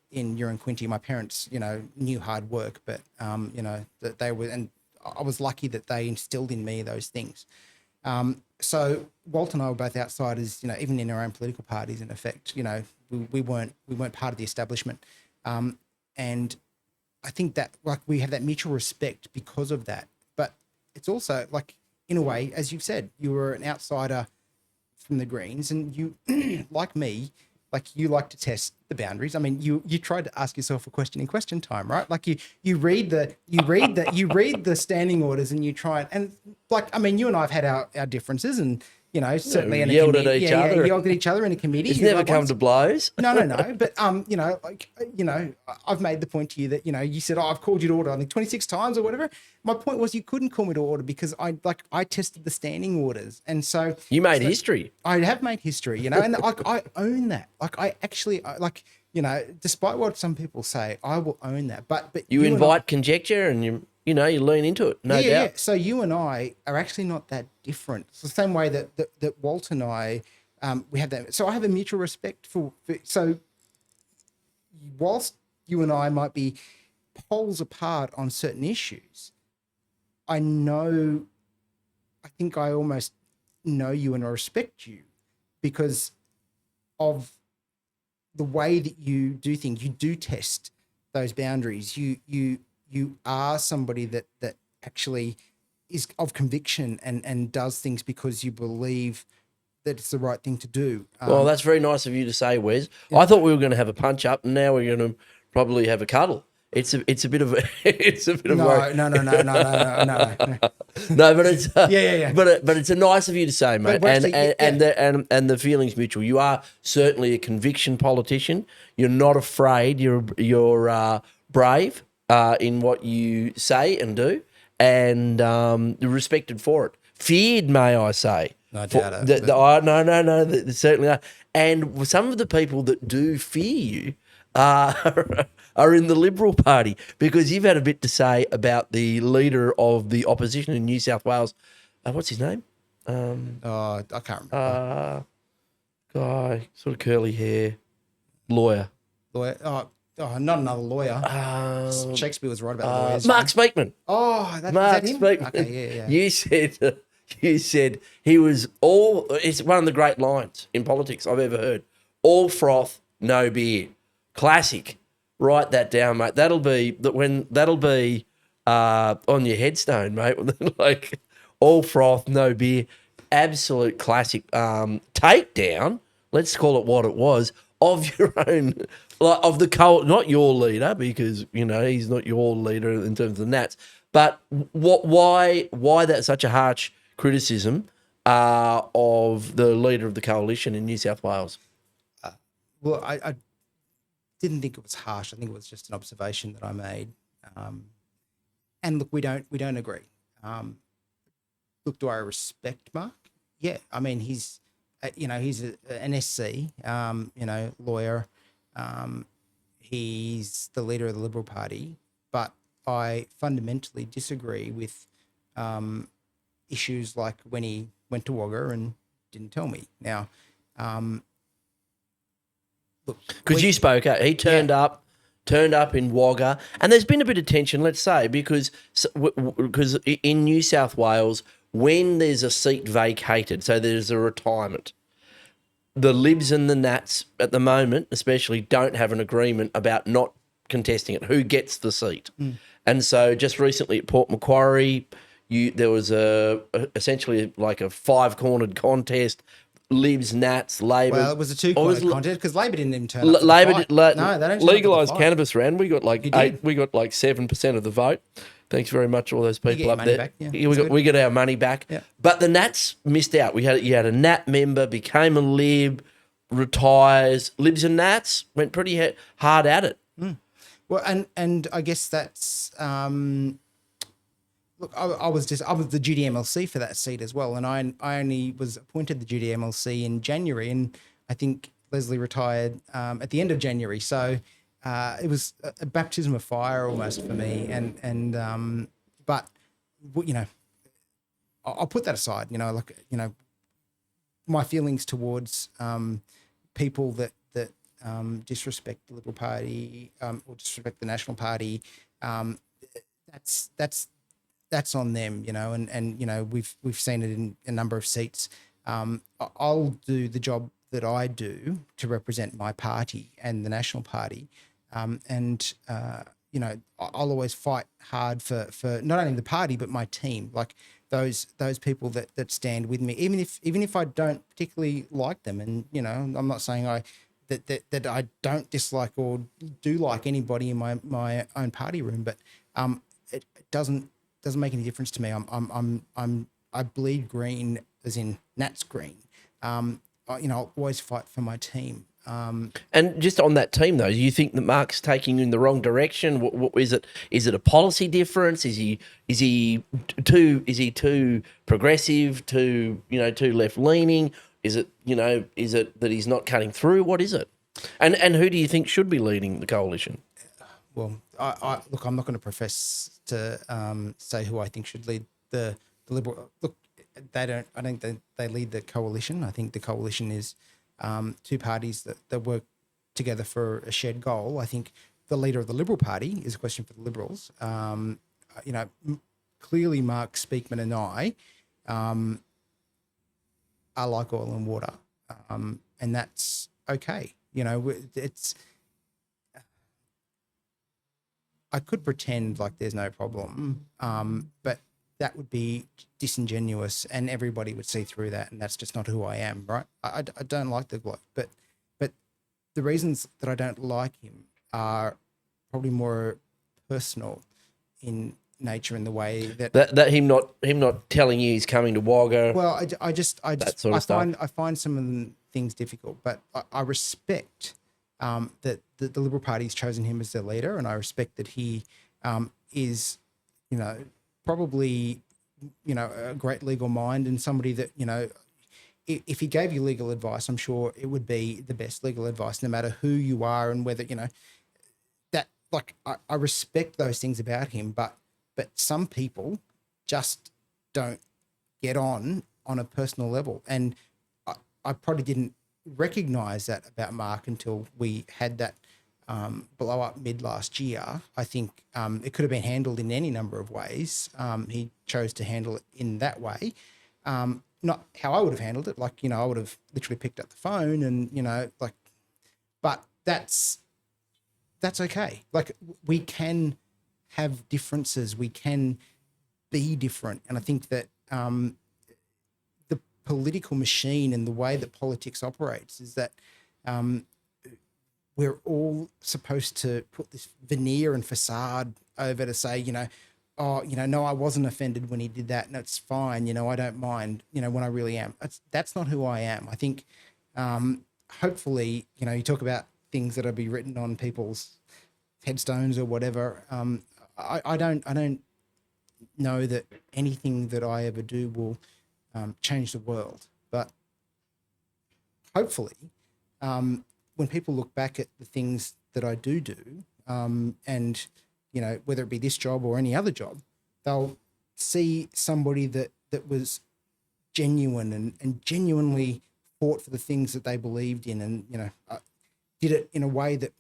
in Uranquinty. My parents, knew hard work, but, that they were, and I was lucky that they instilled in me those things. So Walt and I were both outsiders, even in our own political parties. In effect, we weren't part of the establishment, and I think that like we have that mutual respect because of that. But it's also like, in a way, as you've said, you were an outsider from the Greens, and you, like me, like you like to test the boundaries. I mean, you tried to ask yourself a question in question time, right? Like you read the standing orders and you try and like, I mean, you and I have had our differences and, certainly in a yelled committee. at each other. Yelled at each other in a committee. It's never come to blows. No. But, I've made the point to you that, you said, I've called you to order, I think 26 times or whatever. My point was you couldn't call me to order because I tested the standing orders. And so. You made history. I have made history, and I own that. Like I actually, despite what some people say, I will own that. But you invite conjecture and you lean into it, no doubt. Yeah. So you and I are actually not that different. It's the same way that Walt and I, we have that. So I have a mutual respect for. So whilst you and I might be poles apart on certain issues, I think I almost know you and I respect you because of the way that you do things. You do test those boundaries. You are somebody that actually is of conviction and does things because you believe that it's the right thing to do. Well, that's very nice of you to say, Wes. Yeah. I thought we were going to have a punch up, and now we're going to probably have a cuddle. It's a bit of no. No, but it's yeah. But it's a nice of you to say, mate. And the feeling's mutual. You are certainly a conviction politician. You're not afraid. You're brave in what you say and do, and you're respected for it. feared, may I say. I doubt it. No, they certainly are. And some of the people that do fear you are in the Liberal Party, because you've had a bit to say about the leader of the opposition in New South Wales. What's his name? I can't remember. Guy, sort of curly hair, lawyer. Lawyer. Not another lawyer. Shakespeare was right about lawyers. Mark Speakman. Oh, is Mark that him? Speakman. Okay, yeah. You said he was all. It's one of the great lines in politics I've ever heard. All froth, no beer. Classic. Write that down, mate. That'll be on your headstone, mate. Like, all froth, no beer. Absolute classic takedown. Let's call it what it was, of your own, like, of the not your leader, because he's not your leader in terms of the Nats. But why that's such a harsh criticism of the leader of the coalition in New South Wales? Well, I didn't think it was harsh. I think it was just an observation that I made. And look, we don't agree. Look, do I respect Mark? Yeah, I mean, he's an SC, lawyer. He's the leader of the Liberal Party, but I fundamentally disagree with issues like when he went to Wagga and didn't tell me. Now, look, because you spoke out, he turned up in Wagga, and there's been a bit of tension, let's say, because in New South Wales, when there's a seat vacated, so there's a retirement, the Libs and the Nats at the moment especially don't have an agreement about not contesting it, who gets the seat. And so just recently at Port Macquarie, there was essentially like a five-cornered contest. Libs, Nats, Labor. Well, it was a two-cornered contest because Labor didn't even turn up. Labor No, they don't legalised cannabis round. We got like 7% of the vote. Thanks very much, all those people up there. Back, yeah. We got our money back. Yeah. But the Nats missed out. You had a Nat member, became a Lib, retires. Libs and Nats went pretty hard at it. Well, and I guess that's look, I was the GDMLC for that seat as well, and I only was appointed the GDMLC in January, and I think Leslie retired at the end of January. So it was a baptism of fire almost for me, and but I'll put that aside. My feelings towards people that disrespect the Liberal Party or disrespect the National Party, that's on them, and we've seen it in a number of seats. I'll do the job that I do to represent my party and the National Party, and I'll always fight hard for not only the party but my team, like those people that stand with me, even if I don't particularly like them, and I'm not saying that I don't dislike or do like anybody in my own party room, but it doesn't make any difference to me. I bleed green, as in Nats green. I'll always fight for my team. And just on that team, though, do you think that Mark's taking you in the wrong direction? What is it? Is it a policy difference? Is he too progressive? Too left leaning? Is it that he's not cutting through? What is it? And who do you think should be leading the coalition? Well, I look, I'm not going to profess to say who I think should lead the Liberal. Look, I don't think they lead the coalition. I think the coalition is two parties that work together for a shared goal. I think the leader of the Liberal Party is a question for the Liberals. Clearly Mark Speakman and I are like oil and water, and that's okay. It's. I could pretend like there's no problem, but that would be disingenuous, and everybody would see through that, and that's just not who I am, right? I don't like the bloke, but the reasons that I don't like him are probably more personal in nature, in the way that him not telling you he's coming to Wagga. Well, I find some of the things difficult, but I respect that the Liberal Party's chosen him as their leader, and I respect that he is, probably a great legal mind and somebody that, if he gave you legal advice, I'm sure it would be the best legal advice, no matter who you are and whether, that, like, I respect those things about him, but some people just don't get on a personal level. And I probably didn't recognize that about Mark until we had that blow up mid last year. I think it could have been handled in any number of ways. He chose to handle it in that way. Not how I would have handled it. Like, I would have literally picked up the phone and, but that's okay. Like, we can have differences. We can be different. And I think that the political machine and the way that politics operates is that we're all supposed to put this veneer and facade over to say, no, I wasn't offended when he did that, and it's fine. I don't mind, when I really am. That's not who I am. I think, hopefully, you talk about things that'll be written on people's headstones or whatever. I don't know that anything that I ever do will change the world, but hopefully, when people look back at the things that I do, and whether it be this job or any other job, they'll see somebody that was genuine and genuinely fought for the things that they believed in, and did it in a way that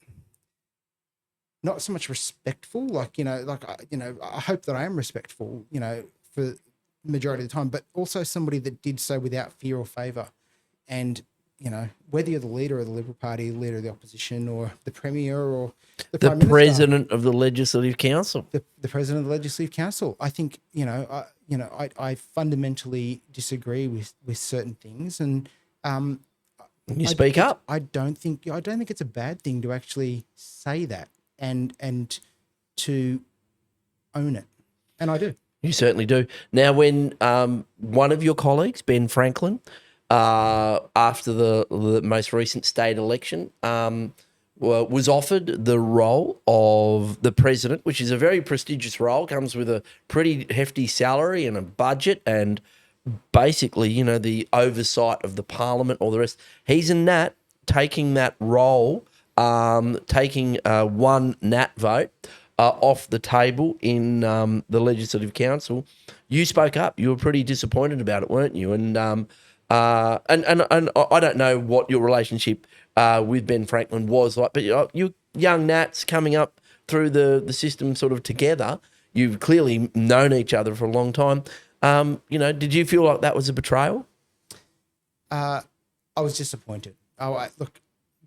not so much respectful, I hope that I am respectful, for the majority of the time, but also somebody that did so without fear or favour. And whether you're the leader of the Liberal Party, the leader of the opposition, or the Premier, or the Prime Minister, President of the Legislative Council, the President of the Legislative Council, I think I fundamentally disagree with certain things, and you speak up. I don't think it's a bad thing to actually say that and to own it, and I do. You certainly do. Now, when one of your colleagues, Ben Franklin, after the most recent state election, was offered the role of the president, which is a very prestigious role, comes with a pretty hefty salary and a budget and basically, the oversight of the parliament, all the rest. He's in that, taking that role, taking one Nat vote off the table in the Legislative Council. You spoke up. You were pretty disappointed about it, weren't you? And I don't know what your relationship with Ben Franklin was like, but you young Nats coming up through the system sort of together, you've clearly known each other for a long time. Did you feel like that was a betrayal? I was disappointed. Look,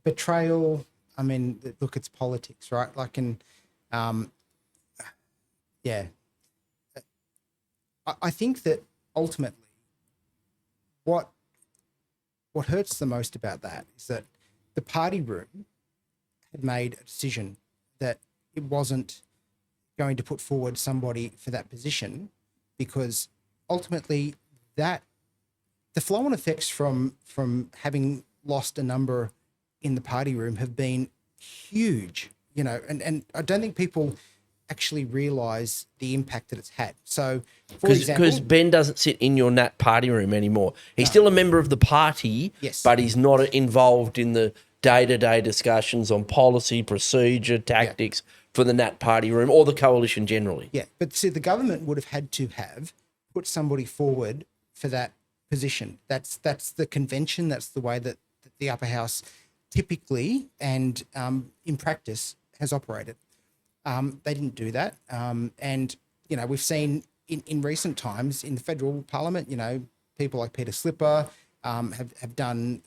betrayal, I mean, look, it's politics, right? Like, yeah. I think that ultimately what hurts the most about that is that the party room had made a decision that it wasn't going to put forward somebody for that position, because ultimately that the flow-on effects from having lost a number in the party room have been huge, and I don't think people actually realise the impact that it's had. So, for example, because Ben doesn't sit in your Nat party room anymore. He's still a member of the party, yes, but he's not involved in the day-to-day discussions on policy, procedure, tactics for the Nat party room or the coalition generally. Yeah, but see, the government would have had to have put somebody forward for that position. That's the convention. That's the way that the upper house typically and in practice has operated. They didn't do that. And, we've seen in recent times in the federal parliament, people like Peter Slipper have done,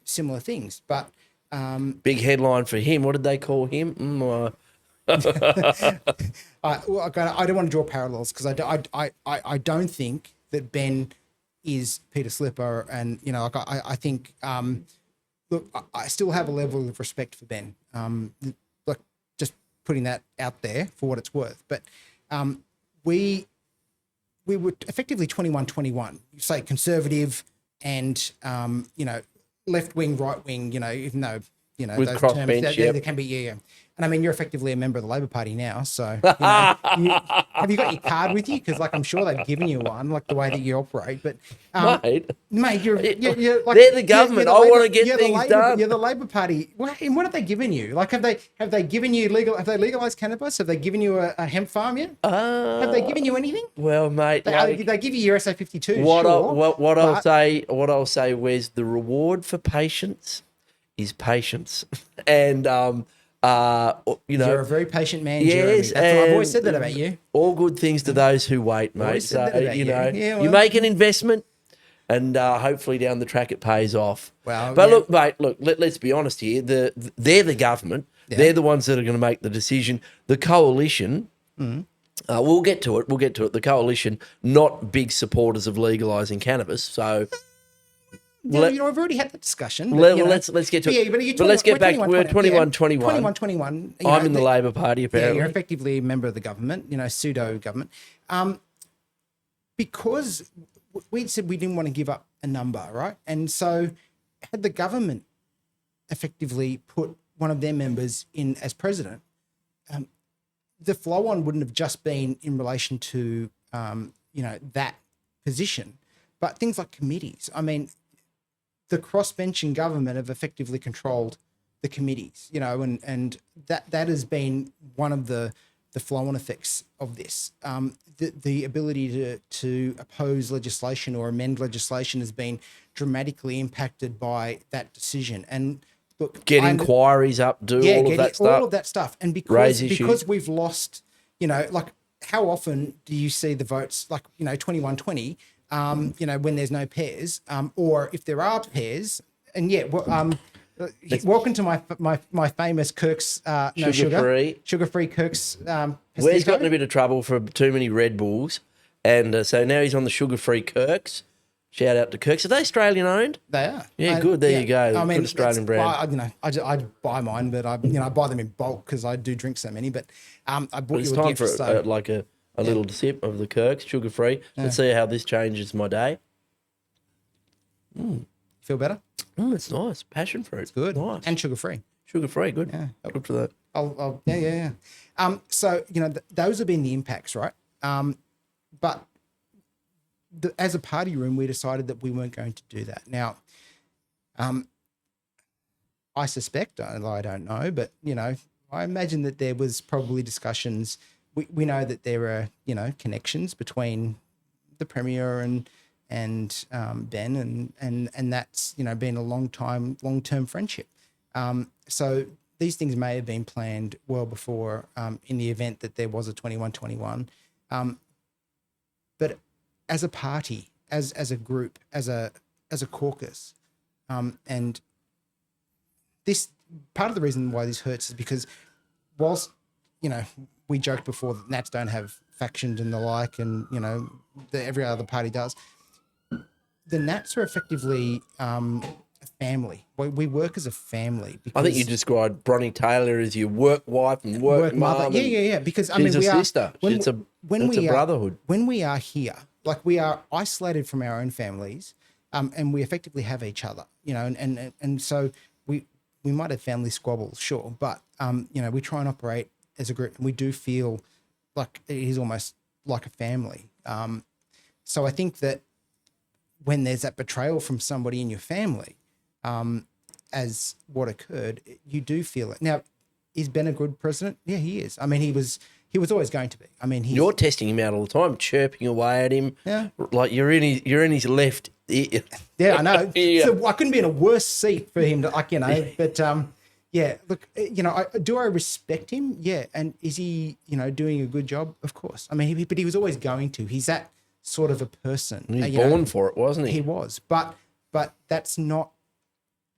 similar things. But big headline for him. What did they call him? I don't want to draw parallels because I don't think that Ben is Peter Slipper, and I think look, I still have a level of respect for Ben. Like, just putting that out there for what it's worth. But we were effectively 21-21. You say conservative and left wing, right wing. Even though with those crossbench, terms there can be And I mean, you're effectively a member of the Labor Party now. So, have you got your card with you? Because, like, I'm sure they've given you one, like the way that you operate. But, mate, you're like, they're the government. I want to get things done. You're the Labor Party. What have they given you? Like, have they given you have they legalized cannabis? Have they given you a hemp farm yet? Have they given you anything? Well, mate, they give you your SA52. I'll say, Wes, the reward for patience is patience, and you're a very patient man, Jeremy. I've always said that about you. All good things to those who wait, mate. So you make an investment, and hopefully down the track it pays off. Well, but look, mate, let's be honest here. They're the government. Yeah. They're the ones that are going to make the decision. The coalition. We'll get to it. The coalition, not big supporters of legalising cannabis. So. We've already had that discussion. Let's get to it. But let's get back. We're 21. 21. I'm in the Labor Party, apparently. Yeah, you're effectively a member of the government, pseudo-government. Because we said we didn't want to give up a number, right? And so had the government effectively put one of their members in as president, the flow-on wouldn't have just been in relation to, that position, but things like committees. I mean, the crossbenching government have effectively controlled the committees, and that has been one of the flow-on effects of this. The ability to oppose legislation or amend legislation has been dramatically impacted by that decision. And look, get inquiries up, all of that stuff, and because we've lost, like how often do you see the votes like 21-20? When there's no pairs, or if there are pairs, and welcome to my famous Kirk's sugar-free Kirk's. He's gotten a bit of trouble for too many Red Bulls, and so now he's on the sugar-free Kirk's. Shout out to Kirk's. Are they Australian owned? They are. Yeah, good. There you go. I mean, good Australian brand. I buy mine, but I buy them in bulk because I do drink so many. But I bought you a gift. It's time for a little sip of the Kirk's, sugar-free. Let's see how this changes my day. Feel better? It's nice. Passion fruit. It's good. Nice. And sugar-free. Sugar-free, good. Yeah. Good for that. So, those have been the impacts, right? But as a party room, we decided that we weren't going to do that. Now, I suspect, I don't know, but, I imagine that there was probably discussions. We know that there are, connections between the Premier and Ben, and that's, been a long-term friendship. So these things may have been planned well before, in the event that there was a 21-21. But as a party, as a group, as a caucus, and this part of the reason why this hurts is because whilst, we joked before that Nats don't have factions and the like, and, every other party does. The Nats are effectively a family. We work as a family. I think you described Bronnie Taylor as your work wife and work mother. Yeah. Because she's a sister. It's a brotherhood. When we are here, like we are isolated from our own families, and we effectively have each other, and so we might have family squabbles, sure, but we try and operate as a group, and we do feel like it is almost like a family. So I think that when there's that betrayal from somebody in your family, as what occurred, you do feel it. Now, is Ben a good president? Yeah, he is. I mean, he was always going to be. I mean, you're testing him out all the time, chirping away at him. Yeah, like you're in his left ear. Yeah, I know. Yeah. So I couldn't be in a worse seat for him to, but yeah. Look, do I respect him? Yeah, and is he doing a good job? Of course. I mean, but he was always going to. He's that sort of a person. He's born for it, wasn't he? He was, but that's not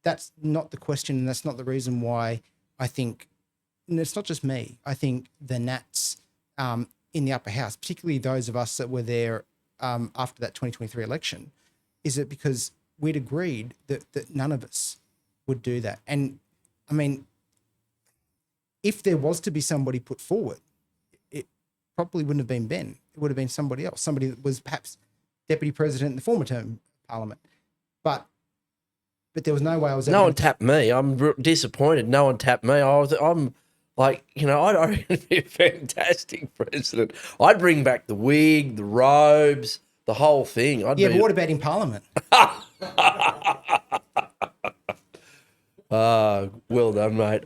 the question, and that's not the reason why I think. And it's not just me. I think the Nats in the upper house, particularly those of us that were there after that 2023 election, is it because we'd agreed that none of us would do that. And I mean, if there was to be somebody put forward, it probably wouldn't have been Ben. It would have been somebody else, somebody that was perhaps deputy president in the former term parliament. But there was no way I was. No one tapped me. I'm disappointed. No one tapped me. I'm Like, you know, I reckon it'd be a fantastic president. I'd bring back the wig, the robes, the whole thing. But what about in Parliament? Well done, mate.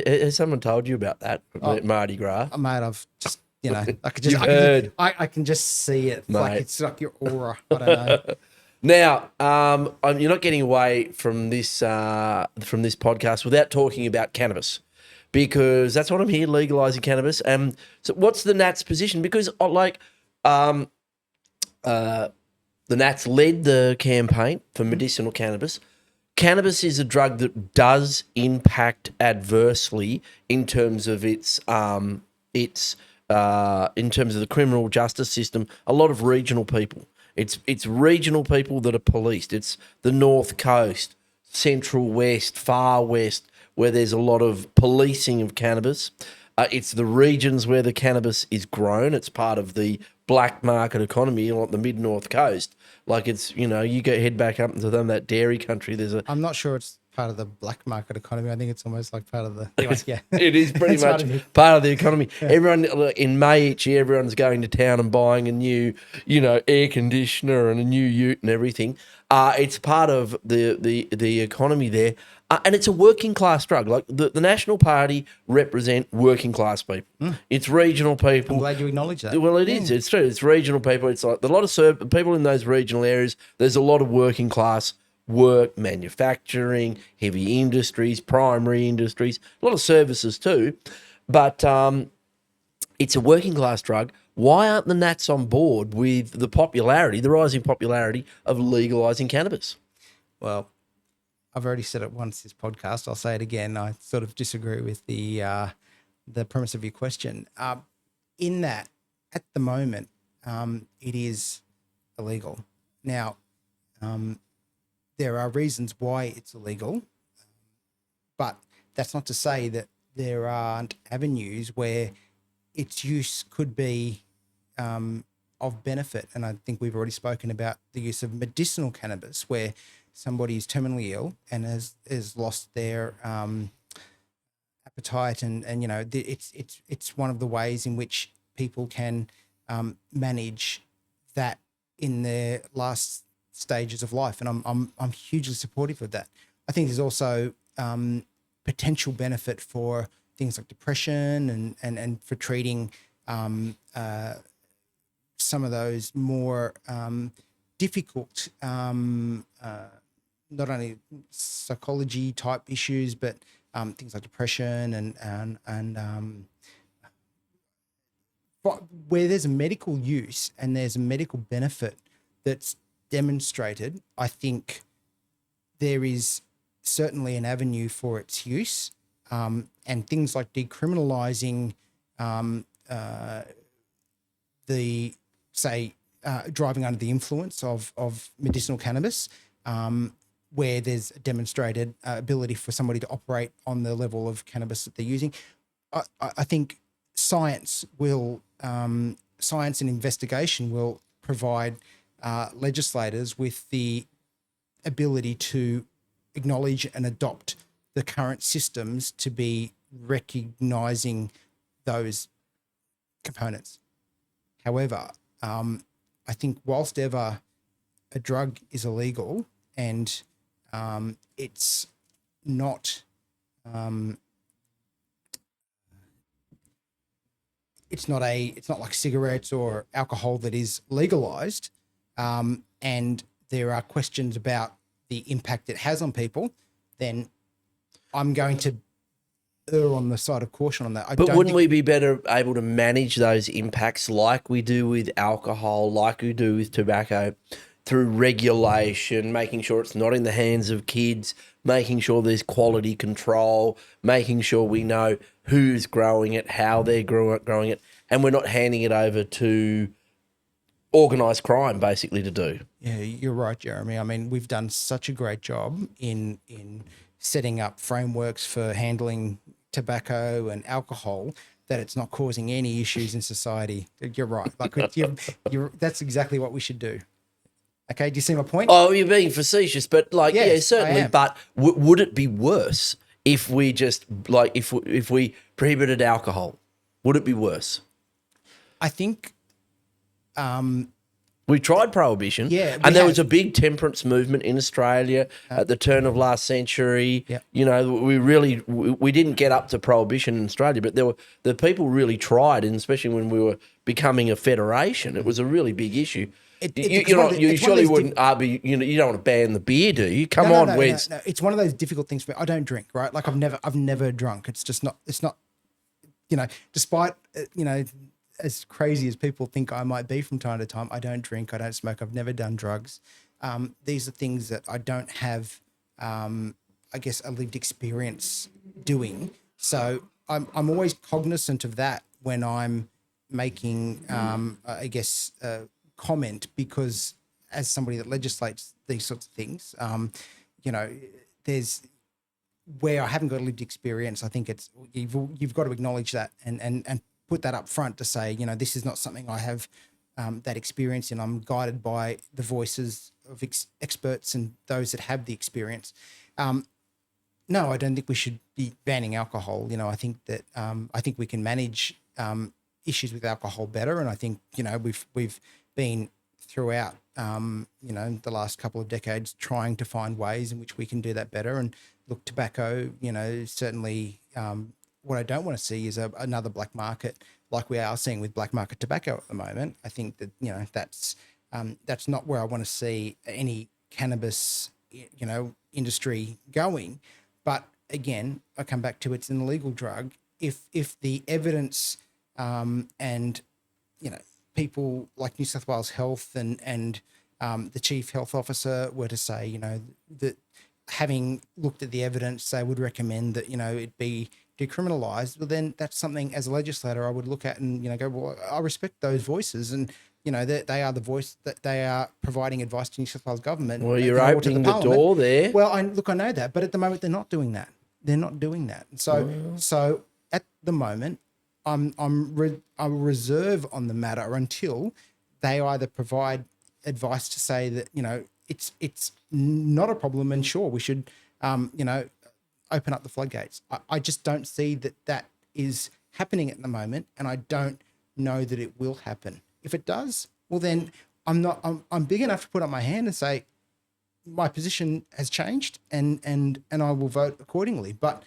Has someone told you about that, Mardi Gras? Mate, I've just, I can just see it. Mate. It's like your aura. I don't know. Now, you're not getting away from this podcast without talking about cannabis, because that's what I'm here, legalising cannabis. So what's the Nats' position? Because the Nats led the campaign for medicinal cannabis. Cannabis is a drug that does impact adversely in terms of in terms of the criminal justice system. A lot of regional people. It's regional people that are policed. It's the North Coast, Central West, Far West, where there's a lot of policing of cannabis. It's the regions where the cannabis is grown. It's part of the black market economy, like the mid-North Coast. Like it's, you know, you go head back up into that dairy country. I'm not sure it's part of the black market economy. I think it's almost like part of the... Anyway, yeah. It is pretty much part of the economy. Yeah. Everyone, in May each year, everyone's going to town and buying a new, you know, air conditioner and a new ute and everything. It's part of the economy there. And it's a working class drug. Like the National Party represent working class people. It's regional people. I'm glad you acknowledge that. Well, it is. It's true. It's regional people. It's like a lot of people in those regional areas. There's a lot of working class work, manufacturing, heavy industries, primary industries, a lot of services too. But it's a working class drug. Why aren't the Nats on board with the rising popularity of legalising cannabis? Well, I've already said it once this podcast. I'll say it again. I sort of disagree with the premise of your question. In that, at the moment, it is illegal. Now, there are reasons why it's illegal, but that's not to say that there aren't avenues where its use could be of benefit. And I think we've already spoken about the use of medicinal cannabis, where somebody is terminally ill and has lost their appetite, and you know, it's one of the ways in which people can manage that in their last stages of life, and I'm hugely supportive of that. I think there's also potential benefit for things like depression and for treating some of those more difficult, not only psychology type issues, but things like depression and where there's a medical use and there's a medical benefit that's demonstrated. I think there is certainly an avenue for its use, and things like decriminalising driving under the influence of medicinal cannabis, where there's a demonstrated ability for somebody to operate on the level of cannabis that they're using. I think science and investigation will provide legislators with the ability to acknowledge and adopt the current systems to be recognising those components. However, I think whilst ever a drug is illegal and it's not like cigarettes or alcohol that is legalized, and there are questions about the impact it has on people, then I'm going to err on the side of caution on that. But wouldn't we be better able to manage those impacts like we do with alcohol, like we do with tobacco, through regulation, making sure it's not in the hands of kids, making sure there's quality control, making sure we know who's growing it, how they're growing it, and we're not handing it over to organised crime basically to do? Yeah, you're right, Jeremy. I mean, we've done such a great job in setting up frameworks for handling tobacco and alcohol that it's not causing any issues in society. You're right. Like that's exactly what we should do. Okay, do you see my point? Oh, you're being facetious, but like, yes, yeah, certainly. But would it be worse if we just if we prohibited alcohol? Would it be worse? I think We tried prohibition, and there was a big temperance movement in Australia at the turn of last century. Yeah. You know, we didn't get up to prohibition in Australia, but the people really tried, and especially when we were becoming a federation, it was a really big issue. You surely wouldn't argue. You don't want to ban the beer, do you? Come on, Wes. No. It's one of those difficult things for me. I don't drink, right? Like I've never drunk. It's just not. It's not. You know, despite as crazy as people think I might be from time to time, I don't drink, I don't smoke, I've never done drugs. These are things that I don't have, I guess, a lived experience doing. So I'm always cognizant of that when I'm making, I guess, comment, because as somebody that legislates these sorts of things, there's where I haven't got a lived experience. I think it's you've got to acknowledge that and put that up front to say, this is not something I have that experience in. I'm guided by the voices of experts and those that have the experience. No, I don't think we should be banning alcohol. I think that I think we can manage issues with alcohol better, and I think we've been throughout the last couple of decades trying to find ways in which we can do that better. And look, tobacco, certainly. What I don't want to see is another black market like we are seeing with black market tobacco at the moment. I think that that's not where I want to see any cannabis industry going. But again, I come back to it's an illegal drug. If the evidence and people like New South Wales Health and the Chief Health Officer were to say that having looked at the evidence, they would recommend that it be decriminalised, well, then that's something as a legislator I would look at and go, well, I respect those voices, and they are the voice that they are providing advice to New South Wales government. Well, you're opening the door there. Well, I know that, but at the moment they're not doing that. So at the moment, I'm reserve on the matter until they either provide advice to say that it's not a problem, and sure, we should open up the floodgates. I just don't see that is happening at the moment, and I don't know that it will happen. If it does, well then I'm big enough to put up my hand and say my position has changed, and I will vote accordingly. But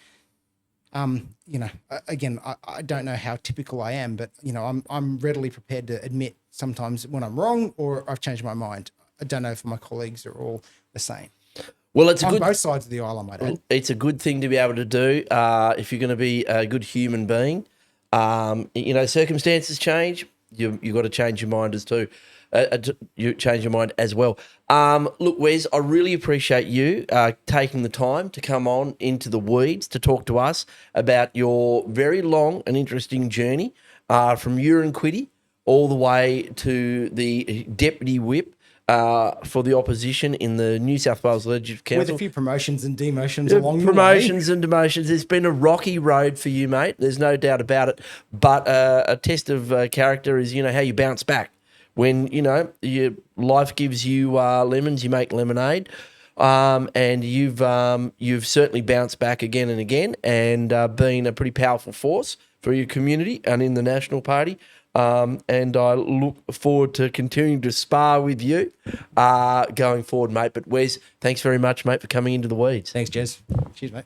again, I don't know how typical I am, but I'm readily prepared to admit sometimes when I'm wrong or I've changed my mind. I don't know if my colleagues are all the same. Well, it's on both sides of the aisle, I might add. It's a good thing to be able to do if you're going to be a good human being. Circumstances change. You've got to change your mind you change your mind as well. Look, Wes, I really appreciate you taking the time to come on into the weeds to talk to us about your very long and interesting journey from Uranquinty all the way to the Deputy Whip for the opposition in the New South Wales Legislative Council. With a few promotions and demotions along the way. Promotions and demotions. It's been a rocky road for you, mate. There's no doubt about it. But a test of character is, how you bounce back. When, your life gives you lemons, you make lemonade. And you've certainly bounced back again and again and been a pretty powerful force for your community and in the National Party. And I look forward to continuing to spar with you going forward, mate. But Wes, thanks very much, mate, for coming into the weeds. Thanks, Jez. Cheers, mate.